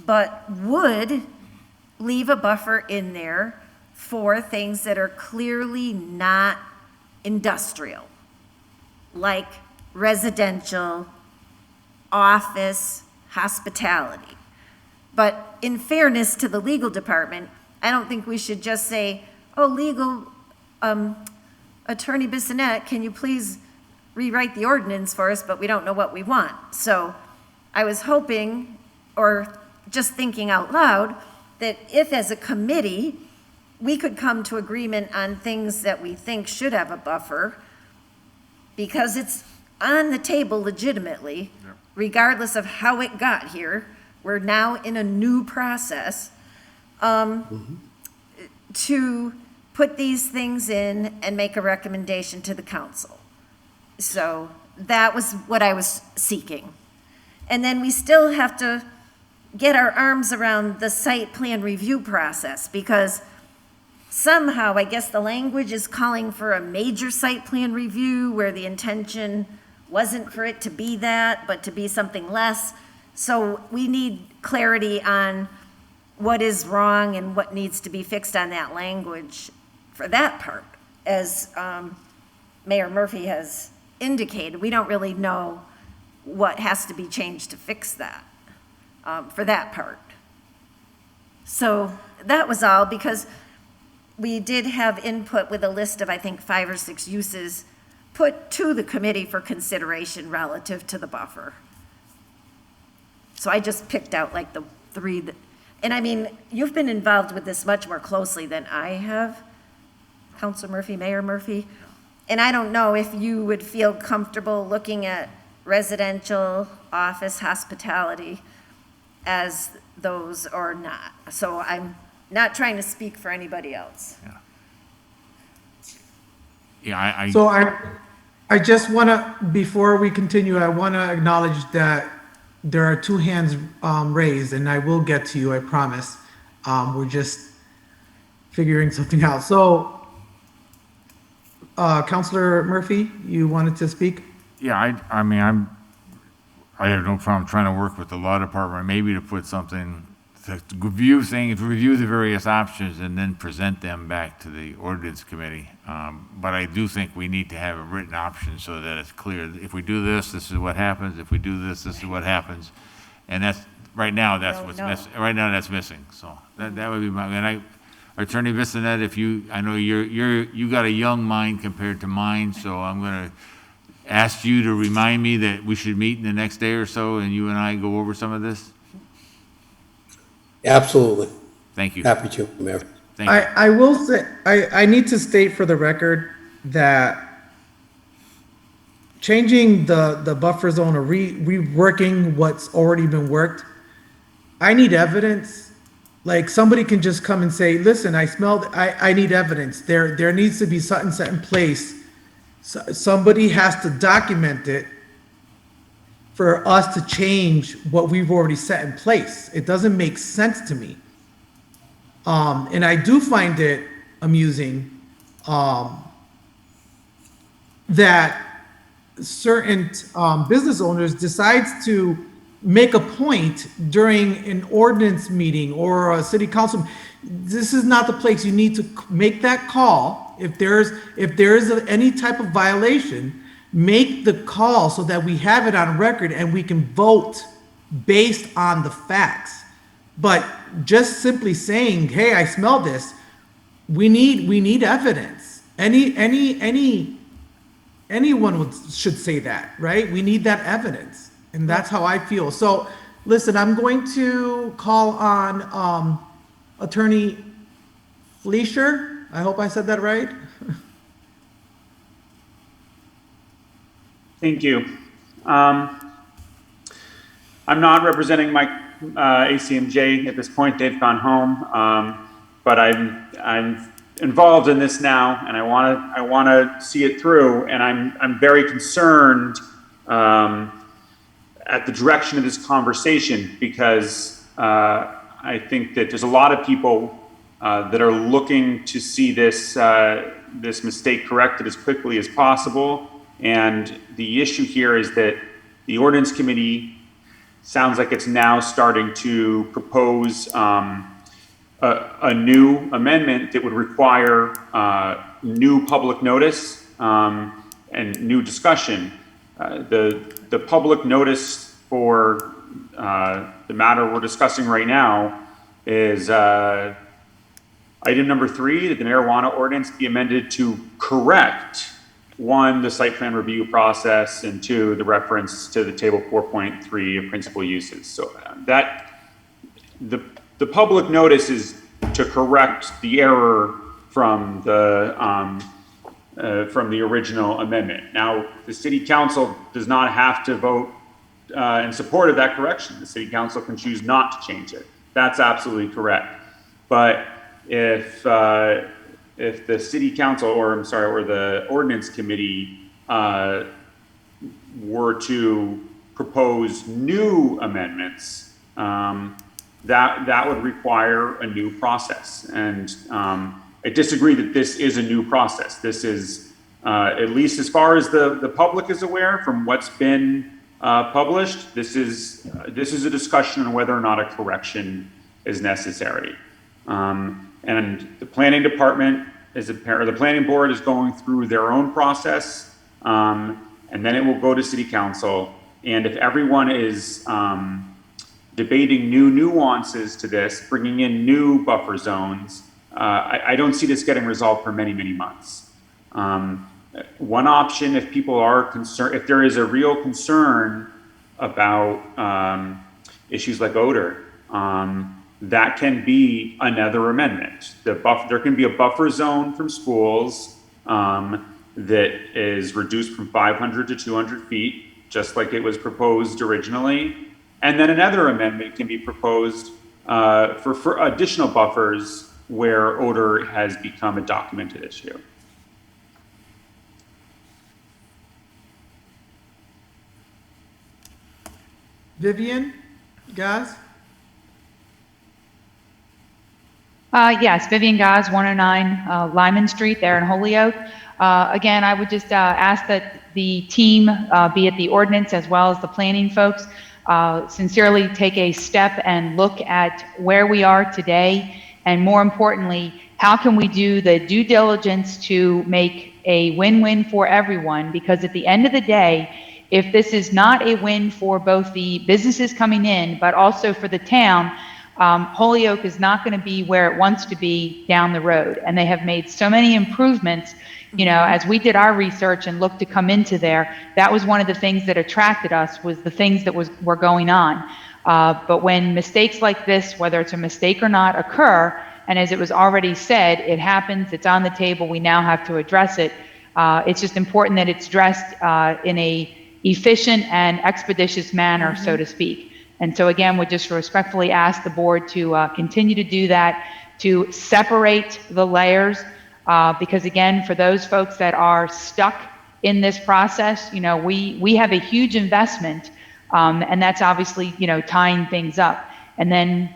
but would leave a buffer in there for things that are clearly not industrial, like residential, office, hospitality. But in fairness to the legal department, I don't think we should just say, oh, legal, Attorney Bissonnette, can you please rewrite the ordinance for us, but we don't know what we want. So I was hoping, or just thinking out loud, that if as a committee, we could come to agreement on things that we think should have a buffer, because it's on the table legitimately, regardless of how it got here. We're now in a new process to put these things in and make a recommendation to the council. So that was what I was seeking. And then we still have to get our arms around the site plan review process, because somehow, I guess the language is calling for a major site plan review where the intention wasn't for it to be that, but to be something less. So we need clarity on what is wrong and what needs to be fixed on that language for that part. As Mayor Murphy has indicated, we don't really know what has to be changed to fix that, for that part. So that was all, because we did have input with a list of, I think, 5 or 6 uses put to the committee for consideration relative to the buffer. So I just picked out like the 3 that, and I mean, you've been involved with this much more closely than I have, Councilor Murphy, Mayor Murphy. And I don't know if you would feel comfortable looking at residential, office, hospitality as those or not. So I'm not trying to speak for anybody else. Yeah, So I just want to, before we continue, I want to acknowledge that there are 2 hands raised, and I will get to you, I promise. We're just figuring something out. So, Councilor Murphy, you wanted to speak? Yeah, I mean, I have no problem trying to work with the law department, maybe to put something, to review the various options and then present them back to the ordinance committee. But I do think we need to have a written option so that it's clear. If we do this, this is what happens. If we do this, this is what happens. And that's, right now, that's what's missing. Right now, that's missing. So that would be my, and Attorney Bissonnette, if I know you got a young mind compared to mine, so I'm gonna ask you to remind me that we should meet in the next day or so, and you and I go over some of this. Absolutely. Thank you. Happy to, Mayor. Thank you. I will say, I need to state for the record that changing the buffer zone or reworking what's already been worked, I need evidence. Like, somebody can just come and say, listen, I smelled, I need evidence. There needs to be something set in place. So, somebody has to document it for us to change what we've already set in place. It doesn't make sense to me. And I do find it amusing that certain business owners decides to make a point during an ordinance meeting or a city council. This is not the place. You need to make that call. If there is any type of violation, make the call so that we have it on record and we can vote based on the facts. But just simply saying, hey, I smell this, we need evidence. Anyone should say that, right? We need that evidence. And that's how I feel. So listen, I'm going to call on Attorney Fleischer. I hope I said that right. Thank you. I'm not representing my ACMJ at this point. They've gone home, but I'm involved in this now, and I want to see it through. And I'm very concerned at the direction of this conversation, because I think that there's a lot of people that are looking to see this this mistake corrected as quickly as possible. And the issue here is that the Ordinance Committee sounds like it's now starting to propose a new amendment that would require new public notice and new discussion. The public notice for the matter we're discussing right now is item number 3, that the marijuana ordinance be amended to correct 1, the site plan review process, and 2, the reference to the table 4.3 of principal uses. So that the public notice is to correct the error from the original amendment. Now, the city council does not have to vote in support of that correction. The city council can choose not to change it. That's absolutely correct. But if the city council, or the ordinance committee were to propose new amendments, that would require a new process. And I disagree that this is a new process. This is, at least as far as the public is aware, from what's been published, this is a discussion on whether or not a correction is necessary. And the planning department or the planning board is going through their own process, and then it will go to city council. And if everyone is debating new nuances to this, bringing in new buffer zones, I don't see this getting resolved for many, many months. One option, if people are concerned, if there is a real concern about issues like odor, that can be another amendment. There can be a buffer zone from schools that is reduced from 500 to 200 feet, just like it was proposed originally. And then another amendment can be proposed for additional buffers where odor has become a documented issue. Vivian, Gaz? Yes, Vivian Gaz, 109 Lyman Street there in Holyoke. Again, I would just ask that the team, be it the ordinance as well as the planning folks, sincerely take a step and look at where we are today, and more importantly, how can we do the due diligence to make a win-win for everyone? Because at the end of the day, if this is not a win for both the businesses coming in, but also for the town, Holyoke is not going to be where it wants to be down the road. And they have made so many improvements. You know, as we did our research and looked to come into there, that was one of the things that attracted us, was the things that were going on. But when mistakes like this, whether it's a mistake or not, occur, and as it was already said, it happens, it's on the table, we now have to address it. It's just important that it's addressed in a efficient and expeditious manner, so to speak. And so again, we just respectfully ask the board to continue to do that, to separate the layers, because again, for those folks that are stuck in this process, you know, we have a huge investment, and that's obviously, you know, tying things up. And then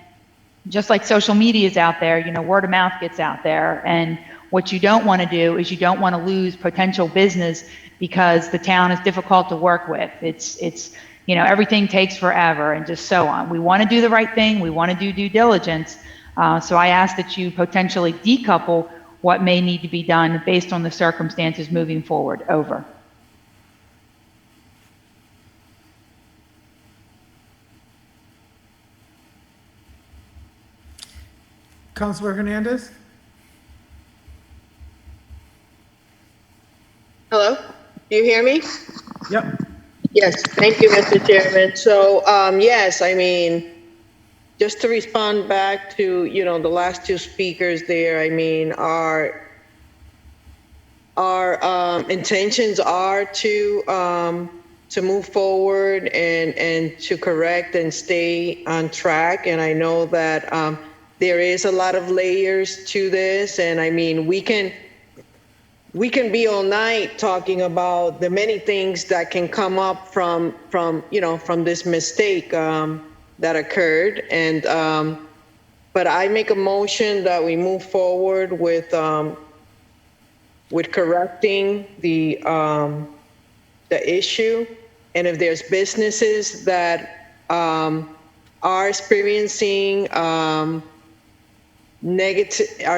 just like social media is out there, you know, word of mouth gets out there. And what you don't want to do is you don't want to lose potential business because the town is difficult to work with. It's you know, everything takes forever and just so on. We want to do the right thing. We want to do due diligence. So I ask that you potentially decouple what may need to be done based on the circumstances moving forward. Over. Councilor Hernandez? Hello? Do you hear me? Yep. Yes, thank you, Mr. Chairman. So, yes, I mean, just to respond back to, the last two speakers there, I mean, our intentions are to move forward and to correct and stay on track. And I know that there is a lot of layers to this. And I mean, we can be all night talking about the many things that can come up from this mistake that occurred. And but I make a motion that we move forward with correcting the issue. And if there's businesses that are experiencing are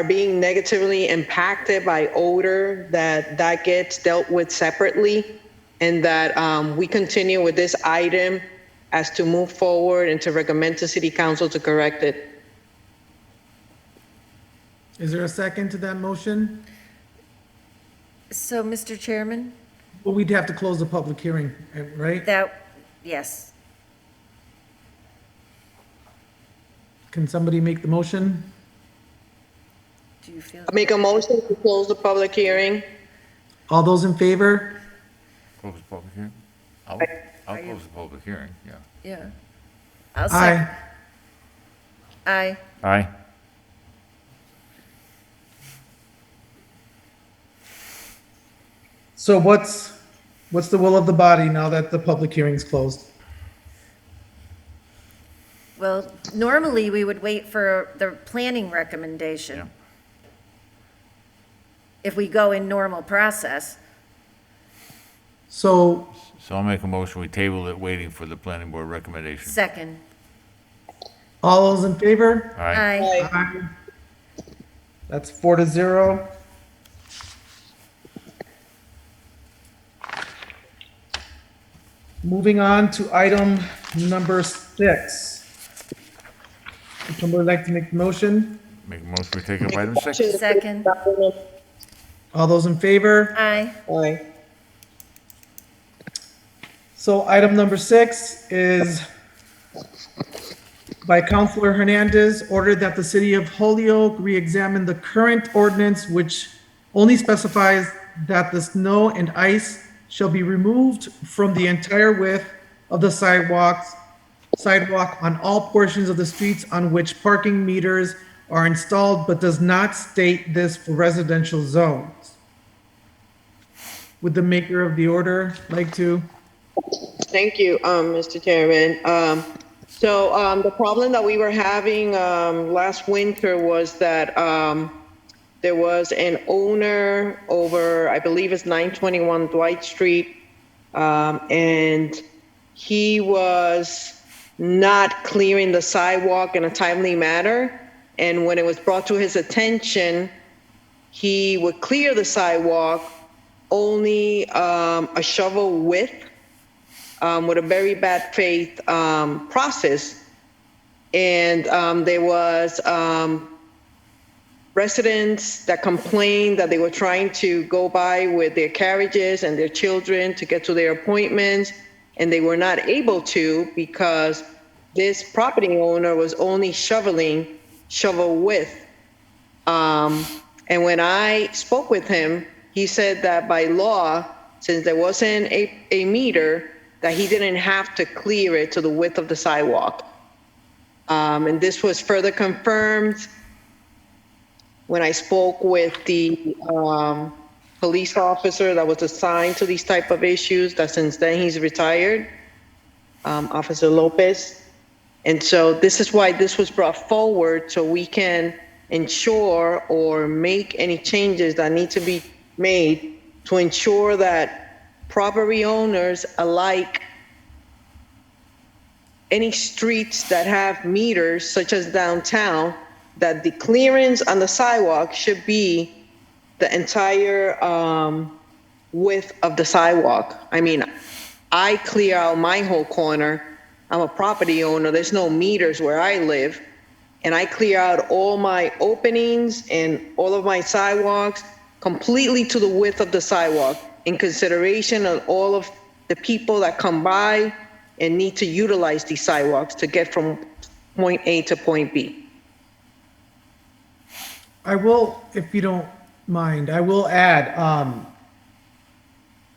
being negatively impacted by odor, that gets dealt with separately, and that we continue with this item as to move forward and to recommend to City Council to correct it. Is there a second to that motion? So, Mr. Chairman? Well, we'd have to close the public hearing, right? Yes. Can somebody make the motion? Do you feel? I make a motion to close the public hearing. All those in favor? Close the public hearing? I'll close the public hearing, yeah. Yeah. I'll Aye. second. Aye. Aye. So what's the will of the body now that the public hearing's closed? Well, normally we would wait for the planning recommendation. If we go in normal process. So So I'll make a motion, we table it, waiting for the planning board recommendation. Second. all those in favor? Aye. Aye. That's 4-0. Moving on to item number 6. Would somebody like to make the motion? Make a motion, we take up item 6. Second. All those in favor? Aye. Aye. So item number 6 is by Councilor Hernandez, ordered that the city of Holyoke re-examine the current ordinance which only specifies that the snow and ice shall be removed from the entire width of the sidewalk on all portions of the streets on which parking meters are installed, but does not state this for residential zones. Would the maker of the order like to? Thank you, Mr. Chairman. So the problem that we were having last winter was that there was an owner over, I believe it's 921 Dwight Street, and he was not clearing the sidewalk in a timely manner. And when it was brought to his attention, he would clear the sidewalk only a shovel width with a very bad faith process. And there was residents that complained that they were trying to go by with their carriages and their children to get to their appointments, and they were not able to because this property owner was only shovel width. And when I spoke with him, he said that by law, since there wasn't a meter, that he didn't have to clear it to the width of the sidewalk. And this was further confirmed when I spoke with the police officer that was assigned to these type of issues, that since then he's retired, Officer Lopez. And so this is why this was brought forward, so we can ensure or make any changes that need to be made to ensure that property owners alike, any streets that have meters, such as downtown, that the clearance on the sidewalk should be the entire width of the sidewalk. I mean, I clear out my whole corner. I'm a property owner. There's no meters where I live. and I clear out all my openings and all of my sidewalks completely to the width of the sidewalk in consideration of all of the people that come by and need to utilize these sidewalks to get from point A to point B. I will, if you don't mind, I will add,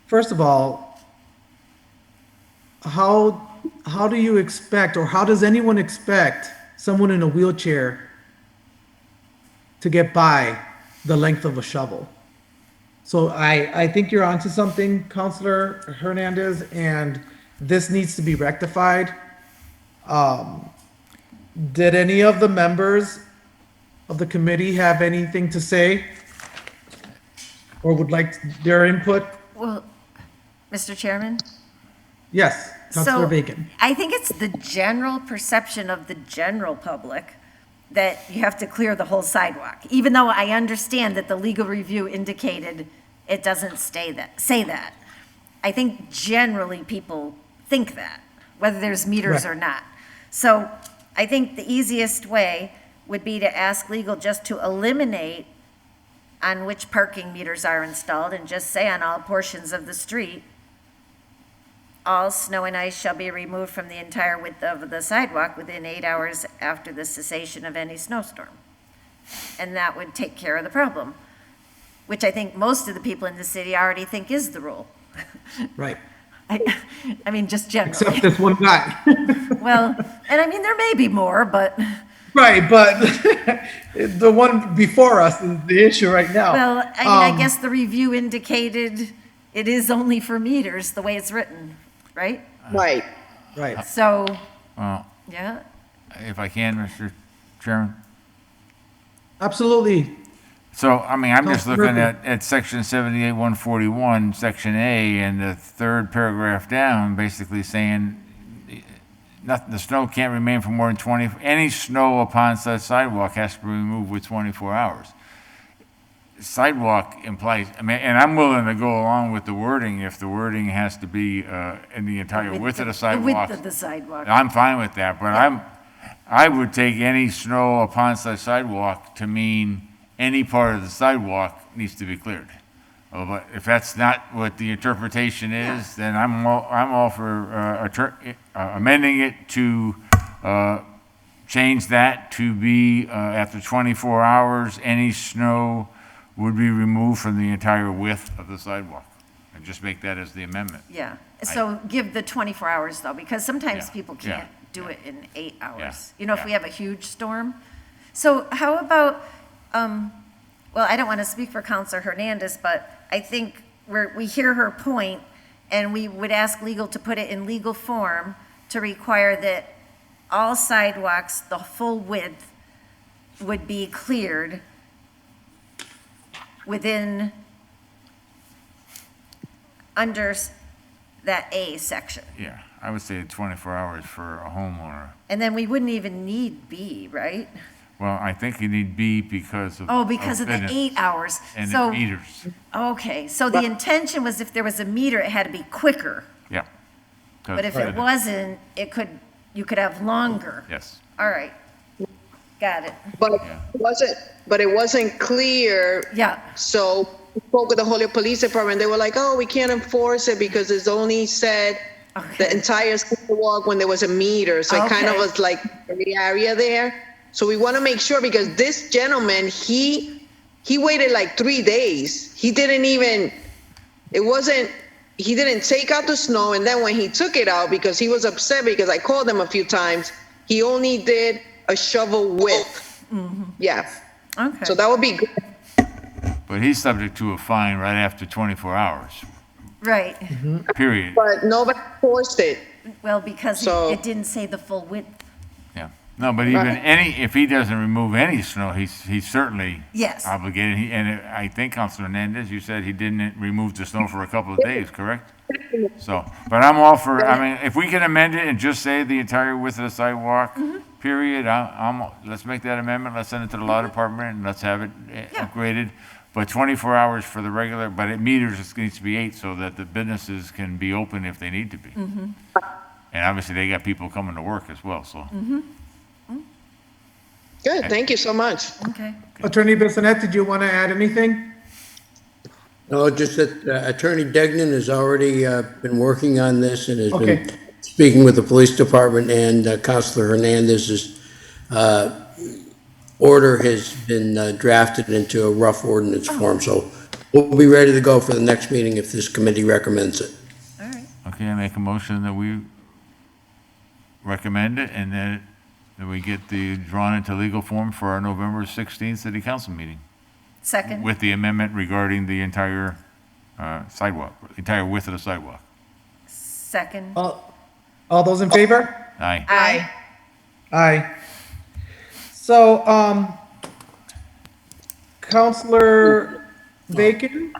first of all, how do you expect, or how does anyone expect someone in a wheelchair to get by the length of a shovel? So I think you're onto something, Councilor Hernandez, and this needs to be rectified. Did any of the members of the committee have anything to say? Or would like their input? Well, Mr. Chairman? Yes, Councilor So, Bacon. I think it's the general perception of the general public that you have to clear the whole sidewalk, even though I understand that the legal review indicated it doesn't say that. I think generally people think that, whether there's meters or not. So I think the easiest way would be to ask legal just to eliminate on which parking meters are installed and just say on all portions of the street, all snow and ice shall be removed from the entire width of the sidewalk within 8 hours after the cessation of any snowstorm. And that would take care of the problem, which I think most of the people in the city already think is the rule. Right. I mean, just generally. Except this one guy. Well, and I mean, there may be more, but. Right, but the one before us is the issue right now. Well, I mean, I guess the review indicated it is only for meters, the way it's written, right? Right. Right. So, Well, yeah, if I can, Mr. Chairman. Absolutely. So, I mean, I'm just Councilor looking Murphy. at section 78-141, section A, and the third paragraph down, basically saying nothing, the snow can't remain for more than 20, any snow upon such sidewalk has to be removed with 24 hours. Sidewalk implies, I mean, and I'm willing to go along with the wording if the wording has to be in the entire width of the the sidewalk. width of the sidewalk. I'm fine with that, but I would take any snow upon such sidewalk to mean any part of the sidewalk needs to be cleared. But if that's not what the interpretation is, then I'm all for amending it to change that to be after 24 hours, any snow would be removed from the entire width of the sidewalk. And just make that as the amendment. Yeah, so give the 24 hours though, because sometimes Yeah, people yeah, can't do it in 8 hours. Yeah, You know, if yeah. we have a huge storm. So how about, well, I don't want to speak for Counselor Hernandez, but I think we hear her point, and we would ask legal to put it in legal form to require that all sidewalks, the full width, would be cleared within, under that A section. Yeah, I would say 24 hours for a homeowner. And then we wouldn't even need B, right? Well, I think you need B because of. Oh, because of the and 8 hours. And So, the meters, okay, so the intention was if there was a meter, it had to be quicker. yeah. But if it wasn't, you could have longer. Yes. All right. Got it. But it wasn't clear. Yeah. So we spoke with the Holyoke Police Department. They were like, oh, we can't enforce it because it's only said the entire sidewalk when there was a meter. So it kind of Okay. was like the area there. So we want to make sure because this gentleman, he waited like 3 days. He didn't take out the snow. And then when he took it out, because he was upset because I called him a few times, he only did a shovel width. Yeah. Okay. So that would be good. But he's subject to a fine right after 24 hours, Right. period. But nobody forced it. Well, because So- it didn't say the full width. Yeah. No, but even Right. if he doesn't remove any snow, he's certainly Yes. obligated. I think Councilor Hernandez, you said he didn't remove the snow for a couple of days, correct? So, but I'm all for, I mean, if we can amend it and just say the entire width of the sidewalk, period, let's make that amendment, let's send it to the law department and let's have it upgraded. But 24 hours for the regular, but it meters, it needs to be 8 so that the businesses can be open if they need to be. And obviously they got people coming to work as well, so. Good, thank you so much. Okay. Attorney Bissonnette, did you want to add anything? No, just that Attorney Degnan has already been working on this and has Okay. been speaking with the police department, and Counselor Hernandez's order has been drafted into a rough ordinance form. So we'll be ready to go for the next meeting if this committee recommends it. All right. Okay, I make a motion that we recommend it, and then we get the drawn into legal form for our November 16th city council meeting. Second. With the amendment regarding the entire sidewalk, the entire width of the sidewalk. Second. All those in favor? Aye. Aye. Aye. So, Counselor Bacon,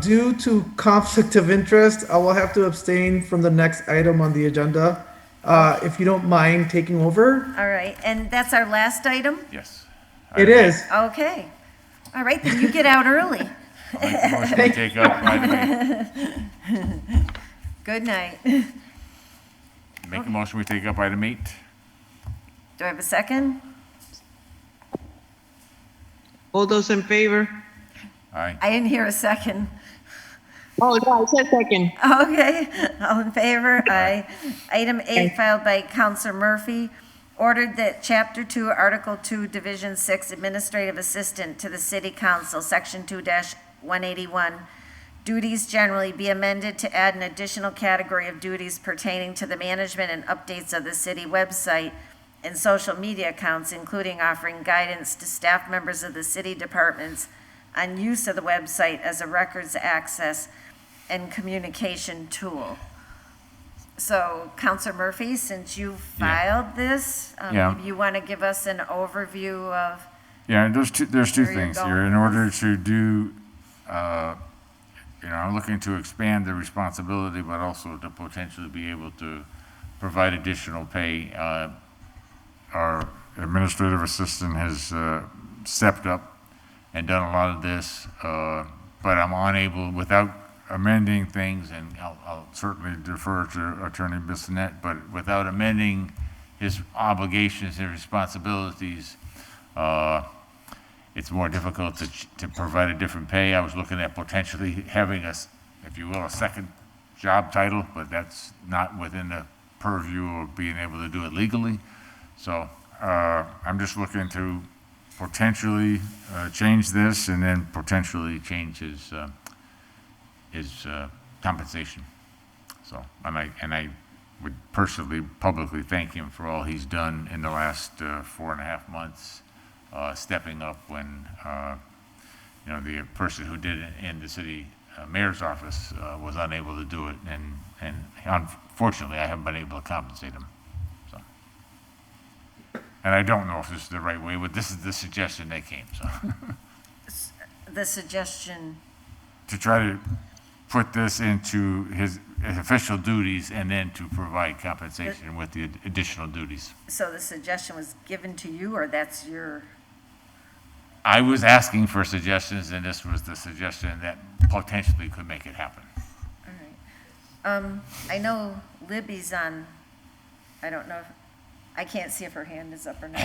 due to conflict of interest, I will have to abstain from the next item on the agenda. If you don't mind taking over? All right, and that's our last item? Yes. It is. Okay. All right, then you get out early. I'll make a motion to take up item 8. Good night. Make a motion we take up item 8. Do I have a second? All those in favor? Aye. I didn't hear a second. Oh, no, I said second. Okay, all in favor? Aye. Item 8, filed by Counselor Murphy, ordered that Chapter 2, Article 2, Division 6, Administrative Assistant to the City Council, Section 2-181, duties generally be amended to add an additional category of duties pertaining to the management and updates of the city website and social media accounts, including offering guidance to staff members of the city departments on use of the website as a records access and communication tool. So, Counselor Murphy, since you filed this, Yeah. maybe you want to give us an overview of, Yeah, there's two Where you're things here. going In order to do, I'm looking to expand the responsibility, but also to potentially be able to provide additional pay. Our administrative assistant has stepped up and done a lot of this, but I'm unable, without amending things, and I'll certainly defer to Attorney Bissonnette, but without amending his obligations and responsibilities, it's more difficult to provide a different pay. I was looking at potentially having a, if you will, a second job title, but that's not within the purview of being able to do it legally. So I'm just looking to potentially change this and then potentially change his compensation. So, and I would personally, publicly thank him for all he's done in the last 4.5 months, stepping up when, the person who did it in the city mayor's office was unable to do it, and unfortunately, I haven't been able to compensate him. So, and I don't know if this is the right way, but this is the suggestion that came, so. the suggestion. To try to put this into his official duties and then to provide compensation with the additional duties. So the suggestion was given to you, or that's your, I was asking for suggestions, and this was the suggestion that potentially could make it happen. all right. I know Libby's on, I don't know, I can't see if her hand is up or not.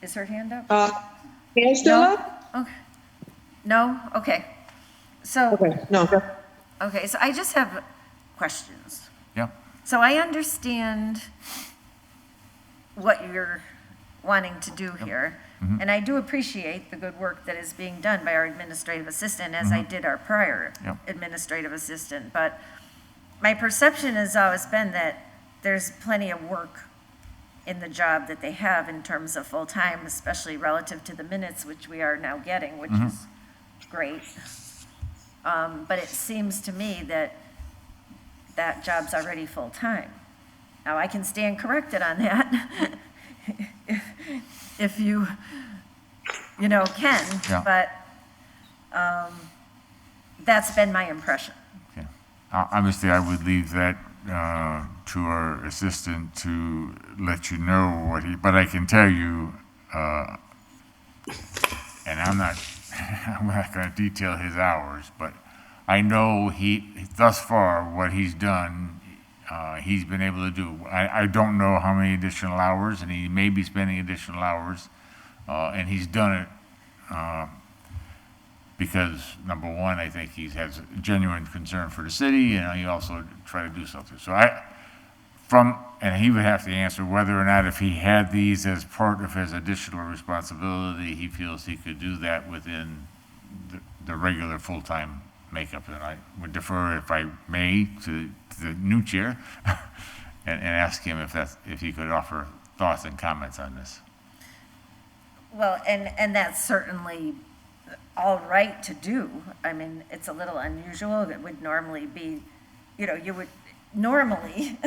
Is her hand up? Hand still No? up? Okay. No? Okay. So. Okay, no. Okay, so I just have questions. Yeah. So I understand what you're wanting to do here, and I do appreciate the good work that is being done by our administrative assistant, as I did our prior Yep. administrative assistant. But my perception has always been that there's plenty of work in the job that they have in terms of full-time, especially relative to the minutes, which we are now getting, which is great. But it seems to me that that job's already full-time. Now, I can stand corrected on that if you can, Yeah. but that's been my impression. Okay. Obviously, I would leave that to our assistant to let you know what but I can tell you, and I'm not going to detail his hours, but I know thus far, what he's done, he's been able to do. I don't know how many additional hours, and he may be spending additional hours, and he's done it because, number one, I think he has genuine concern for the city, and he also tried to do something. So and he would have to answer whether or not, if he had these as part of his additional responsibility, he feels he could do that within the regular full-time makeup. And I would defer, if I may, to the new chair and ask him if he could offer thoughts and comments on this. Well, and that's certainly all right to do. I mean, it's a little unusual. It would normally be, normally,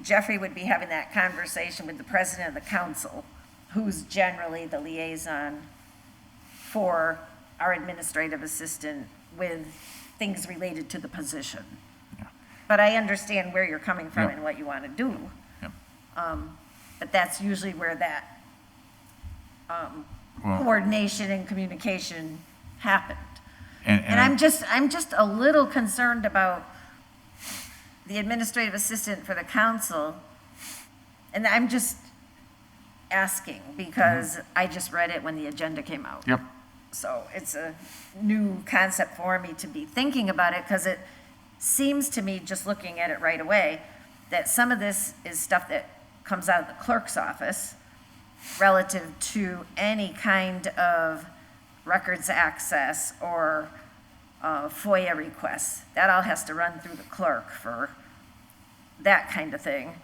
Jeffrey would be having that conversation with the president of the council, who's generally the liaison for our administrative assistant with things related to the position. Yeah. But I understand where you're coming from Yep. and what you want to do. Yep. But that's usually where that Well- coordination and communication happened. And And I'm just a little concerned about the administrative assistant for the council. And I'm just asking because I just read it when the agenda came out. Yep. So it's a new concept for me to be thinking about it, because it seems to me, just looking at it right away, that some of this is stuff that comes out of the clerk's office relative to any kind of records access or FOIA requests. That all has to run through the clerk for that kind of thing.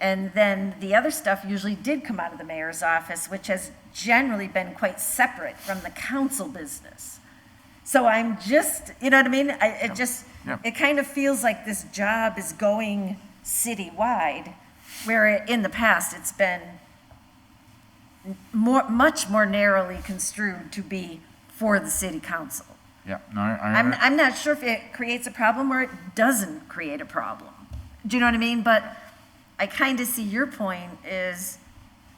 And then the other stuff usually did come out of the mayor's office, which has generally been quite separate from the council business. So I'm just, you know what I mean? It kind of feels like this job is going citywide, where in the past it's been much more narrowly construed to be for the city council. Yeah, no, I'm not sure if it creates a problem or it doesn't create a problem. Do you know what I mean? But I kind of see your point is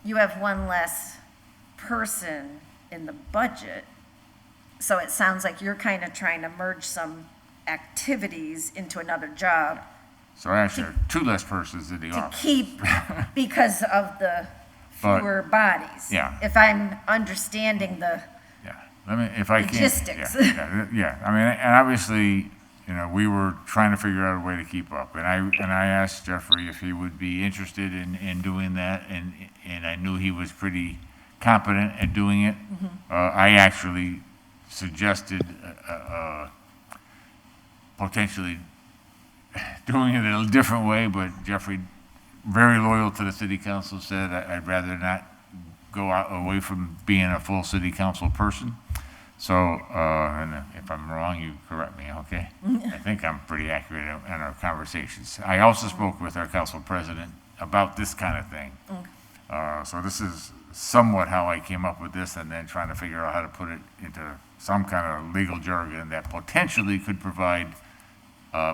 you have one less person in the budget. So it sounds like you're kind of trying to merge some activities into another job So actually, two less persons in the to office. keep, because of the fewer bodies. Yeah. If I'm understanding the If I can. logistics. Yeah. I mean, and obviously, we were trying to figure out a way to keep up. And I asked Jeffrey if he would be interested in doing that, and I knew he was pretty competent at doing it. I actually suggested potentially doing it in a different way, but Jeffrey, very loyal to the city council, said I'd rather not go away from being a full city council person. So, and if I'm wrong, you correct me, okay? I think I'm pretty accurate in our conversations. I also spoke with our council president about this kind of thing. So this is somewhat how I came up with this, and then trying to figure out how to put it into some kind of legal jargon that potentially could provide,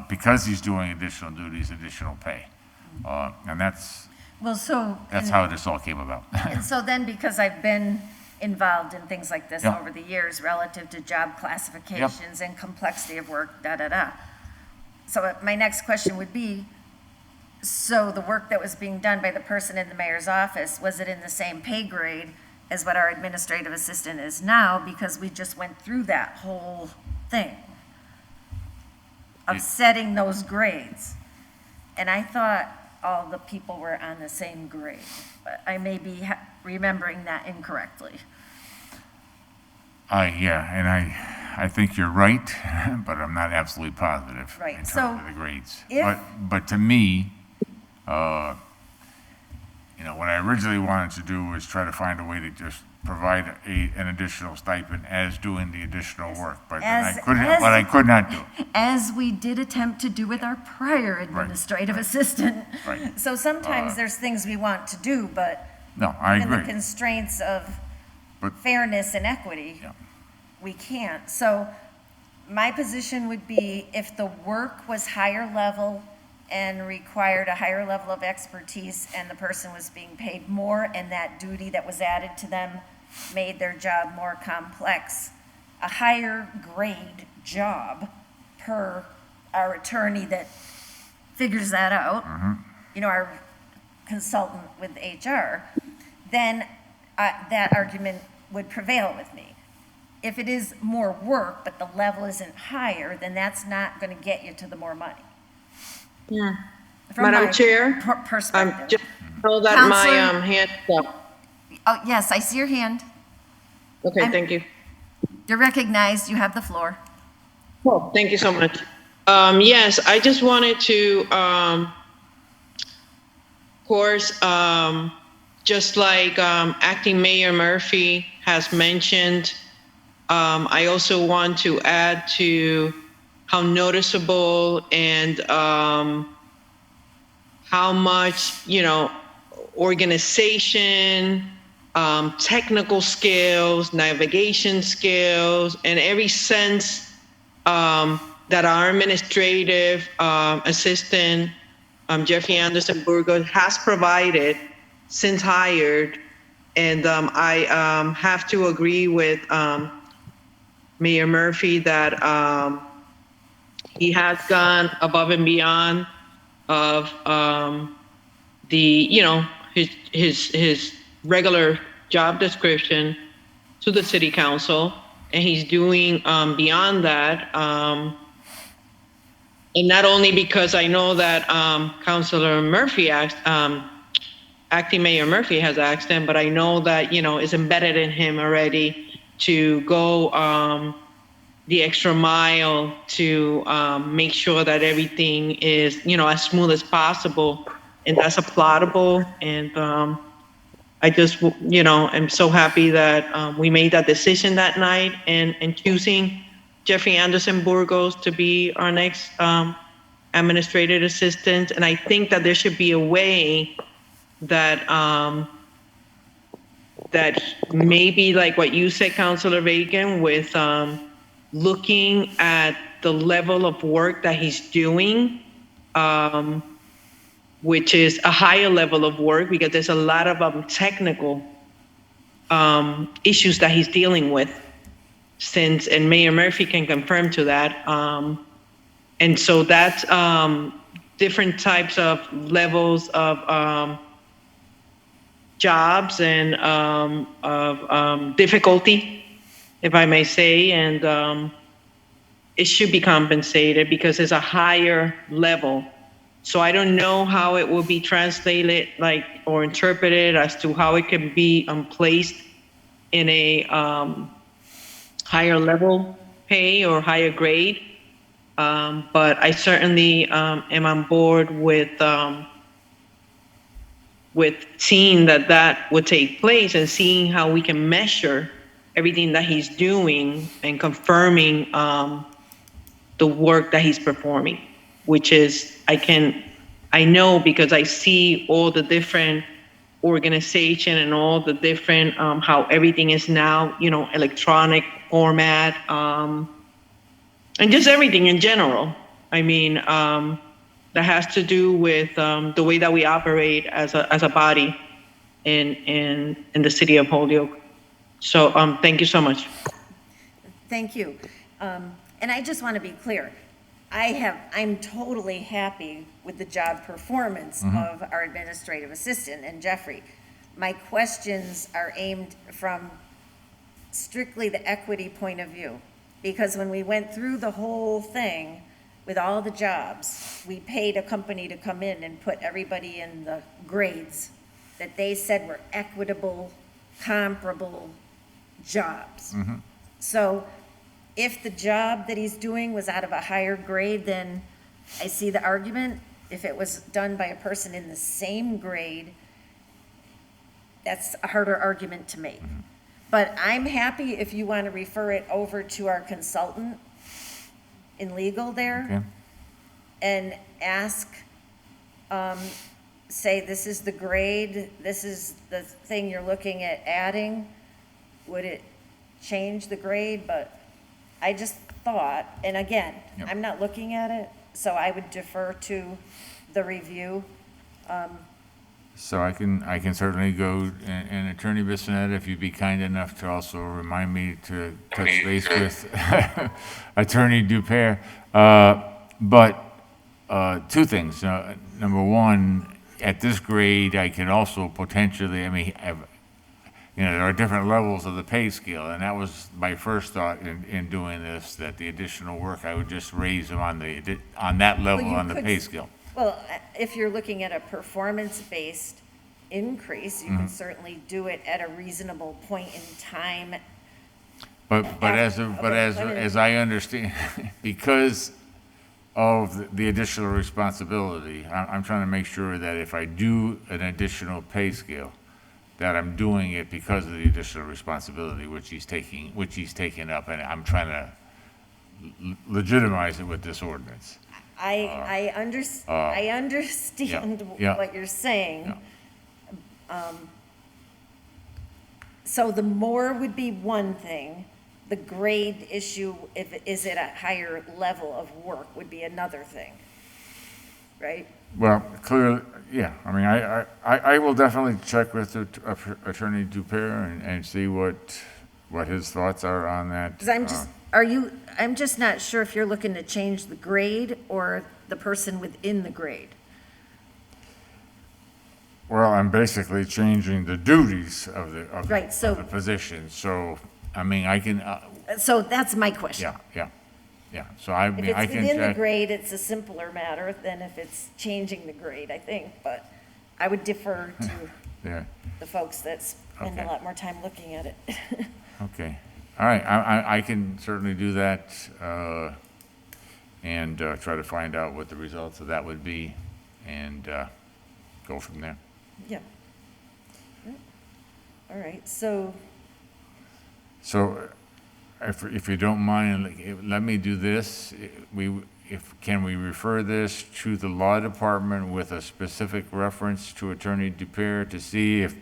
because he's doing additional duties, additional pay. And that's how this all came about. And so then, because I've been involved in things like this Yeah. over the years relative to job classifications and complexity of work, So my next question would be, so the work that was being done by the person in the mayor's office, was it in the same pay grade as what our administrative assistant is now? Because we just went through that whole thing of setting those grades. And I thought all the people were on the same grade, but I may be remembering that incorrectly. And I think you're right, but I'm not absolutely positive Right, in terms so of the grades. if- But to me, what I originally wanted to do was try to find a way to just provide an additional stipend as doing the additional work, but I could not do it. As we did attempt to do with our prior administrative assistant. Right. So sometimes there's things we want to do, but No, I given the agree. constraints of But- fairness and equity, we can't. So my position would be, if the work was higher level and required a higher level of expertise, and the person was being paid more, and that duty that was added to them made their job more complex, a higher grade job per our attorney that figures that out, you know, our consultant with HR, then that argument would prevail with me. If it is more work, but the level isn't higher, then that's not going to get you to the more money. Yeah. From Madam my Chair, perspective. just know that my Counselor? hand is up. Oh, yes, I see your hand. Okay, thank you. You're recognized. You have the floor. Oh, thank you so much. Yes, I just wanted to, of course, just like Acting Mayor Murphy has mentioned, I also want to add to how noticeable and how much, you know, organization, technical skills, navigation skills, and every sense that our administrative assistant, Jeffrey Anderson Burgos, has provided since hired. And I have to agree with Mayor Murphy that he has gone above and beyond of the, you know, his regular job description to the city council, and he's doing beyond that. And not only because I know that Councilor Murphy asked, Acting Mayor Murphy has asked him, but I know that, you know, it's embedded in him already to go the extra mile to make sure that everything is, you know, as smooth as possible, and that's applaudable. And I just, you know, am so happy that we made that decision that night and choosing Jeffrey Anderson Burgos to be our next administrative assistant. And I think that there should be a way that that maybe like what you said, Councilor Reagan, with looking at the level of work that he's doing, which is a higher level of work because there's a lot of technical issues that he's dealing with, since, and Mayor Murphy can confirm to that. And so that's different types of levels of jobs and of difficulty, if I may say, and it should be compensated because it's a higher level. So I don't know how it will be translated, like, or interpreted as to how it can be placed in a higher level pay or higher grade. But I certainly am on board with seeing that would take place and seeing how we can measure everything that he's doing and confirming the work that he's performing, which is, I know because I see all the different organization and all the different, how everything is now, you know, electronic format, and just everything in general. I mean, that has to do with the way that we operate as a body in the city of Holyoke. So thank you so much. Thank you. And I just want to be clear. I'm totally happy with the job performance of our administrative assistant and Jeffrey. My questions are aimed from strictly the equity point of view. Because when we went through the whole thing with all the jobs, we paid a company to come in and put everybody in the grades that they said were equitable, comparable jobs. So if the job that he's doing was out of a higher grade, then I see the argument. If it was done by a person in the same grade, that's a harder argument to make. But I'm happy if you want to refer it over to our consultant in legal there and ask, say, this is the grade, this is the thing you're looking at adding. Would it change the grade? But I just thought, and again, I'm not looking at it, so I would defer to the review. So I can certainly go, and Attorney Bissonette, if you'd be kind enough to also remind me to touch base with Attorney Dupere. But two things. Number one, at this grade, I can also potentially, there are different levels of the pay scale, and that was my first thought in doing this, that the additional work, I would just raise them on that level Well, you on the could pay scale. Well, if you're looking at a performance-based increase, you Mhm. can certainly do it at a reasonable point in time. But as I understand, because of the additional responsibility, I'm trying to make sure that if I do an additional pay scale, that I'm doing it because of the additional responsibility which he's taking up, and I'm trying to legitimize it with this ordinance. I understand yeah. what you're saying. So the more would be one thing, the grade issue, if it is at a higher level of work, would be another thing, right? Well, clearly, yeah. I mean, I will definitely check with Attorney Dupere and see what his thoughts are on that. Because I'm just not sure if you're looking to change the grade or the person within the grade. Well, I'm basically changing the duties of the Right, so- of the position. So, I mean, I can. So that's my question. Yeah. So I If mean, it's I can. within the grade, it's a simpler matter than if it's changing the grade, I think, but I would defer to Yeah. the folks that spend a Okay. lot more time looking at it. Okay. All right. I can certainly do that, and try to find out what the results of that would be, and go from there. Yeah. All right, so, So, if you don't mind, let me do this. Can we refer this to the law department with a specific reference to Attorney Dupere to see if,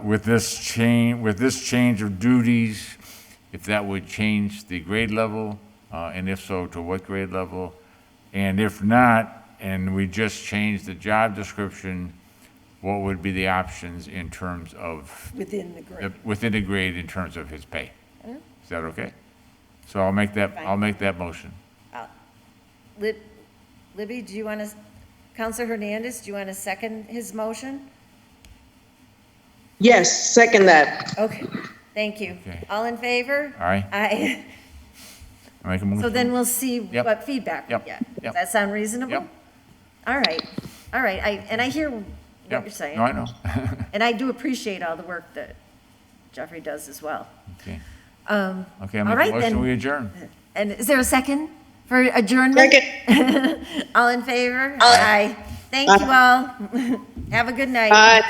with this change of duties, if that would change the grade level, and if so, to what grade level? And if not, and we just change the job description, what would be the options in terms of? within the grade. Within the grade in terms of his pay. Mhm. Is that okay? So I'll make that motion. Libby, do you want to, Counselor Hernandez, do you want to second his motion? Yes, second that. Okay, thank you. Okay. All in favor? Aye. Aye. I make a motion. So then we'll see Yep. what feedback we Yep. get. Yep. Does that sound reasonable? Yep. All right, and I hear what Yep. you're saying. No, I know. And I do appreciate all the work that Jeffrey does as well. Okay. All Okay, I make right, a motion, then. we adjourn. And is there a second for adjournment? Second. All in favor? Aye. Thank you all. Have a good night. Bye.